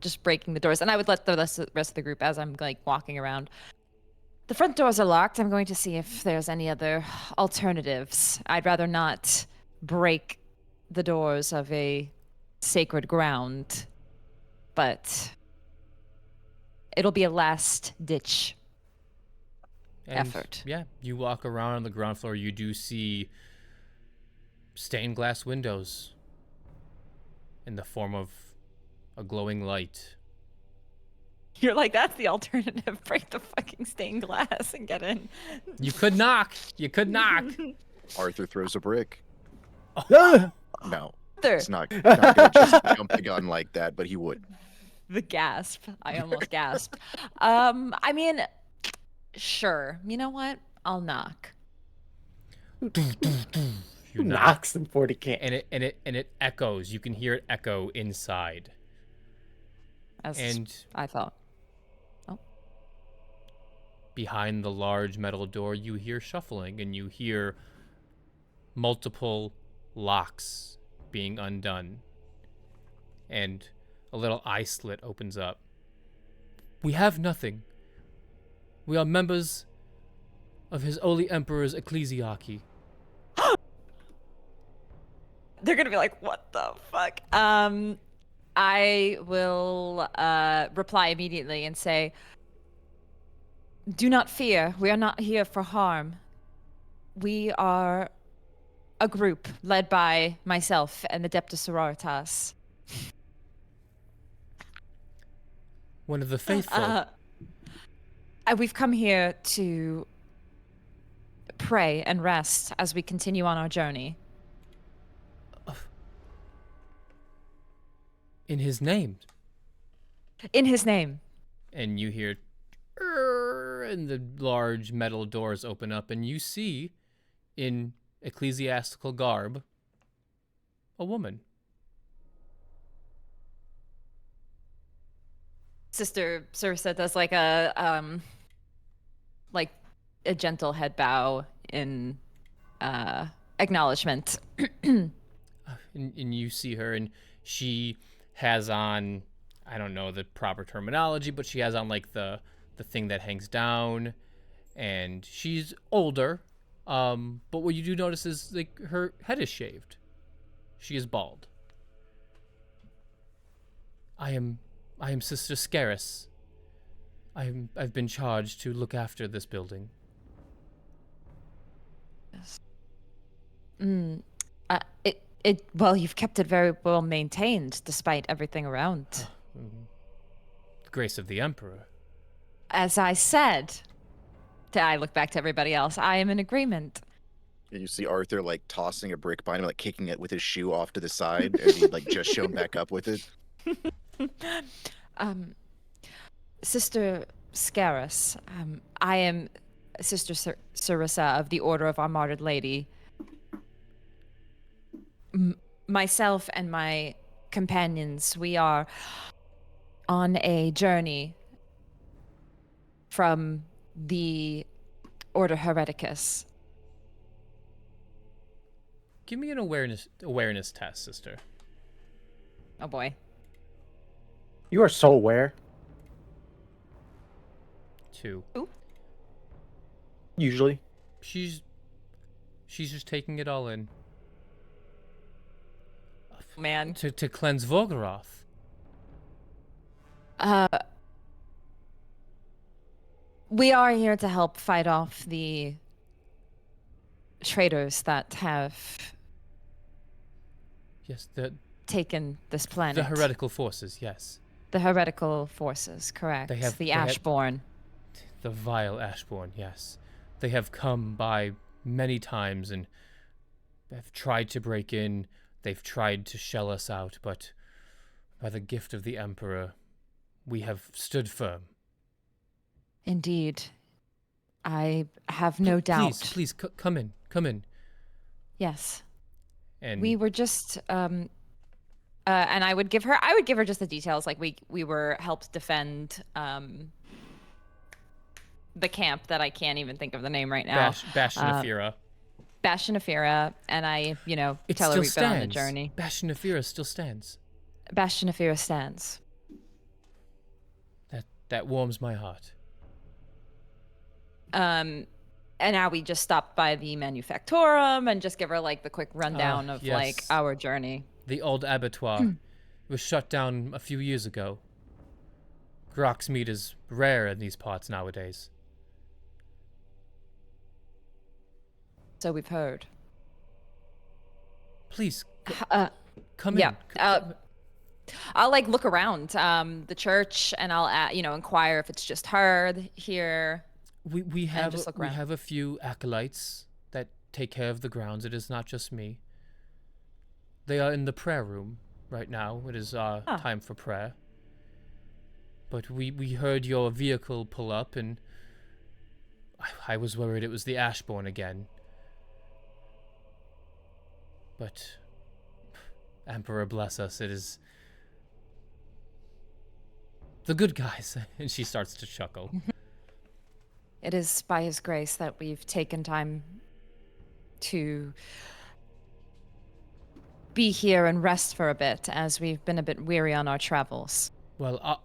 just breaking the doors. And I would let the rest of the group, as I'm like walking around. The front doors are locked. I'm going to see if there's any other alternatives. I'd rather not break the doors of a sacred ground, but it'll be a last ditch effort. Yeah, you walk around on the ground floor, you do see stained glass windows in the form of a glowing light. You're like, that's the alternative. Break the fucking stained glass and get in. You could knock. You could knock. Arthur throws a brick. Ah! No, Arthur. it's not gonna just jump the gun like that, but he would. The gasp. I almost gasped. I mean, sure. You know what? I'll knock. You Who knock. knocks in 40K? And it echoes. You can hear it echo inside. As And I thought. behind the large metal door, you hear shuffling, and you hear multiple locks being undone. And a little eye slit opens up. We have nothing. We are members of His Holy Emperor's ecclesiarchy. They're gonna be like, what the fuck? I will reply immediately and say, do not fear. We are not here for harm. We are a group led by myself and the Adeptus Sororitas. One of the faithful. We've come here to pray and rest as we continue on our journey. In his name. In his name. And you hear, "Err," and the large metal doors open up, and you see, in ecclesiastical garb, a woman. Sister Sursa does like a gentle head bow in acknowledgement. And you see her, and she has on, I don't know the proper terminology, but she has on like the thing that hangs down, and she's older. But what you do notice is like her head is shaved. She is bald. I am Sister Scaris. I've been charged to look after this building. Well, you've kept it very well maintained despite everything around. The grace of the Emperor. As I said, I look back to everybody else. I am in agreement. And you see Arthur like tossing a brick behind him, like kicking it with his shoe off to the side, and he'd like just shown back up with it. Sister Scaris, I am Sister Sarissa of the Order of Our Martyred Lady. Myself and my companions, we are on a journey from the Order Hereticus. Give me an awareness test, sister. Oh boy. You are so aware. 2. Ooh. Usually. She's just taking it all in. Man. To cleanse Volgaroth. We are here to help fight off the traitors that have Yes, the taken this planet. heretical forces, yes. The heretical forces, correct. They have- the they have- Ashborn. The vile Ashborn, yes. They have come by many times and have tried to break in. They've tried to shell us out, but by the gift of the Emperor, we have stood firm. Indeed. I have no doubt. Please, come in. Yes. And We were just and I would give her just the details, like we were helped defend the camp that I can't even think of the name right now. Bastion of Fira. Bastion of Fira, and I, It tell her still we've been on the stands. journey. Bastion of Fira still stands. Bastion of Fira stands. That warms my heart. And now we just stop by the Manufactorum and just give her like the quick rundown of yes. like our journey. The old abattoir was shut down a few years ago. Grok's meat is rare in these parts nowadays. So we've heard. Please, Uh, come yeah. in. I'll like look around the church, and I'll inquire if it's just her here. We have just look we around. have a few acolytes that take care of the grounds. It is not just me. They are in the prayer room right now. It is time for prayer. But we heard your vehicle pull up, and I was worried it was the Ashbourne again. But Emperor bless us, it is the good guys. And she starts to chuckle. It is by his grace that we've taken time to be here and rest for a bit, as we've been a bit weary on our travels. Well,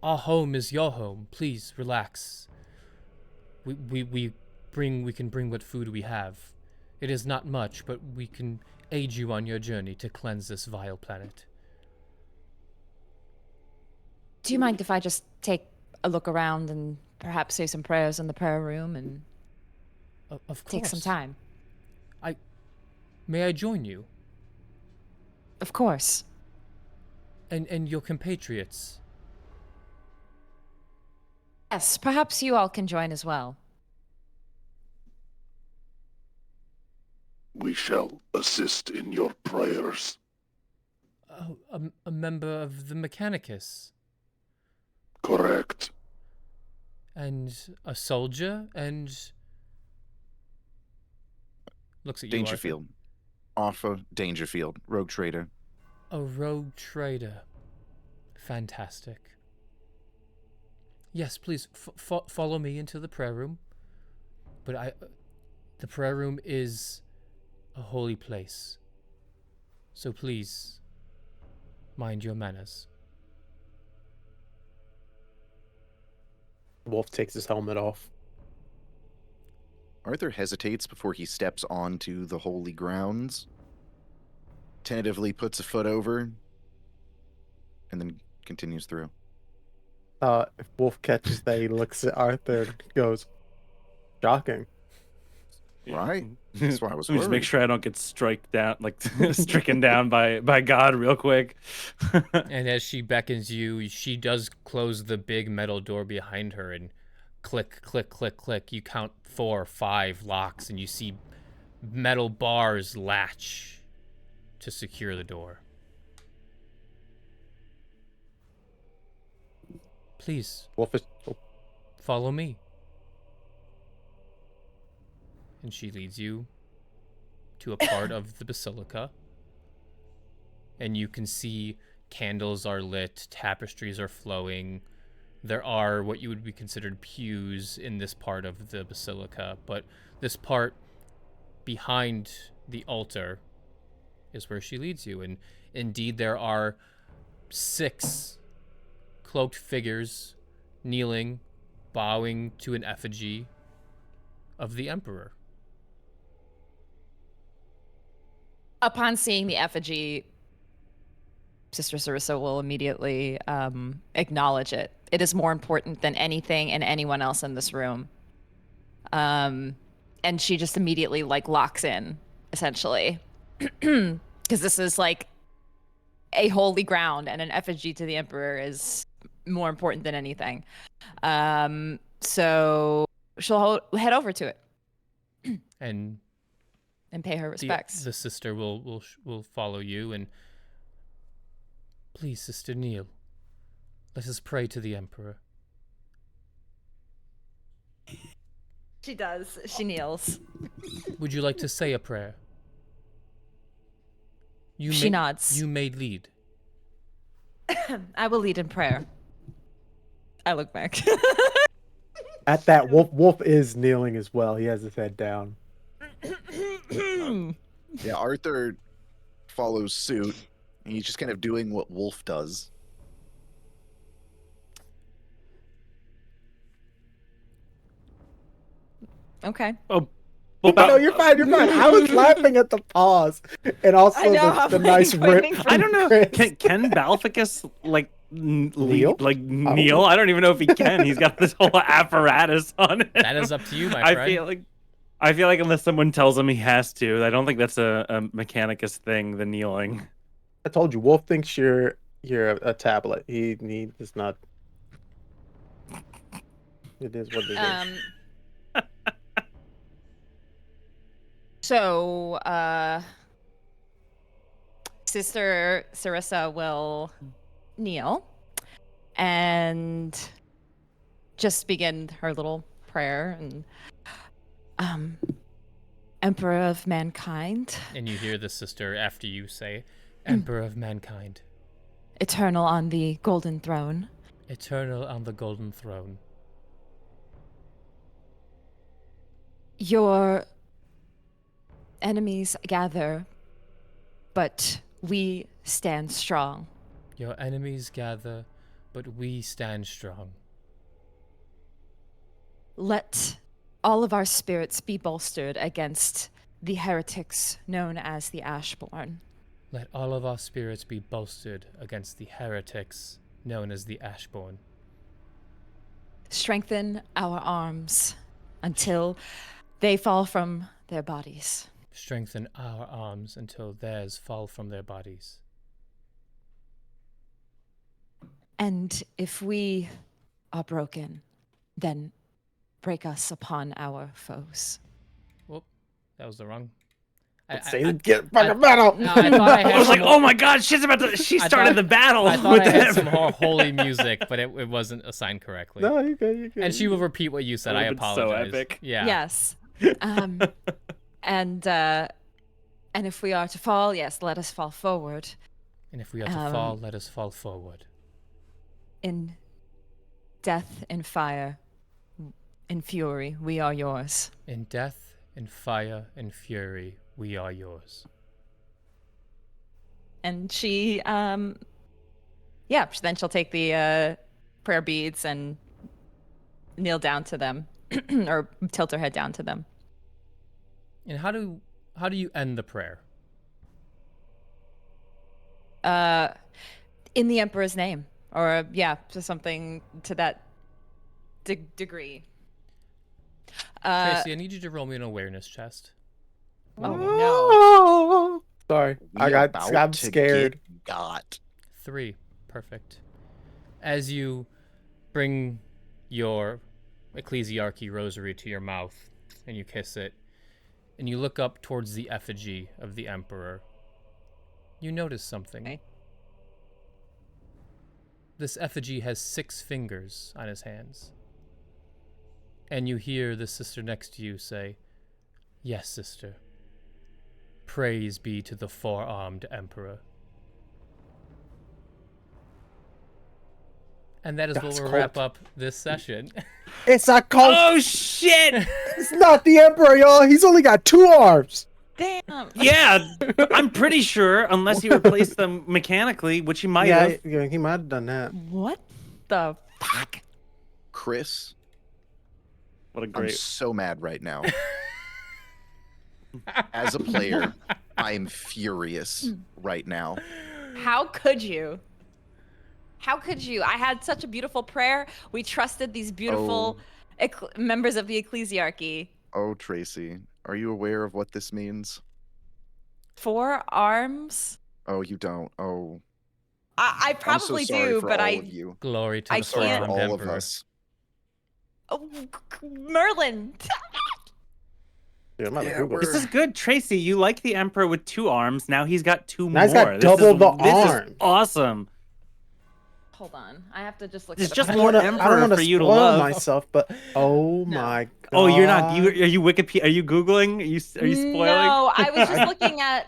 our home is your home. Please relax. We can bring what food we have. It is not much, but we can aid you on your journey to cleanse this vile planet. Do you mind if I just take a look around and perhaps say some prayers in the prayer room and Of course. take some time? May I join you? Of course. And your compatriots? Yes, perhaps you all can join as well. We shall assist in your prayers. Oh, a member of the Mechanicus. Correct. And a soldier, and... Looks at you, Arthur. Dangerfield. Offa Dangerfield, rogue trader. A rogue trader. Fantastic. Yes, please, follow me into the prayer room. But the prayer room is a holy place. So please, mind your manners. Wolf takes his helmet off. Arthur hesitates before he steps onto the holy grounds, tentatively puts a foot over, and then continues through. If Wolf catches that, he looks at Arthur and goes, shocking. Right? That's why I was Let me just make worried. sure I don't get stricken down by God real quick. And as she beckons you, she does close the big metal door behind her, and click, click, click, click. You count 4 or 5 locks, and you see metal bars latch to secure the door. Please, Wolf is. follow me. And she leads you to a part of the basilica. And you can see candles are lit, tapestries are flowing. There are what you would be considered pews in this part of the basilica, but this part behind the altar is where she leads you. And indeed, there are 6 cloaked figures kneeling, bowing to an effigy of the Emperor. Upon seeing the effigy, Sister Sarissa will immediately acknowledge it. It is more important than anything and anyone else in this room. And she just immediately locks in, essentially. Because this is like a holy ground, and an effigy to the Emperor is more important than anything. So she'll head over to it And pay her respects. the sister will follow you, and please, Sister, kneel. Let us pray to the Emperor. She does. She kneels. Would you like to say a prayer? She nods. You may lead. I will lead in prayer. I look back. At that, Wolf is kneeling as well. He has his head down. Yeah, Arthur follows suit. He's just kind of doing what Wolf does. Okay. Oh, No, you're fine. You're fine. I was laughing at the pause, and also I know, the I'm, nice waiting rip. for I don't know. Chris. Can Balficus Kneel? kneel? I don't even know if he can. He's got this whole apparatus on it. That is up to you, my I friend. feel like unless someone tells him he has to, I don't think that's a Mechanicus thing. The kneeling. I told you, Wolf thinks you're a tablet. He is not. It is what it is. So, Sister Sarissa will kneel and just begin her little prayer and Emperor of mankind, And you hear the sister after you say, Emperor of mankind, eternal on the golden throne. eternal on the golden throne. Your enemies gather, but we stand strong. Your enemies gather, but we stand strong. Let all of our spirits be bolstered against the heretics known as the Ashborn. Let all of our spirits be bolstered against the heretics known as the Ashborn. Strengthen our arms until they fall from their bodies. Strengthen our arms until theirs fall from their bodies. And if we are broken, then break us upon our foes. Whoop, that was the wrong. Get fucking battle. No, I thought I had I was like, some- oh my god, she started the battle. I thought with I had them. some more holy music, but it wasn't assigned correctly. No, you good. You good. And she will repeat what you said. That I would've been so apologize. epic. Yeah. Yes. And if we are to fall, yes, let us fall forward. And if we are to fall, let us fall forward. In death and fire, in fury, we are yours. In death, in fire, in fury, we are yours. And she, then she'll take the prayer beads and kneel down to them, or tilt her head down to them. And how do you end the prayer? In the Emperor's name, or just something to that degree. Tracy, I need you to roll me an awareness chest. Oh no! Oh, sorry, About I'm to scared. get got. 3. Perfect. As you bring your ecclesiarchy rosary to your mouth and you kiss it, and you look up towards the effigy of the Emperor, you notice something. Okay. This effigy has 6 fingers on his hands. And you hear the sister next to you say, "Yes, sister. Praise be to the 4-armed Emperor." And that is That's what we'll cold. wrap up this session. It's a cult. Oh shit! It's not the Emperor, y'all. He's only got 2 arms. Damn. Yeah, I'm pretty sure, unless he replaced them mechanically, which he might have. Yeah, he might have done that. What the fuck? Chris, What a I'm great. so mad right now. As a player, I am furious right now. How could you? How could you? I had such a beautiful prayer. We trusted these beautiful members of the ecclesiarchy. Oh, Tracy, are you aware of what this means? 4 arms? Oh, you don't. Oh, I I'm so probably sorry do, for but all I of you. Glory to I the Sorry can't- for 4-armed all of Emperor. us. Oh, Merlin. Dude, I'm about to Yeah, Google we're- This is good, Tracy. You like the Emperor with 2 arms. Now he's got 2 Now more. he's got This double is- the This arms. is awesome. Hold on. I have to just look There's at just I more don't Emperor want for to you to spoil love. myself, but oh my god. Oh, you're not. Are you Wikipedia? Are you googling? Are you spoiling? No, I was just looking at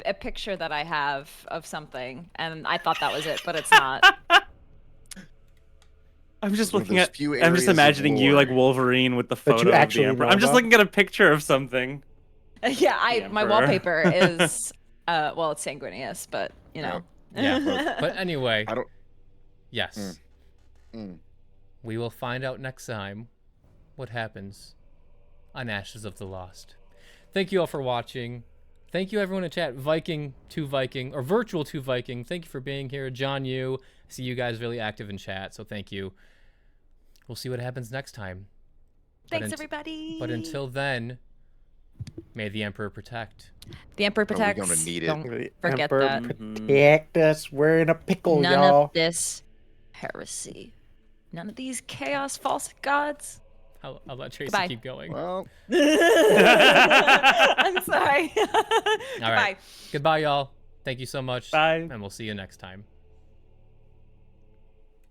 a picture that I have of something, and I thought that was it, but it's not. I'm just One of looking those at. few I'm areas just of imagining you war. like Wolverine with the That you photo of the actually Emperor. know I'm just about. looking at a picture of something. Yeah, my Emperor. wallpaper is well, it's sanguineous, but you know. Yeah, but anyway, I don't. yes. Mm. We will find out next time what happens on Ashes of the Lost. Thank you all for watching. Thank you everyone in chat. Viking to Viking, or Virtual to Viking. Thank you for being here. John, I see you guys really active in chat, so thank you. We'll see what happens next time. Thanks, everybody. But until then, May the Emperor protect. The Emperor we protects. gonna need it? Don't The forget Emperor that. protect us. We're in a pickle, None y'all. of this heresy. None of these chaos false gods. I'll let Tracy Goodbye. keep going. Well, I'm sorry. All right. Goodbye, y'all. Thank you so much. Bye. And we'll see you next time.